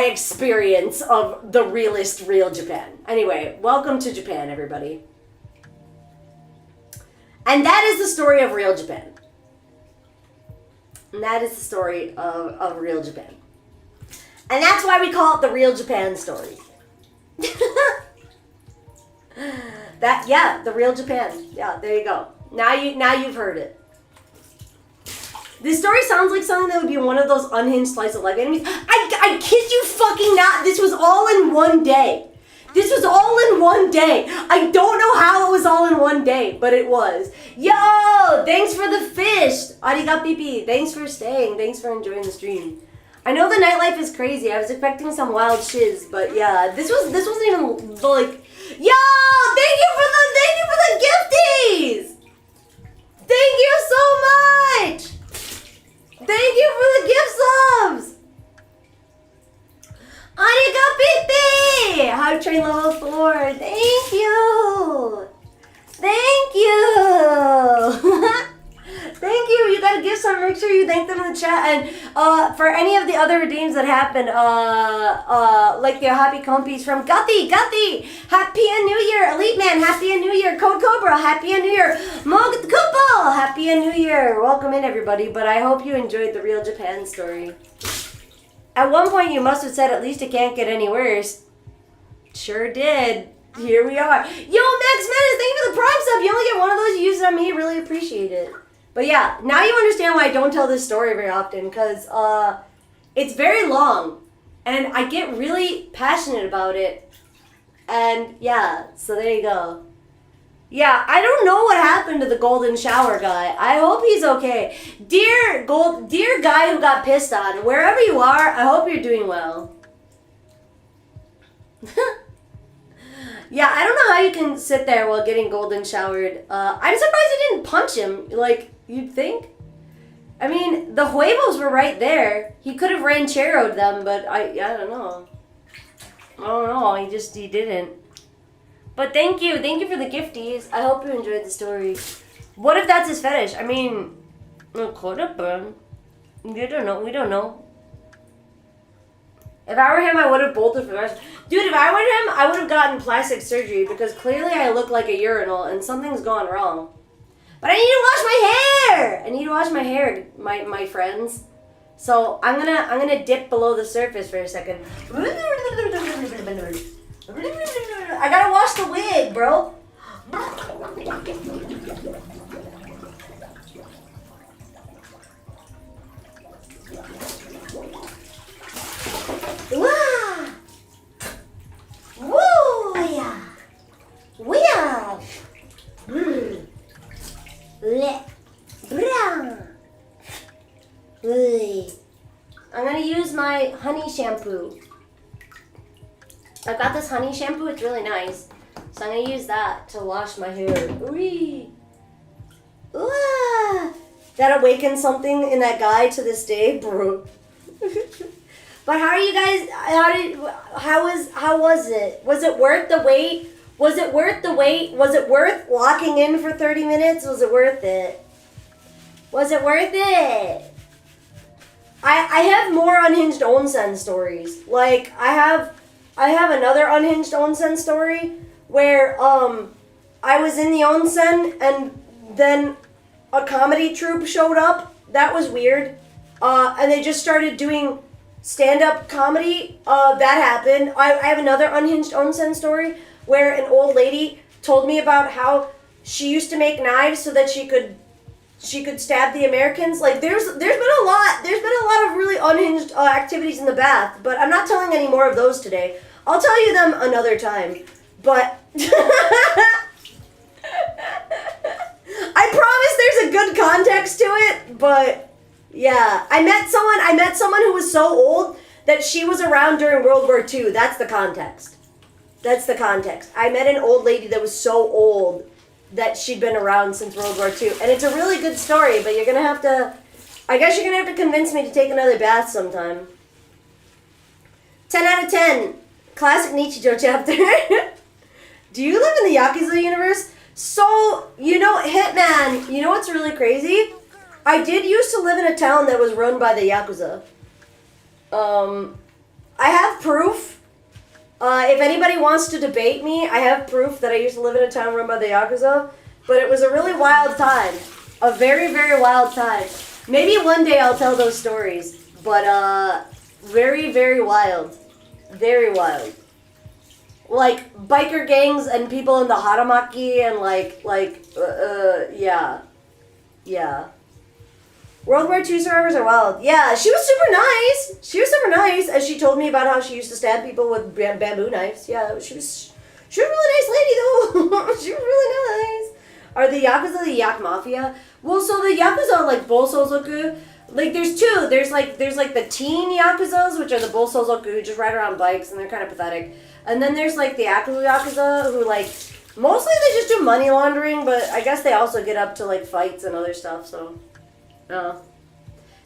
C: experience of the realist real Japan. Anyway, welcome to Japan, everybody. And that is the story of real Japan. And that is the story of real Japan. And that's why we call it the real Japan story. The real Japan. Yeah, there you go. Now you've heard it. This story sounds like something that would be one of those unhinged slice of life enemies. I kid you fucking not. This was all in one day. I don't know how it was all in one day, but it was. Yo, thanks for the fish. Arigapipi. Thanks for staying. Thanks for enjoying the stream. I know the nightlife is crazy. I was expecting some wild shiz, but yeah, this wasn't even like. Yo, thank you for the gifties. Thank you so much. Thank you for the gift subs! Arigapipi! How to train level 4. Thank you! Thank you! Thank you! You got a gift sub. Make sure you thank them in the chat. And for any of the other redeems that happened, like the happy compies from Guthie! Happy New Year! Elite Man, Happy New Year! Code Cobra, Happy New Year! Mog Kupo, Happy New Year! Welcome in, everybody, but I hope you enjoyed the real Japan story. At one point, you must have said, at least it can't get any worse. Sure did. Here we are. Yo, Max Menace, thank you for the Prime sub! You only get one of those, you use it on me, really appreciate it. But yeah, now you understand why I don't tell this story very often, because it's very long, and I get really passionate about it, and yeah, so there you go. Yeah, I don't know what happened to the golden shower guy. I hope he's okay. Dear guy who got pissed on, wherever you are, I hope you're doing well. Yeah, I don't know how you can sit there while getting golden showered. I'm surprised I didn't punch him, like you'd think. I mean, the huevos were right there. He could have rancheroed them, but I don't know. He didn't. But thank you for the gifties. I hope you enjoyed the story. What if that's his fetish? I mean, it could have been. We don't know. If I were him, I would have bolted for the rest. Dude, if I were him, I would have gotten plastic surgery because clearly I look like a urinal and something's gone wrong. But I need to wash my hair. I need to wash my hair, my friends. So I'm gonna dip below the surface for a second. I gotta wash the wig, bro. Wah! Woo! Yeah. Yeah. Le. Bra. I'm gonna use my honey shampoo. I've got this honey shampoo, it's really nice. So I'm gonna use that to wash my hair. Ooh. That awakened something in that guy to this day, bro. But how are you guys, how was it? Was it worth the wait? Was it worth the wait? Was it worth locking in for 30 minutes? Was it worth it? Was it worth it? I have more unhinged onsen stories. Like I have another unhinged onsen story where I was in the onsen and then a comedy troupe showed up. That was weird. And they just started doing stand-up comedy. That happened. I have another unhinged onsen story where an old lady told me about how she used to make knives so that she could stab the Americans. Like there's been a lot of really unhinged activities in the bath, but I'm not telling any more of those today. I'll tell you them another time. But I promise there's a good context to it, but yeah, I met someone who was so old that she was around during World War II. That's the context. I met an old lady that was so old that she'd been around since World War II. And it's a really good story, but I guess you're gonna have to convince me to take another bath sometime. 10 out of 10. Classic Nichijou chapter. Do you live in the Yakuza universe? So, Hitman, you know what's really crazy? I did used to live in a town that was run by the Yakuza. I have proof. If anybody wants to debate me, I have proof that I used to live in a town run by the Yakuza. But it was a really wild time. A very, very wild time. Maybe one day I'll tell those stories. But, very, very wild. Very wild. Like, biker gangs and people in the Haramaki and yeah. Yeah. World War II survivors are wild. Yeah, she was super nice. As she told me about how she used to stab people with bamboo knives. Yeah, she was a really nice lady though. She was really nice. Are the Yakuza the Yak Mafia? Well, so the Yakuza are like Bosozoku. Like there's two. There's like the teen Yakuzas, which are the Bosozoku who just ride around bikes and they're kind of pathetic. And then there's like the actual Yakuza who like mostly they just do money laundering, but I guess they also get up to like fights and other stuff, so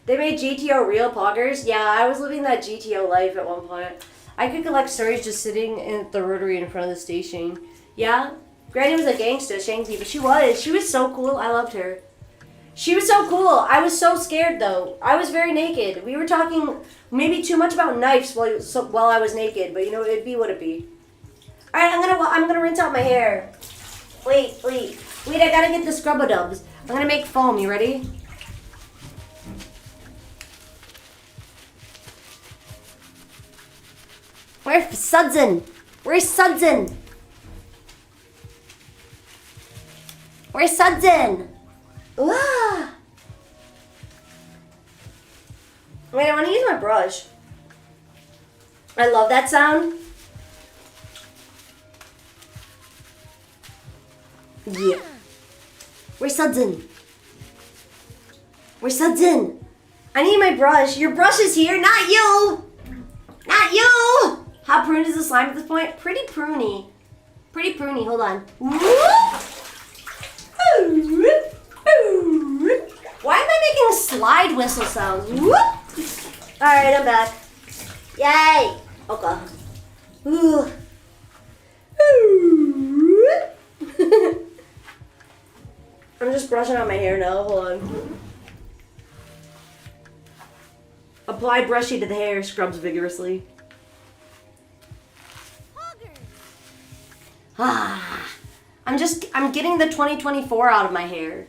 C: they made GTO real poggers. Yeah, I was living that GTO life at one point. I could collect stories just sitting in the rotary in front of the station. Yeah, Granny was a gangster, Shanksy, but she was so cool. I loved her. She was so cool. I was so scared though. I was very naked. We were talking maybe too much about knives while I was naked, but it'd be what it be. All right, I'm gonna rinse out my hair. Wait, I gotta get the scrub-a-dubs. I'm gonna make foam. You ready? Where's Sudzin? Where's Sudzin? Ah! Wait, I want to use my brush. I love that sound. Yeah. Where's Sudzin? I need my brush. Your brush is here, not you! Not you! How pruned is the slime at this point? Pretty pruny. Hold on. Why am I making slide whistle sounds? Alright, I'm back. Yay! Okay. I'm just brushing out my hair now. Hold on. Apply brushy to the hair, scrubs vigorously. I'm getting the 2024 out of my hair.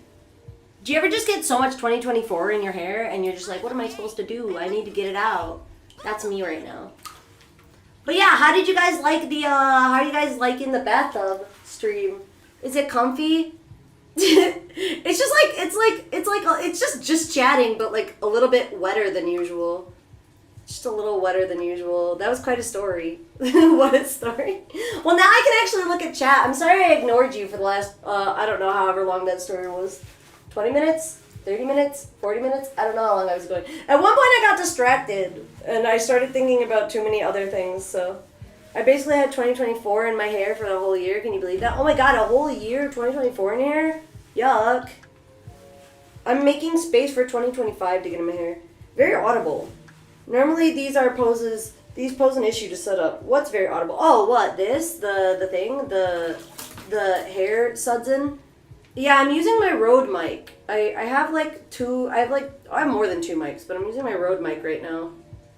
C: Do you ever just get so much 2024 in your hair and you're just like, what am I supposed to do? I need to get it out. That's me right now. But yeah, how did you guys like the, how are you guys liking the bathtub stream? Is it comfy? It's just like, it's just chatting, but like a little bit wetter than usual. Just a little wetter than usual. That was quite a story. What a story. Well, now I can actually look at chat. I'm sorry I ignored you for the last, I don't know however long that story was. 20 minutes? 30 minutes? 40 minutes? I don't know how long I was going. At one point I got distracted and I started thinking about too many other things, so. I basically had 2024 in my hair for the whole year. Can you believe that? Oh my god, a whole year of 2024 in hair? Yuck. I'm making space for 2025 to get in my hair. Very audible. Normally these are poses, these pose an issue to set up. What's very audible? Oh, what? This? The thing? The hair suds in? Yeah, I'm using my Rode mic. I have like I have more than 2 mics, but I'm using my Rode mic right now.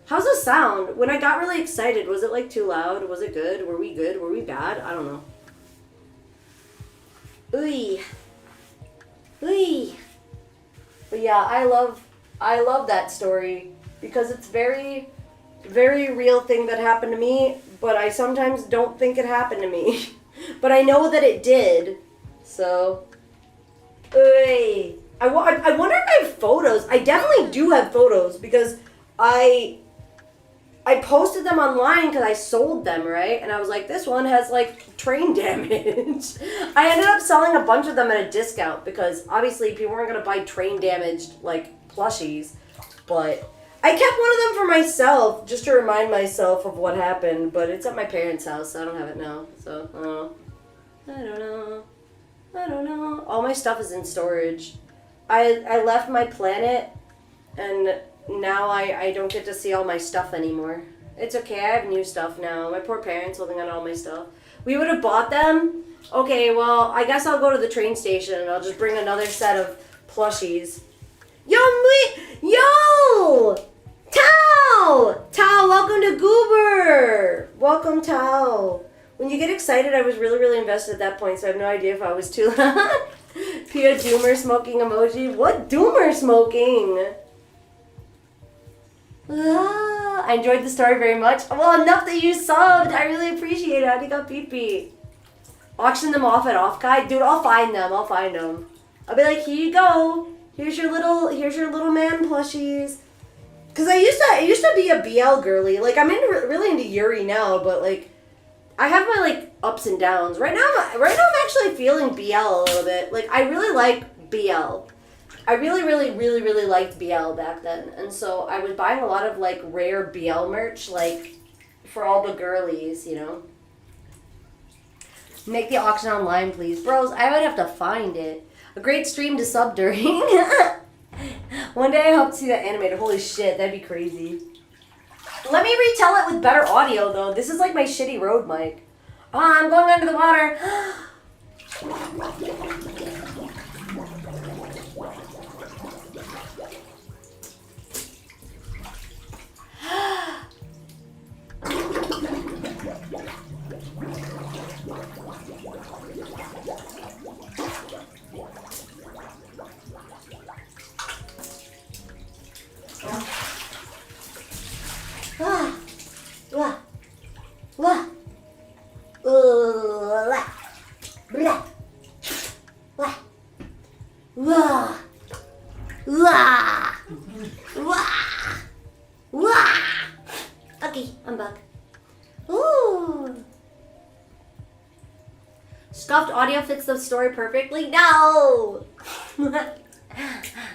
C: How's the sound? When I got really excited, was it like too loud? Was it good? Were we good? Were we bad? I don't know. Ooey. Ooey. But yeah, I love that story because it's very, very real thing that happened to me, but I sometimes don't think it happened to me. But I know that it did, so. Ooey. I wonder if I have photos. I definitely do have photos because I posted them online because I sold them, right? And I was like, this one has like train damage. I ended up selling a bunch of them at a discount because obviously people weren't going to buy train damaged like plushies. But I kept one of them for myself just to remind myself of what happened. But it's at my parents' house, so I don't have it now. So, I don't know. All my stuff is in storage. I left my planet and now I don't get to see all my stuff anymore. It's okay, I have new stuff now. My poor parents holding on to all my stuff. We would have bought them. Okay, well, I guess I'll go to the train station and I'll just bring another set of plushies. Yo! Tao! Tao, welcome to Goober! Welcome, Tao. When you get excited, I was really, really invested at that point, so I have no idea if I was too loud. Pia Doomer smoking emoji. What Doomer smoking? I enjoyed the story very much. Well, enough that you subbed. I really appreciate it. Arigato pipi. Auction them off at OffKai. Dude, I'll find them. I'll be like, here you go. Here's your little man plushies. Cause I used to be a BL girly. Like I'm really into Yuri now, but like I have my like ups and downs. Right now I'm actually feeling BL a little bit. Like I really like BL. I really liked BL back then. And so I was buying a lot of like rare BL merch, like for all the girlies, you know. Make the auction online, please. Bros, I would have to find it. A great stream to sub during. One day I hope to see that animated. Holy shit, that'd be crazy. Let me retell it with better audio though. This is like my shitty Rode mic. Oh, I'm going under the water. Okay, I'm back. Ooh. Scuffed audio fits the story perfectly? No!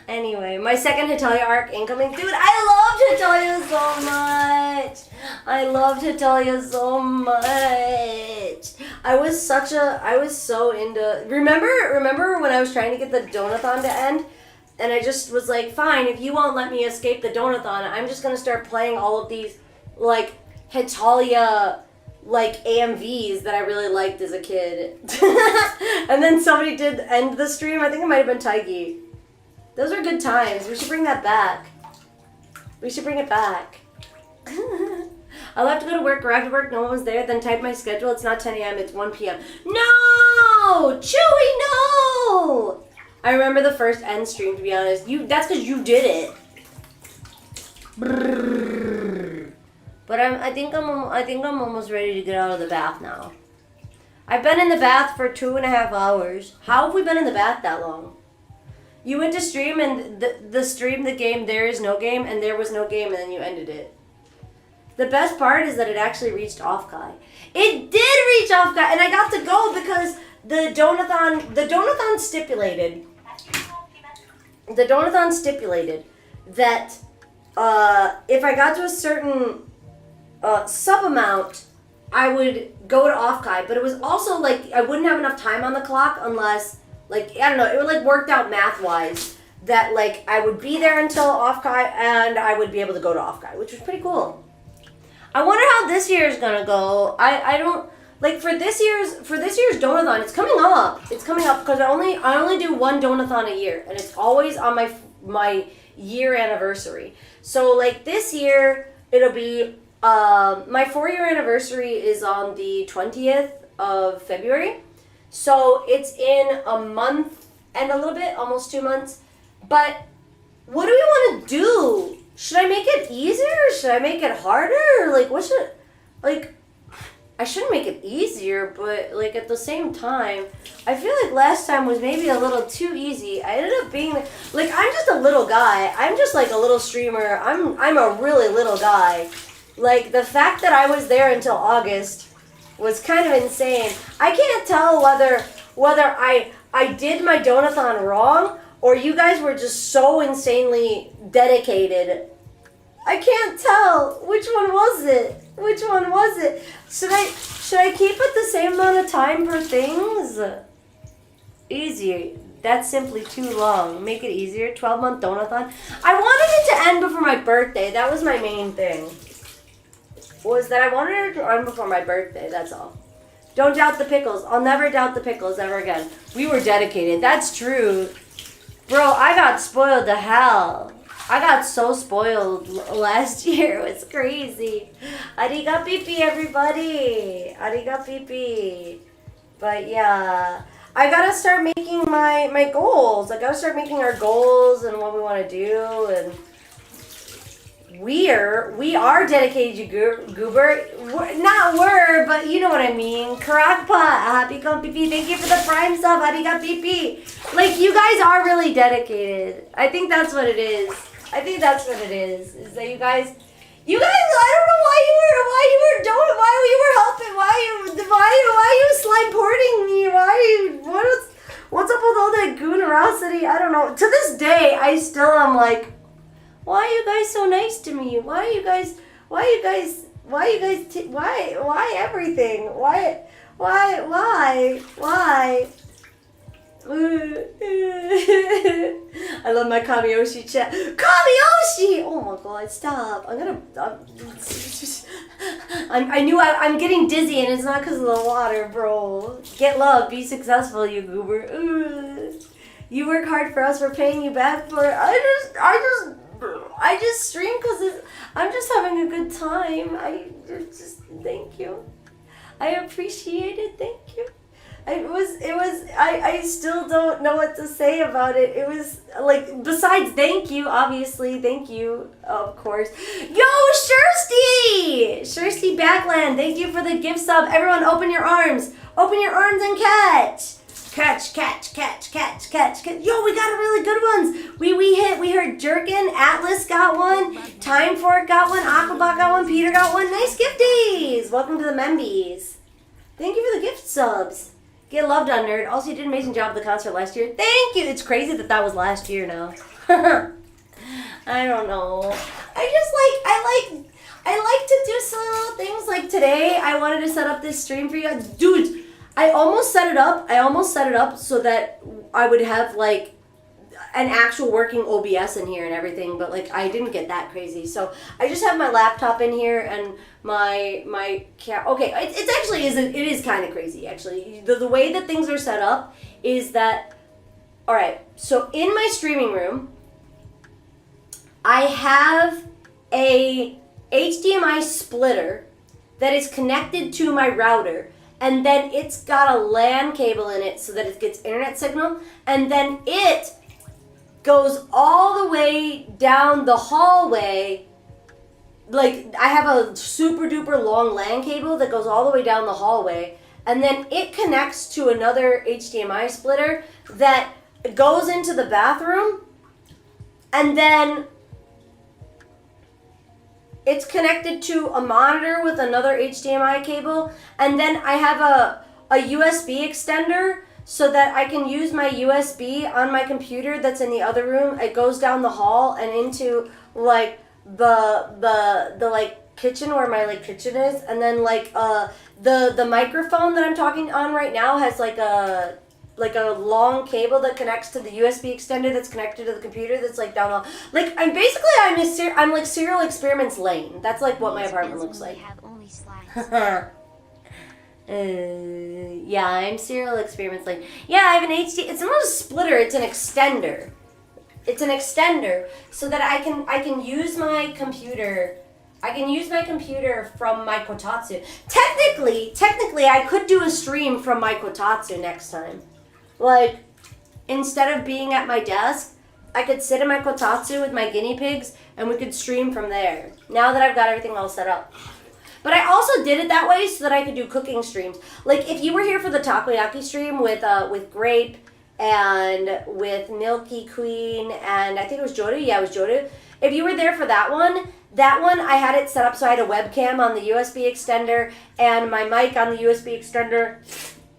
C: Anyway, my second Hitalia arc incoming. Dude, I loved Hitalia so much! I was so into... Remember when I was trying to get the donathon to end? And I just was like, fine, if you won't let me escape the donathon, I'm just gonna start playing all of these, like, Hitalia like AMVs that I really liked as a kid. And then somebody did end the stream. I think it might have been Taigi. Those are good times. We should bring that back. We should bring it back. I'll have to go to work, arrive to work, no one was there, then type my schedule. It's not 10 a.m., it's 1 p.m. No! Chewy, no! I remember the first end stream, to be honest. That's because you did it. Brrr. But I think I'm almost ready to get out of the bath now. I've been in the bath for 2.5 hours. How have we been in the bath that long? You went to stream and the stream, the game, there is no game, and there was no game, and then you ended it. The best part is that it actually reached OffKai. It did reach OffKai, and I got to go because the donathon stipulated that if I got to a certain sub amount, I would go to OffKai. But it was also like I wouldn't have enough time on the clock unless, like, I don't know, it would like worked out math-wise that like I would be there until OffKai and I would be able to go to OffKai, which was pretty cool. I wonder how this year is gonna go. I don't like for this year's donathon. It's coming up. It's coming up because I only do one donathon a year, and it's always on my year anniversary. So like this year, it'll be my 4-year anniversary is on the 20th of February. So it's in a month and a little bit, almost 2 months. But what do we want to do? Should I make it easier or should I make it harder? Like, I shouldn't make it easier, but like at the same time, I feel like last time was maybe a little too easy. I ended up being like, I'm just a little guy. I'm just like a little streamer. I'm a really little guy. Like the fact that I was there until August was kind of insane. I can't tell whether I did my donathon wrong or you guys were just so insanely dedicated. I can't tell. Which one was it? Should I keep it the same amount of time for things? Easier. That's simply too long. Make it easier. 12-month donathon. I wanted it to end before my birthday. That was my main thing. Was that I wanted it to end before my birthday. That's all. Don't doubt the pickles. I'll never doubt the pickles ever again. We were dedicated. That's true. Bro, I got spoiled to hell. I got so spoiled last year. It was crazy. Ariga pipi, everybody. Ariga pipi. But yeah, I gotta start making my goals. I gotta start making our goals and what we want to do. And we are dedicated to Goober. Not we're, but you know what I mean. Karakpa, happy come pipi. Thank you for the prime sub. Ariga pipi. Like you guys are really dedicated. I think that's what it is. Is that you guys, I don't know why you were helping, why you slime porting me, what's up with all that goonerosity? I don't know. To this day, I still am like, why are you guys so nice to me? Why everything? Why? I love my Kamiyoshi chat. Kamiyoshi! Oh my god, stop. I'm getting dizzy and it's not because of the water, bro. Get love, be successful, you goober. You work hard for us, we're paying you back for it. I just stream because I'm just having a good time. Thank you. I appreciate it, thank you. I still don't know what to say about it. It was like, besides thank you, obviously, thank you, of course. Yo, Shirsty Backland, thank you for the gift sub. Everyone open your arms and catch. Catch. Yo, we got a really good ones. We heard Jerkin, Atlas got one, Time Fork got one, Aquabot got one, Peter got one. Nice gifties. Welcome to the Membies. Thank you for the gift subs. Get loved on Nerd. Also, you did an amazing job at the concert last year. Thank you. It's crazy that was last year now. I don't know. I like to do some little things like today. I wanted to set up this stream for you guys. Dude, I almost set it up so that I would have like, an actual working OBS in here and everything, but like I didn't get that crazy. So I just have my laptop in here and my okay, it's actually it is kind of crazy actually. The way that things are set up is that, all right, so in my streaming room I have a HDMI splitter that is connected to my router, and then it's got a LAN cable in it so that it gets internet signal, and then it goes all the way down the hallway. Like, I have a super duper long LAN cable that goes all the way down the hallway, and then it connects to another HDMI splitter that goes into the bathroom, and then it's connected to a monitor with another HDMI cable, and then I have a USB extender so that I can use my USB on my computer that's in the other room. It goes down the hall and into like the like kitchen where my like kitchen is, and then like the microphone that I'm talking on right now has like a long cable that connects to the USB extender that's connected to the computer that's like down the, like I'm like Serial Experiments Lane. That's like what my apartment looks like. Yeah, I'm Serial Experiments Lane. Yeah, I have an it's not a splitter, it's an extender. It's an extender so that I can use my computer. I can use my computer from my Kotatsu. Technically, I could do a stream from my Kotatsu next time. Like, instead of being at my desk, I could sit in my Kotatsu with my guinea pigs and we could stream from there. Now that I've got everything all set up. But I also did it that way so that I could do cooking streams. Like, if you were here for the takoyaki stream with Grape and with Milky Queen and I think it was Joru. Yeah, it was Joru. If you were there for that one I had it set up so I had a webcam on the USB extender and my mic on the USB extender.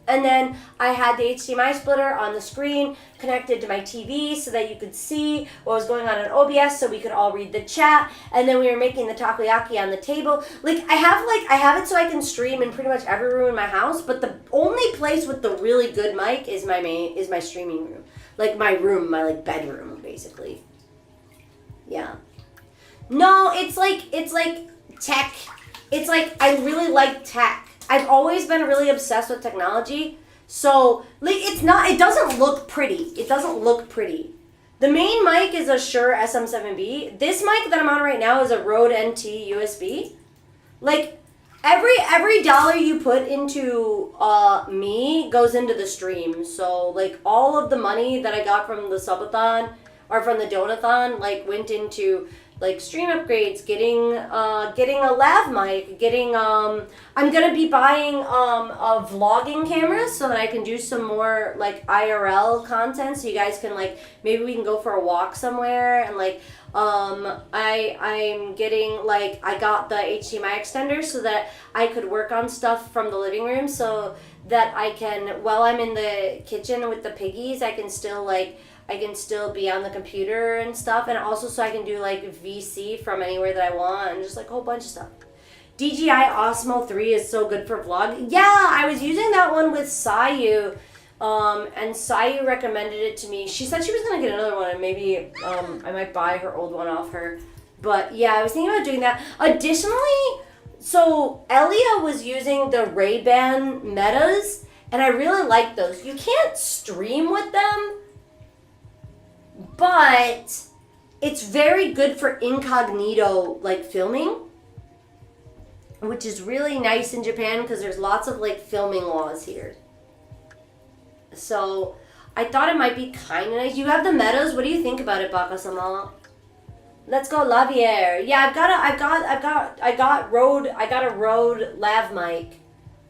C: And then I had the HDMI splitter on the screen connected to my TV so that you could see what was going on in OBS so we could all read the chat. And then we were making the takoyaki on the table. I have it so I can stream in pretty much every room in my house, but the only place with the really good mic is my streaming room. Like my room, my like bedroom basically. Yeah. No, it's like tech. It's like I really like tech. I've always been really obsessed with technology. So, like, it doesn't look pretty. It doesn't look pretty. The main mic is a Shure SM7B. This mic that I'm on right now is a Rode NT USB. Like, every dollar you put into me goes into the stream. So, like, all of the money that I got from the subathon or from the donathon, like, went into like stream upgrades, getting a lav mic, I'm gonna be buying a vlogging camera so that I can do some more like IRL content, so you guys can like, maybe we can go for a walk somewhere, and like I'm getting like, I got the HDMI extender so that I could work on stuff from the living room, so that I can, while I'm in the kitchen with the piggies, I can still be on the computer and stuff, and also so I can do like VC from anywhere that I want, and just like a whole bunch of stuff. DJI Osmo 3 is so good for vlog. Yeah, I was using that one with Sayu, and Sayu recommended it to me. She said she was gonna get another one, and maybe I might buy her old one off her. But yeah, I was thinking about doing that. Additionally, so Elia was using the Ray-Ban Metas, and I really like those. You can't stream with them, but it's very good for incognito like filming, which is really nice in Japan because there's lots of like filming laws here. So I thought it might be kind of nice. You have the Metas. What do you think about it, Baka-sama? Let's go, Lavier. Yeah, I got a Rode lav mic.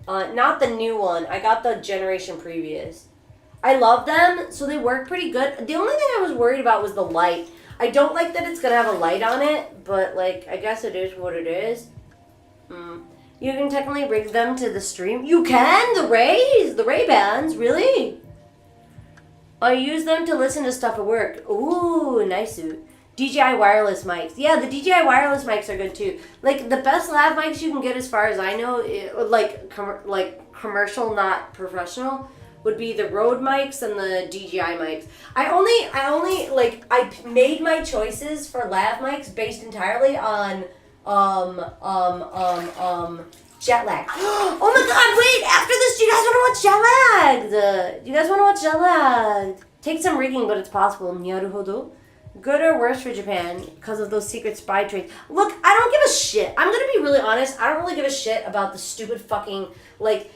C: Not the new one. I got the generation previous. I love them, so they work pretty good. The only thing I was worried about was the light. I don't like that it's gonna have a light on it, but like, I guess it is what it is. You can technically rig them to the stream. You can? The Ray-Bans? Really? I use them to listen to stuff at work. Ooh, nice suit. DJI wireless mics. Yeah, the DJI wireless mics are good too. Like, the best lav mics you can get, as far as I know, like commercial, not professional, would be the Rode mics and the DJI mics. I made my choices for lav mics based entirely on jet lag. Oh my god, wait, after this, do you guys want to watch jet lagged? Take some rigging, but it's possible. Naruhodo. Good or worse for Japan because of those secret spy trades. Look, I don't give a shit. I'm gonna be really honest. I don't really give a shit about the stupid fucking, okay.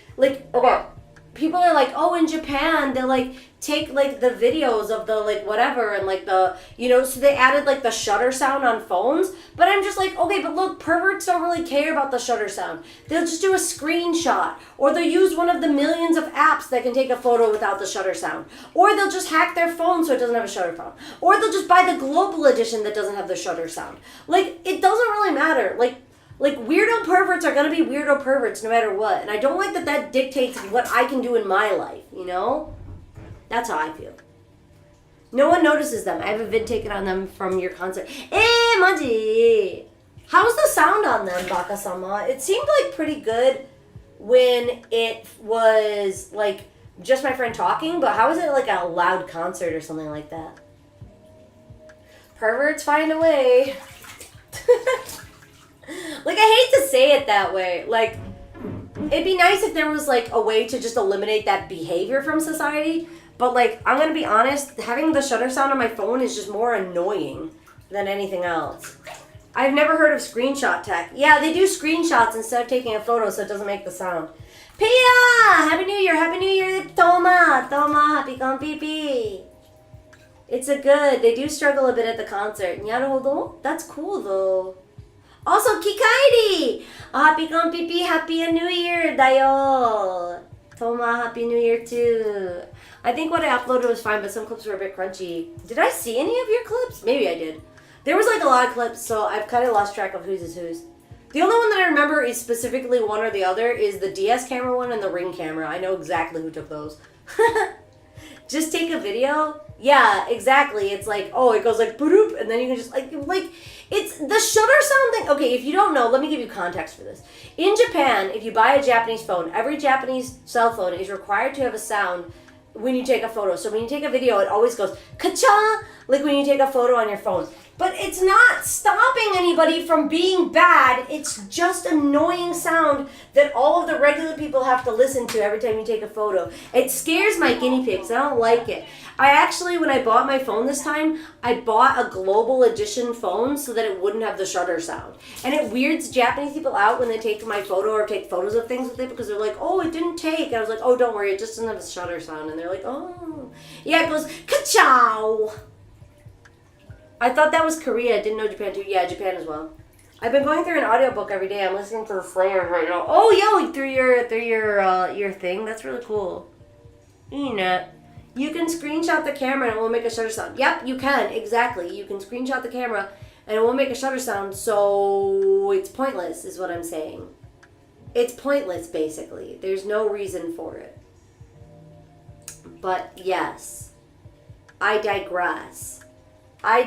C: People are like, oh, in Japan, they, like, take, like, the videos of the, like, whatever, and, like, the, you know, so they added, like, the shutter sound on phones, but I'm just like, okay, but look, perverts don't really care about the shutter sound. They'll just do a screenshot, or they'll use one of the millions of apps that can take a photo without the shutter sound, or they'll just hack their phone so it doesn't have a shutter sound, or they'll just buy the global edition that doesn't have the shutter sound. Like, it doesn't really matter. Like, weirdo perverts are gonna be weirdo perverts no matter what. And I don't like that dictates what I can do in my life, you know? That's how I feel. No one notices them. I have a vid taken on them from your concert. Maji! How's the sound on them, Baka-sama? It seemed, like, pretty good when it was, like, just my friend talking, but how is it, like, a loud concert or something like that? Perverts find a way. Like, I hate to say it that way. Like, it'd be nice if there was, like, a way to just eliminate that behavior from society. But, like, I'm gonna be honest, having the shutter sound on my phone is just more annoying than anything else. I've never heard of screenshot tech. Yeah, they do screenshots instead of taking a photo so it doesn't make the sound. Pia! Happy New Year! Happy New Year, Toma! Happy con pipi! It's a good. They do struggle a bit at the concert. Naruhodo? That's cool, though. Also, Kikairi! Happy con pipi, happy New Year, dayo! Toma, happy New Year too. I think what I uploaded was fine, but some clips were a bit crunchy. Did I see any of your clips? Maybe I did. There was like a lot of clips, so I've kind of lost track of whose is whose. The only one that I remember is specifically one or the other is the DS camera one and the Ring camera. I know exactly who took those. Just take a video? Yeah, exactly. It's like, oh, it goes like, boop, and then you can just like, it's the shutter sound thing. Okay, if you don't know, let me give you context for this. In Japan, if you buy a Japanese phone, every Japanese cell phone is required to have a sound when you take a photo. So when you take a video, it always goes, ka-cha, like when you take a photo on your phone. But it's not stopping anybody from being bad. It's just annoying sound that all of the regular people have to listen to every time you take a photo. It scares my guinea pigs. I don't like it. I actually, when I bought my phone this time, I bought a global edition phone so that it wouldn't have the shutter sound. And it weirds Japanese people out when they take my photo or take photos of things with it because they're like, oh, it didn't take. And I was like, oh, don't worry, it just doesn't have a shutter sound. And they're like, oh. Yeah, it goes, ka-chow. I thought that was Korea. I didn't know Japan too. Yeah, Japan as well. I've been going through an audiobook every day. I'm listening to the Slayers right now. Oh, yo, through your thing. That's really cool. Ina. You can screenshot the camera and it will make a shutter sound. Yep, you can. Exactly. You can screenshot the camera and it won't make a shutter sound, so it's pointless is what I'm saying. It's pointless, basically. There's no reason for it. But yes, I digress. I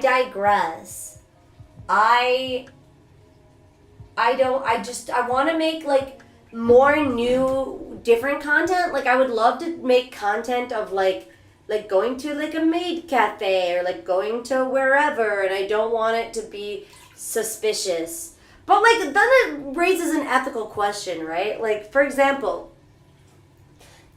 C: want to make like more new, different content. Like I would love to make content of like going to like a maid cafe or like going to wherever, and I don't want it to be suspicious. But like then it raises an ethical question, right? Like for example,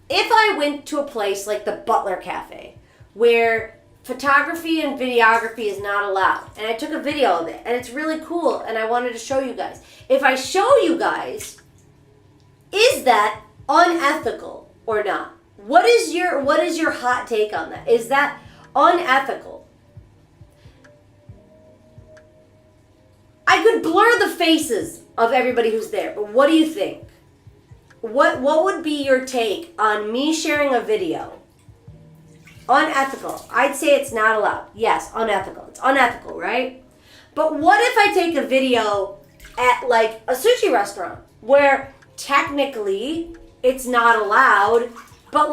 C: if I went to a place like the Butler Cafe where photography and videography is not allowed, and I took a video of it and it's really cool and I wanted to show you guys. If I show you guys, is that unethical or not? What is your hot take on that? Is that unethical? I could blur the faces of everybody who's there, but what do you think? What would be your take on me sharing a video? Unethical. I'd say it's not allowed. Yes, unethical. It's unethical, right? But what if I take a video at like a sushi restaurant where technically it's not allowed, but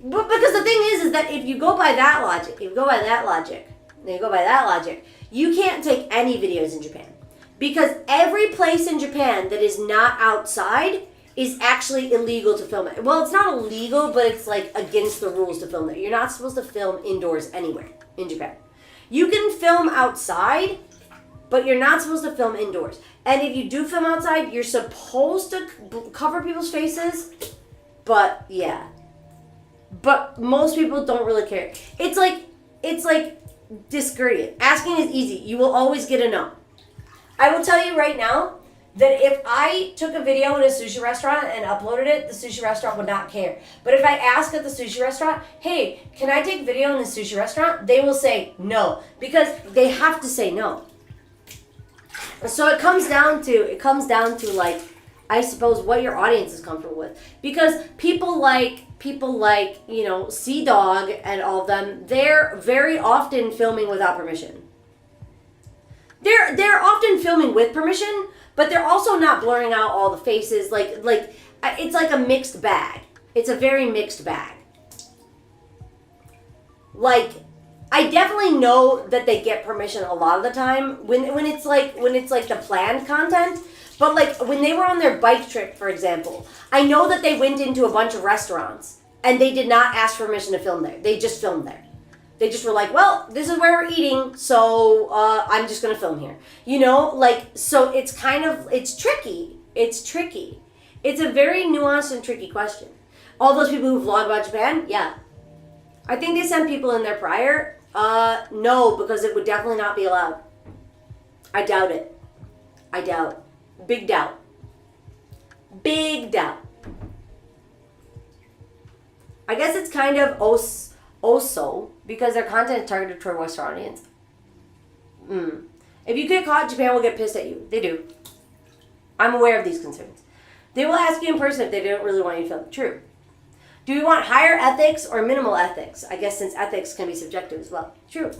C: because the thing is that if you go by that logic, you can't take any videos in Japan. Because every place in Japan that is not outside is actually illegal to film it. Well, it's not illegal, but it's like against the rules to film there. You're not supposed to film indoors anywhere in Japan. You can film outside, but you're not supposed to film indoors. And if you do film outside, you're supposed to cover people's faces. But yeah. But most people don't really care. It's like discourteous. Asking is easy. You will always get a no. I will tell you right now that if I took a video in a sushi restaurant and uploaded it, the sushi restaurant would not care. But if I ask at the sushi restaurant, hey, can I take video in the sushi restaurant? They will say no, because they have to say no. So it comes down to like, I suppose, what your audience is comfortable with. Because people like, you know, Sea Dog and all of them, they're very often filming without permission. They're often filming with permission, but they're also not blurring out all the faces. Like it's like a mixed bag. It's a very mixed bag. Like, I definitely know that they get permission a lot of the time when it's like the planned content. But like when they were on their bike trip, for example, I know that they went into a bunch of restaurants and they did not ask permission to film there. They just filmed there. They just were like, well, this is where we're eating, so I'm just gonna film here. You know, like, so it's kind of, it's tricky. It's tricky. It's a very nuanced and tricky question. All those people who vlog about Japan, yeah. I think they sent people in there prior. No, because it would definitely not be allowed. I doubt it. I doubt. Big doubt. Big doubt. I guess it's kind of also because their content is targeted toward Western audience. If you get caught, Japan will get pissed at you. They do. I'm aware of these concerns. They will ask you in person if they don't really want you to film. True. Do we want higher ethics or minimal ethics? I guess since ethics can be subjective as well. True.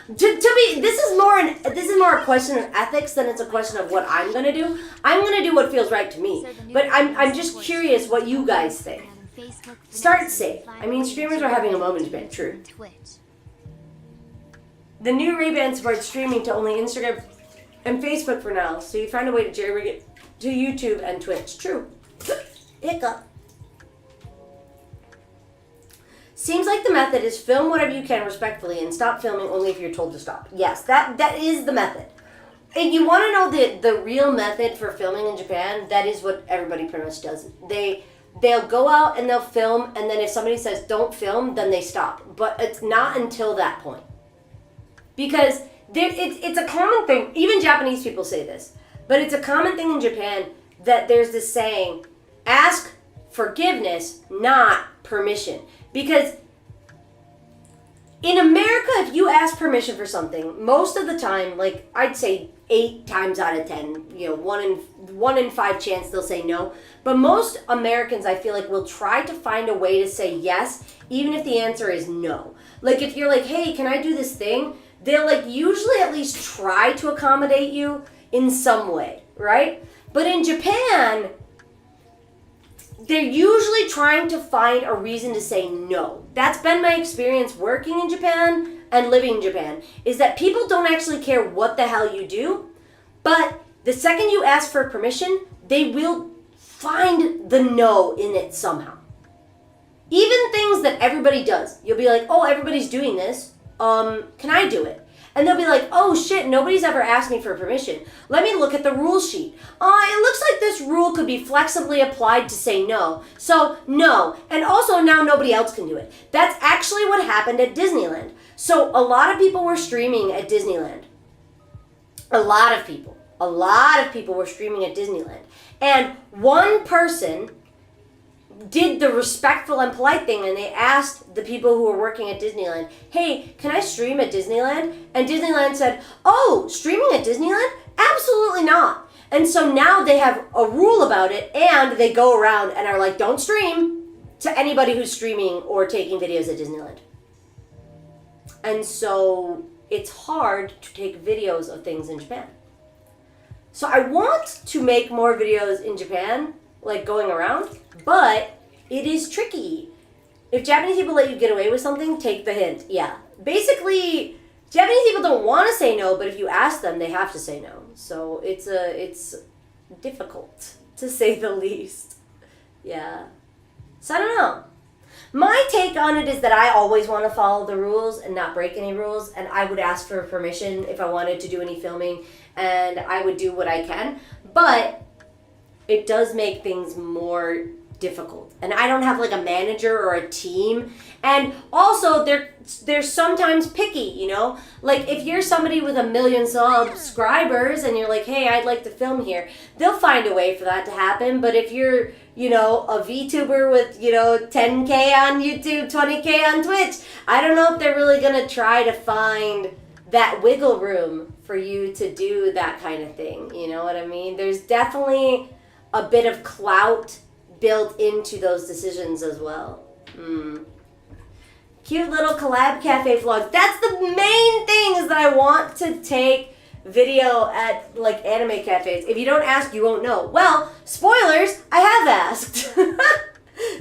C: To me, this is more a question of ethics than it's a question of what I'm gonna do. I'm gonna do what feels right to me. But I'm just curious what you guys think. Start safe. I mean, streamers are having a moment in Japan. True. The new Ray-Ban supports streaming to only Instagram and Facebook for now, so you find a way to jerry-rig it to YouTube and Twitch. True. Hiccup. Seems like the method is film whatever you can respectfully and stop filming only if you're told to stop. Yes, that is the method. If you want to know the real method for filming in Japan, that is what everybody pretty much does. They'll go out and they'll film, and then if somebody says don't film, then they stop. But it's not until that point. Because it's a common thing, even Japanese people say this, but it's a common thing in Japan that there's this saying, ask forgiveness, not permission. Because in America, if you ask permission for something, most of the time, like I'd say 8 times out of 10, you know, 1 in 5 chance they'll say no. But most Americans, I feel like, will try to find a way to say yes, even if the answer is no. Like if you're like, hey, can I do this thing? They'll like usually at least try to accommodate you in some way, right? But in Japan, they're usually trying to find a reason to say no. That's been my experience working in Japan and living in Japan, is that people don't actually care what the hell you do, but the second you ask for permission, they will find the no in it somehow. Even things that everybody does. You'll be like, oh, everybody's doing this. Can I do it? And they'll be like, oh shit, nobody's ever asked me for permission. Let me look at the rule sheet. It looks like this rule could be flexibly applied to say no. So, no. And also now nobody else can do it. That's actually what happened at Disneyland. So a lot of people were streaming at Disneyland. A lot of people were streaming at Disneyland. And one person did the respectful and polite thing, and they asked the people who were working at Disneyland, hey, can I stream at Disneyland? And Disneyland said, oh, streaming at Disneyland? Absolutely not. And so now they have a rule about it, and they go around and are like, don't stream to anybody who's streaming or taking videos at Disneyland. And so it's hard to take videos of things in Japan. So I want to make more videos in Japan, like going around, but it is tricky. If Japanese people let you get away with something, take the hint. Yeah. Basically, Japanese people don't want to say no, but if you ask them, they have to say no. So it's difficult, to say the least. Yeah. So I don't know. My take on it is that I always want to follow the rules and not break any rules, and I would ask for permission if I wanted to do any filming, and I would do what I can, but it does make things more difficult. And I don't have like a manager or a team, and also they're sometimes picky, you know? Like if you're somebody with 1 million subscribers and you're like, hey, I'd like to film here, they'll find a way for that to happen. But if you're, you know, a VTuber with, you know, 10K on YouTube, 20K on Twitch, I don't know if they're really gonna try to find that wiggle room for you to do that kind of thing. You know what I mean? There's definitely a bit of clout built into those decisions as well. Cute little collab cafe vlogs. That's the main thing, is that I want to take video at like anime cafes. If you don't ask, you won't know. Well, spoilers, I have asked.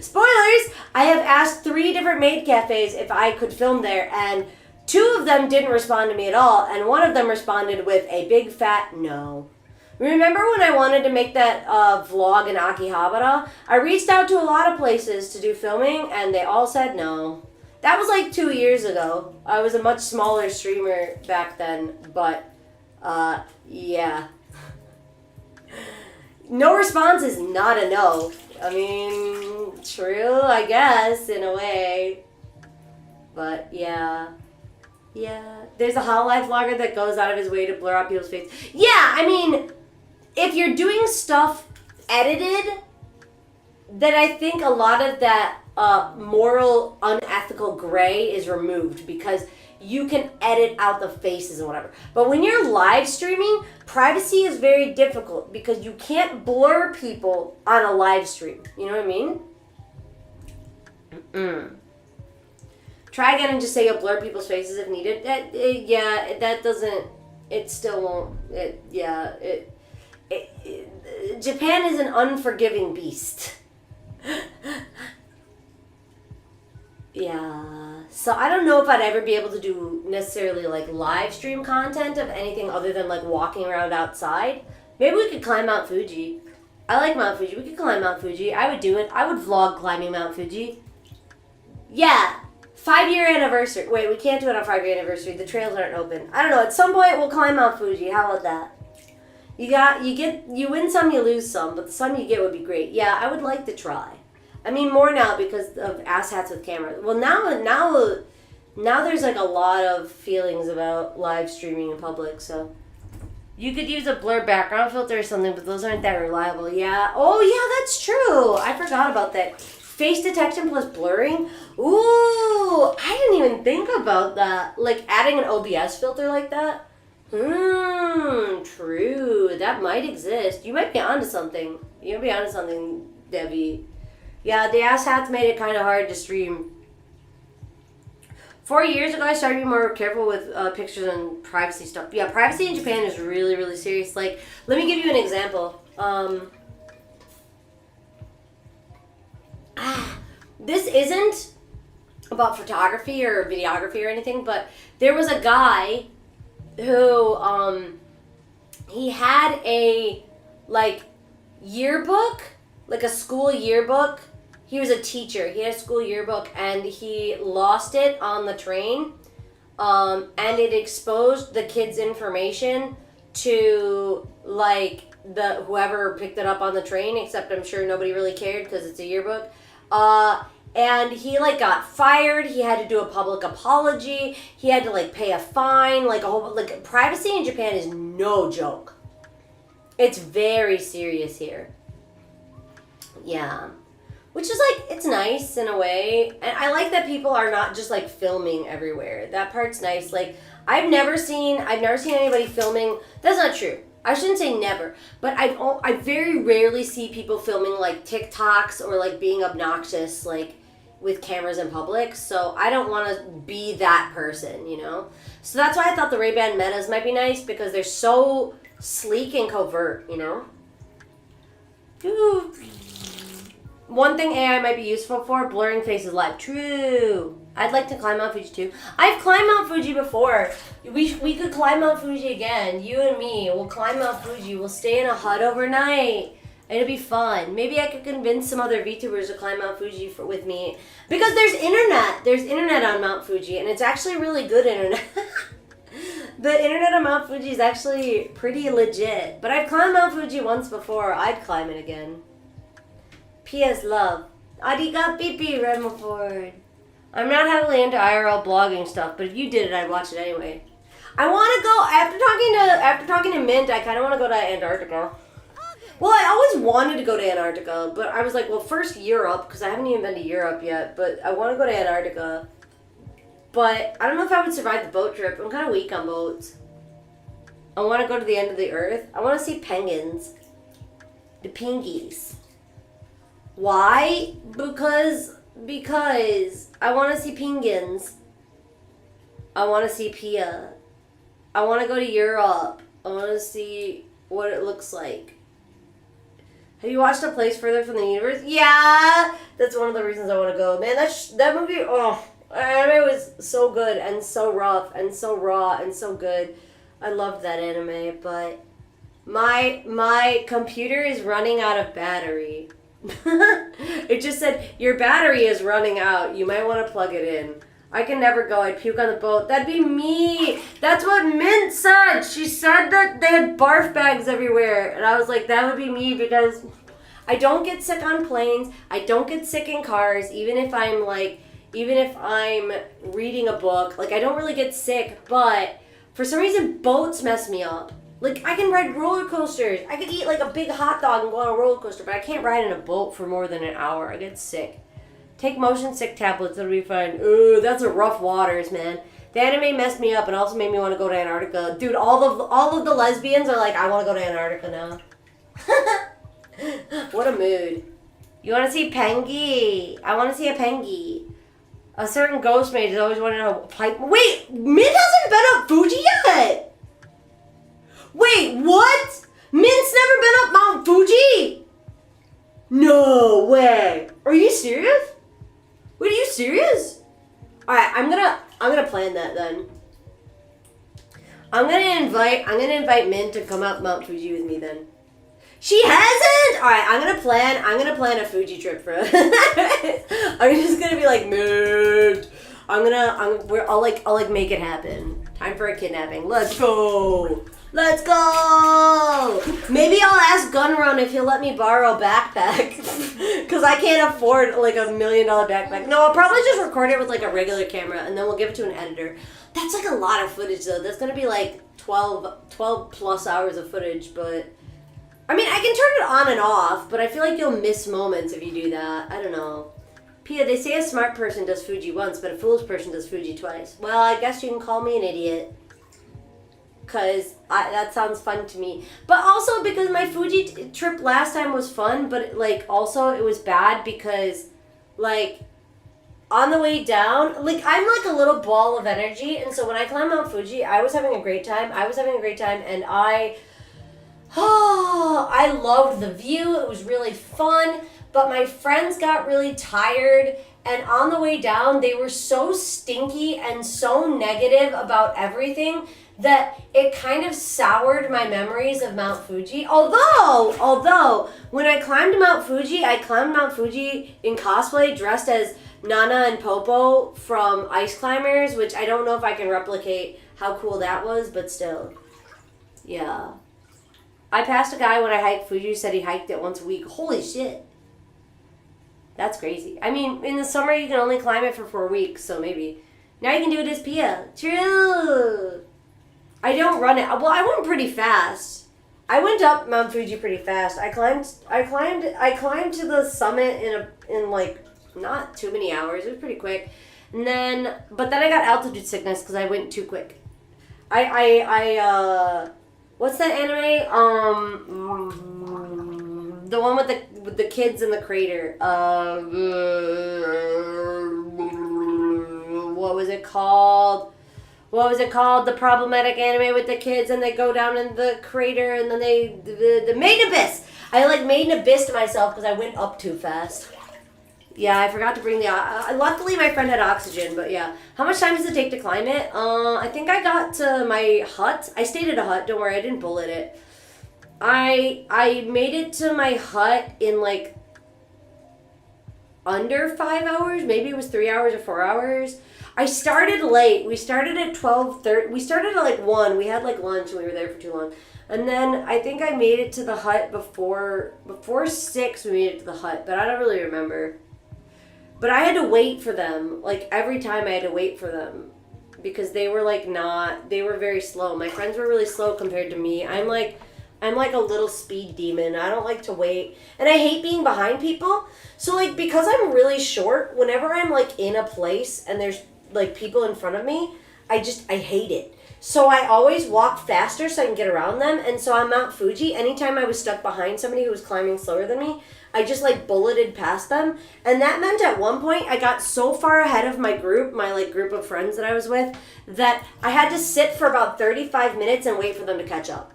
C: Spoilers, I have asked 3 different maid cafes if I could film there, and 2 of them didn't respond to me at all, and 1 of them responded with a big fat no. Remember when I wanted to make that vlog in Akihabara? I reached out to a lot of places to do filming, and they all said no. That was like 2 years ago. I was a much smaller streamer back then, but yeah. No response is not a no. I mean, true, I guess, in a way. But yeah. Yeah. There's a hololive vlogger that goes out of his way to blur out people's faces. Yeah, I mean, if you're doing stuff edited, then I think a lot of that moral, unethical gray is removed, because you can edit out the faces and whatever. But when you're live streaming, privacy is very difficult because you can't blur people on a live stream. You know what I mean? Try again and just say you'll blur people's faces if needed. That doesn't, it still won't, Japan is an unforgiving beast. Yeah, so I don't know if I'd ever be able to do necessarily like live stream content of anything other than like walking around outside. Maybe we could climb Mount Fuji. I like Mount Fuji. We could climb Mount Fuji. I would do it. I would vlog climbing Mount Fuji. Yeah, 5-year anniversary. Wait, we can't do it on 5-year anniversary. The trails aren't open. I don't know. At some point we'll climb Mount Fuji. How about that? You win some, you lose some, but the some you get would be great. Yeah, I would like to try. I mean, more now because of asshats with cameras. Well, now there's like a lot of feelings about live streaming in public, so you could use a blur background filter or something, but those aren't that reliable. Yeah. Oh, yeah, that's true. I forgot about that. Face detection plus blurring. Ooh, I didn't even think about that. Like adding an OBS filter like that. True. That might exist. You might be onto something. You might be onto something, Debbie. Yeah, the asshats made it kind of hard to stream. 4 years ago, I started being more careful with pictures and privacy stuff. Yeah, privacy in Japan is really, really serious. Like, let me give you an example. This isn't about photography or videography or anything, but there was a guy who, he had a, like, yearbook, like a school yearbook. He was a teacher. He had a school yearbook, and he lost it on the train, and it exposed the kid's information to, like, whoever picked it up on the train, except I'm sure nobody really cared because it's a yearbook. And he, like, got fired. He had to do a public apology. He had to, like, pay a fine. Like, a whole, like, privacy in Japan is no joke. It's very serious here. Yeah. Which is, like, it's nice in a way. And I like that people are not just, like, filming everywhere. That part's nice. Like, I've never seen anybody filming. That's not true. I shouldn't say never, but I very rarely see people filming, like, TikToks or, like, being obnoxious, like, with cameras in public. So I don't want to be that person, you know? So that's why I thought the Ray-Ban Metas might be nice, because they're so sleek and covert, you know? Ooh. One thing AI might be useful for, blurring faces live. True. I'd like to climb Mount Fuji too. I've climbed Mount Fuji before. We could climb Mount Fuji again. You and me. We'll climb Mount Fuji. We'll stay in a hut overnight. It'll be fun. Maybe I could convince some other VTubers to climb Mount Fuji with me. Because there's internet. There's internet on Mount Fuji, and it's actually really good internet. The internet on Mount Fuji is actually pretty legit. But I've climbed Mount Fuji once before. I'd climb it again. P.S. Love. Ariga pipi, Redmaford. I'm not heavily into IRL blogging stuff, but if you did it, I'd watch it anyway. I want to go, after talking to Mint, I kind of want to go to Antarctica. Well, I always wanted to go to Antarctica, but I was like, well, first Europe, because I haven't even been to Europe yet, but I want to go to Antarctica. But I don't know if I would survive the boat trip. I'm kind of weak on boats. I want to go to the end of the earth. I want to see penguins. The pingies. Why? Because I want to see penguins. I want to see Pia. I want to go to Europe. I want to see what it looks like. Have you watched A Place Further from the Universe? Yeah! That's one of the reasons I want to go. Man, that movie, anime was so good and so rough and so raw and so good. I loved that anime, but my computer is running out of battery. It just said, your battery is running out. You might want to plug it in. I can never go. I'd puke on the boat. That'd be me. That's what Mint said. She said that they had barf bags everywhere. And I was like, that would be me because I don't get sick on planes. I don't get sick in cars. Even if I'm reading a book. Like, I don't really get sick. But for some reason, boats mess me up. Like, I can ride roller coasters. I could eat like a big hot dog and go on a roller coaster. But I can't ride in a boat for more than an hour. I get sick. Take motion sick tablets, it'll be fine. Ooh, that's a rough waters, man. The anime messed me up and also made me want to go to Antarctica. Dude, all of the lesbians are like, I want to go to Antarctica now. What a mood. You want to see Pengi? I want to see a Pengi. A certain ghost mage has always wanted to know pipe. Wait, Mint hasn't been up Fuji yet. Wait, what? Mint's never been up Mount Fuji? No way. Are you serious? Wait, are you serious? Alright, I'm gonna plan that then. I'm gonna invite Min to come up Mount Fuji with me then. She hasn't? Alright, I'm gonna plan a Fuji trip for us. I'm just gonna be like, Min. I'll make it happen. Time for a kidnapping. Let's go. Let's go! Maybe I'll ask Gunrun if he'll let me borrow a backpack. Because I can't afford like $1 million backpack. No, I'll probably just record it with like a regular camera and then we'll give it to an editor. That's like a lot of footage though. That's going to be like 12 plus hours of footage. But I mean, I can turn it on and off, but I feel like you'll miss moments if you do that. I don't know. Pia, they say a smart person does Fuji once, but a foolish person does Fuji twice. Well, I guess you can call me an idiot. Because that sounds fun to me. But also because my Fuji trip last time was fun, but like also it was bad because like on the way down, like I'm like a little ball of energy. And so when I climbed Mount Fuji, I was having a great time. And I loved the view. It was really fun. But my friends got really tired. And on the way down, they were so stinky and so negative about everything that it kind of soured my memories of Mount Fuji. Although, when I climbed Mount Fuji in cosplay dressed as Nana and Popo from Ice Climbers, which I don't know if I can replicate how cool that was, but still. Yeah. I passed a guy when I hiked Fuji who said he hiked it once a week. Holy shit. That's crazy. I mean, in the summer you can only climb it for 4 weeks, so maybe. Now you can do it as Pia. True. I don't run it. Well, I went pretty fast. I went up Mount Fuji pretty fast. I climbed to the summit in like not too many hours. It was pretty quick. But then I got altitude sickness because I went too quick. What's that anime? The one with the kids in the crater. What was it called? The problematic anime with the kids and they go down in the crater and then the Made in Abyss. I like Made in Abyss to myself because I went up too fast. Yeah, I forgot to bring the... luckily my friend had oxygen, but yeah. How much time does it take to climb it? I think I got to my hut. I stayed at a hut. Don't worry, I didn't bullet it. I made it to my hut in like under 5 hours. Maybe it was 3 hours or 4 hours. I started late. We started at 12:30. We started at like 1. We had like lunch and we were there for too long. And then I think I made it to the hut before 6 we made it to the hut, but I don't really remember. But I had to wait for them. Like every time I had to wait for them because they were like they were very slow. My friends were really slow compared to me. I'm like a little speed demon. I don't like to wait. And I hate being behind people. So like because I'm really short, whenever I'm like in a place and there's like people in front of me, I hate it. So I always walk faster so I can get around them. And so on Mount Fuji, anytime I was stuck behind somebody who was climbing slower than me, I just like bulleted past them. And that meant at one point I got so far ahead of my group, my like group of friends that I was with, that I had to sit for about 35 minutes and wait for them to catch up.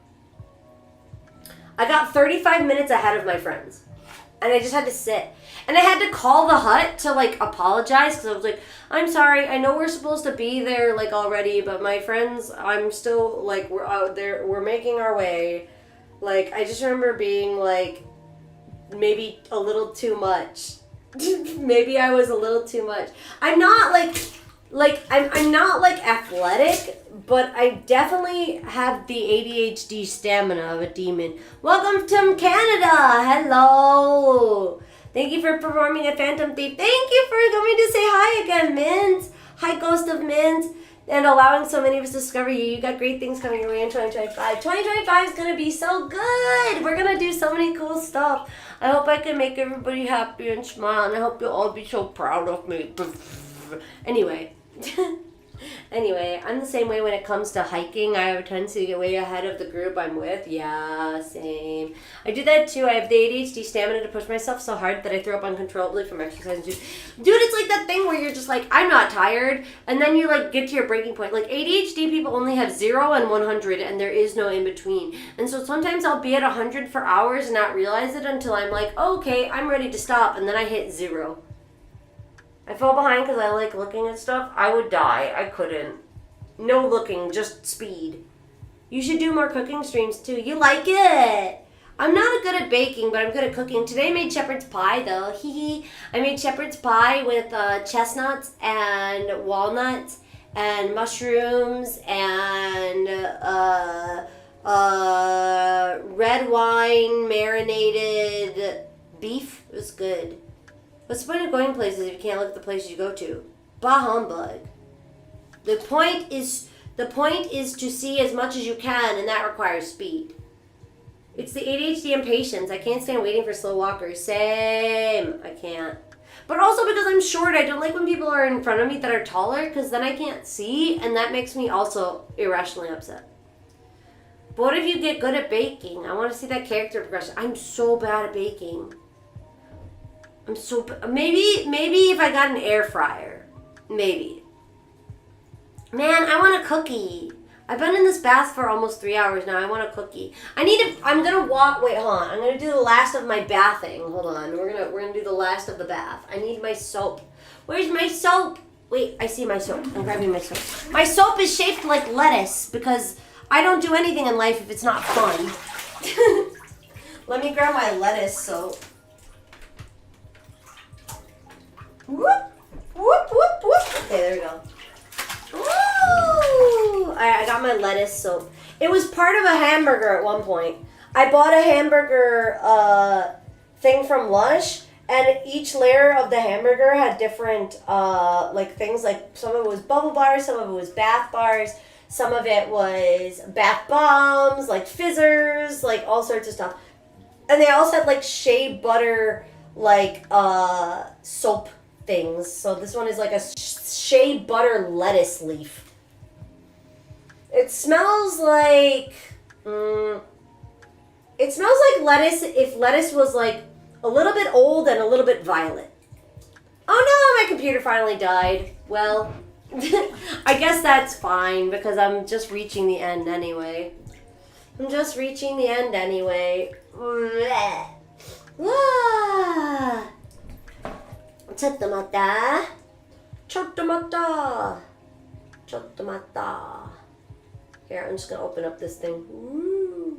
C: I got 35 minutes ahead of my friends. And I just had to sit. And I had to call the hut to like apologize because I was like, I'm sorry, I know we're supposed to be there like already, but my friends, I'm still like, we're out there, we're making our way. Like, I just remember being like, maybe a little too much. Maybe I was a little too much. I'm not I'm not like athletic, but I definitely have the ADHD stamina of a demon. Welcome to Canada. Hello. Thank you for performing a Phantom Thief. Thank you for coming to say hi again, Mint. Hi, Ghost of Mint. And allowing so many of us to discover you. You got great things coming your way in 2025. 2025 is going to be so good. We're going to do so many cool stuff. I hope I can make everybody happy and smile. And I hope you'll all be so proud of me. Anyway. Anyway, I'm the same way when it comes to hiking. I have a tendency to get way ahead of the group I'm with. Yeah, same. I do that too. I have the ADHD stamina to push myself so hard that I throw up uncontrollably from exercise. Dude, it's like that thing where you're just like, I'm not tired. And then you like get to your breaking point. Like ADHD people only have 0 and 100 and there is no in between. And so sometimes I'll be at 100 for hours and not realize it until I'm like, oh, okay, I'm ready to stop. And then I hit 0. I fell behind because I like looking at stuff. I would die. I couldn't. No looking, just speed. You should do more cooking streams too. You like it? I'm not good at baking, but I'm good at cooking. Today I made shepherd's pie though. Hee. I made shepherd's pie with chestnuts and walnuts and mushrooms and red wine marinated beef. It was good. What's the point of going places if you can't look at the places you go to? Bah humbug. The point is to see as much as you can, and that requires speed. It's the ADHD impatience. I can't stand waiting for slow walkers. Same. I can't. But also because I'm short, I don't like when people are in front of me that are taller, because then I can't see, and that makes me also irrationally upset. But what if you get good at baking? I want to see that character progression. I'm so bad at baking. Maybe if I got an air fryer. Maybe. Man, I want a cookie. I've been in this bath for almost 3 hours now. I want a cookie. I'm gonna walk. Wait, hold on. I'm gonna do the last of my bathing. Hold on. We're gonna do the last of the bath. I need my soap. Where's my soap? Wait, I see my soap. I'm grabbing my soap. My soap is shaped like lettuce because I don't do anything in life if it's not fun. Let me grab my lettuce soap. Whoop, whoop, whoop, whoop. Okay, there we go. Woo! Alright, I got my lettuce soap. It was part of a hamburger at one point. I bought a hamburger thing from Lush, and each layer of the hamburger had different like things. Like some of it was bubble bars, some of it was bath bars, some of it was bath bombs, like fizzers, like all sorts of stuff. And they also had like shea butter, like soap things. So this one is like a shea butter lettuce leaf. It smells like lettuce if lettuce was like a little bit old and a little bit violet. Oh no, my computer finally died. Well, I guess that's fine because I'm just reaching the end anyway.ちょっと待った. Here, I'm just gonna open up this thing. Ooh.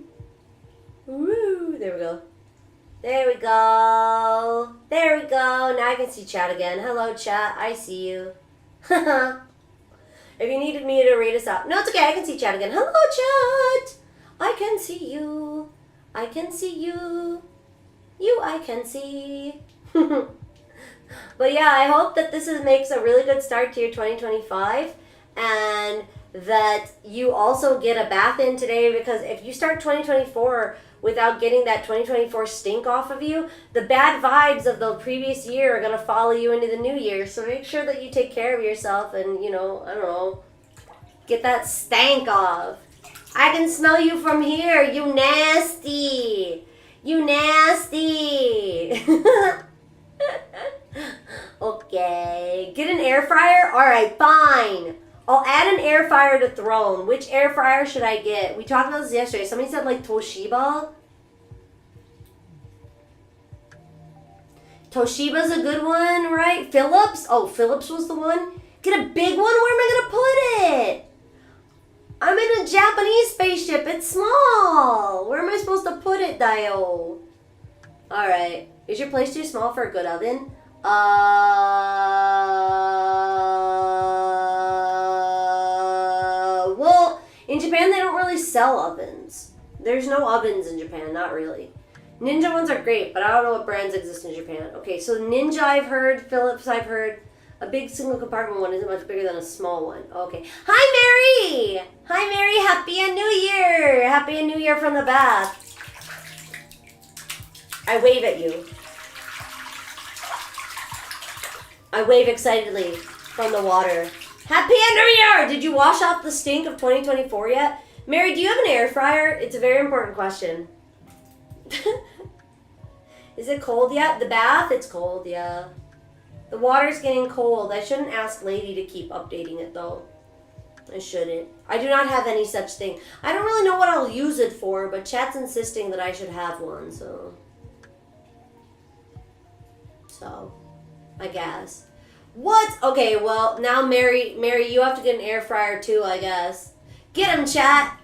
C: Woo! There we go. There we go. There we go. Now I can see chat again. Hello, chat. I see you. If you needed me to read us out. No, it's okay. I can see chat again. Hello, chat. I can see you. I can see you. You I can see. But yeah, I hope that makes a really good start to your 2025. And that you also get a bath in today, because if you start 2024 without getting that 2024 stink off of you, the bad vibes of the previous year are going to follow you into the new year. So make sure that you take care of yourself and, I don't know, get that stank off. I can smell you from here, you nasty. You nasty. Okay, get an air fryer? Alright, fine. I'll add an air fryer to Throne. Which air fryer should I get? We talked about this yesterday. Somebody said like Toshiba. Toshiba's a good one, right? Philips? Oh, Philips was the one. Get a big one? Where am I going to put it? I'm in a Japanese spaceship. It's small. Where am I supposed to put it, Dio? Alright. Is your place too small for a good oven? Well, in Japan they don't really sell ovens. There's no ovens in Japan, not really. Ninja ones are great, but I don't know what brands exist in Japan. Okay, so Ninja I've heard, Philips I've heard. A big single compartment one isn't much bigger than a small one. Okay. Hi, Mary! Hi, Mary. Happy New Year! Happy New Year from the bath. I wave at you. I wave excitedly from the water. Happy New Year! Did you wash off the stink of 2024 yet? Mary, do you have an air fryer? It's a very important question. Is it cold yet? The bath? It's cold, yeah. The water's getting cold. I shouldn't ask Lady to keep updating it, though. I shouldn't. I do not have any such thing. I don't really know what I'll use it for, but chat's insisting that I should have one, so I guess. What? Okay, well, now Mary, you have to get an air fryer too, I guess. Get him, chat!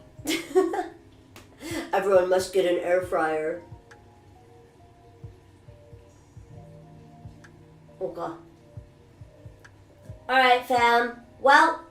C: Everyone must get an air fryer. Okay. Alright, fam. Well,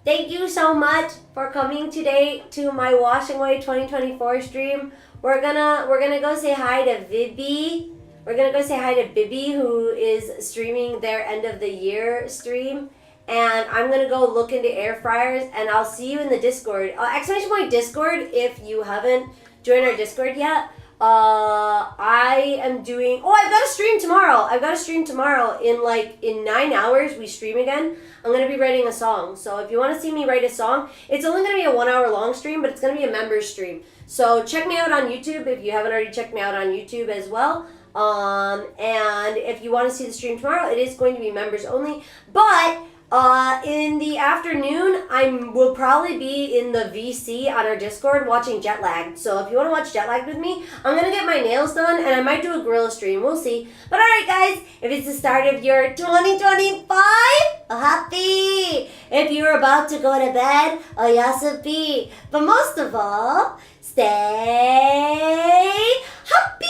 C: thank you so much for coming today to my Washing Away 2024 stream. We're gonna go say hi to Vibi. We're gonna go say hi to Bibi, who is streaming their end of the year stream. And I'm gonna go look into air fryers, and I'll see you in the Discord. Exclamation point Discord if you haven't joined our Discord yet. I am doing, I've got a stream tomorrow. In 9 hours, we stream again. I'm going to be writing a song. So if you want to see me write a song, it's only going to be a 1 hour long stream, but it's going to be a members stream. So check me out on YouTube if you haven't already checked me out on YouTube as well. And if you want to see the stream tomorrow, it is going to be members only. But in the afternoon, will probably be in the VC on our Discord watching Jetlag. So if you want to watch Jetlag with me, I'm going to get my nails done, and I might do a gorilla stream. We'll see. But alright, guys, if it's the start of your 2025, happy! If you're about to go to bed, yasapi. But most of all, stay happy!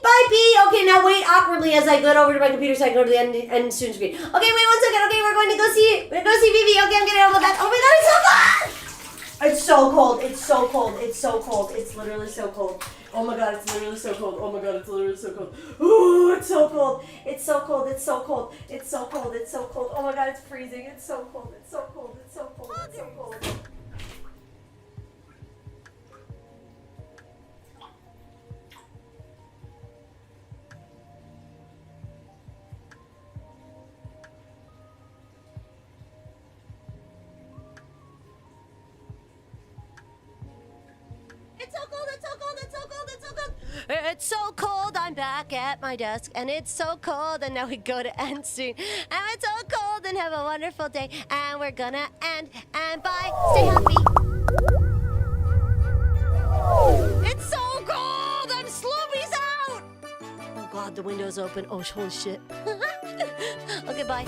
C: Bye, P. Okay, now wait awkwardly as I go over to my computer so I can go to the end student screen. Okay, wait 1 second. Okay, we're going to go see Vivi. Okay, I'm getting all of that. Oh my god, it's so fun! It's so cold. It's so cold. It's so cold. It's literally so cold. Oh my god, it's literally so cold. Oh my god, it's literally so cold. Ooh, it's so cold. It's so cold. It's so cold. It's so cold. It's so cold. Oh my god, it's freezing. It's so cold. It's so cold. It's so cold. It's so cold.
A: It's so cold, I'm back at my desk, and it's so cold, and now we go to end soon. And it's so cold, and have a wonderful day, and we're gonna end, and bye, stay happy. It's so cold, I'm Slooby's out! Oh god, the window's open, oh holy shit. Okay, bye.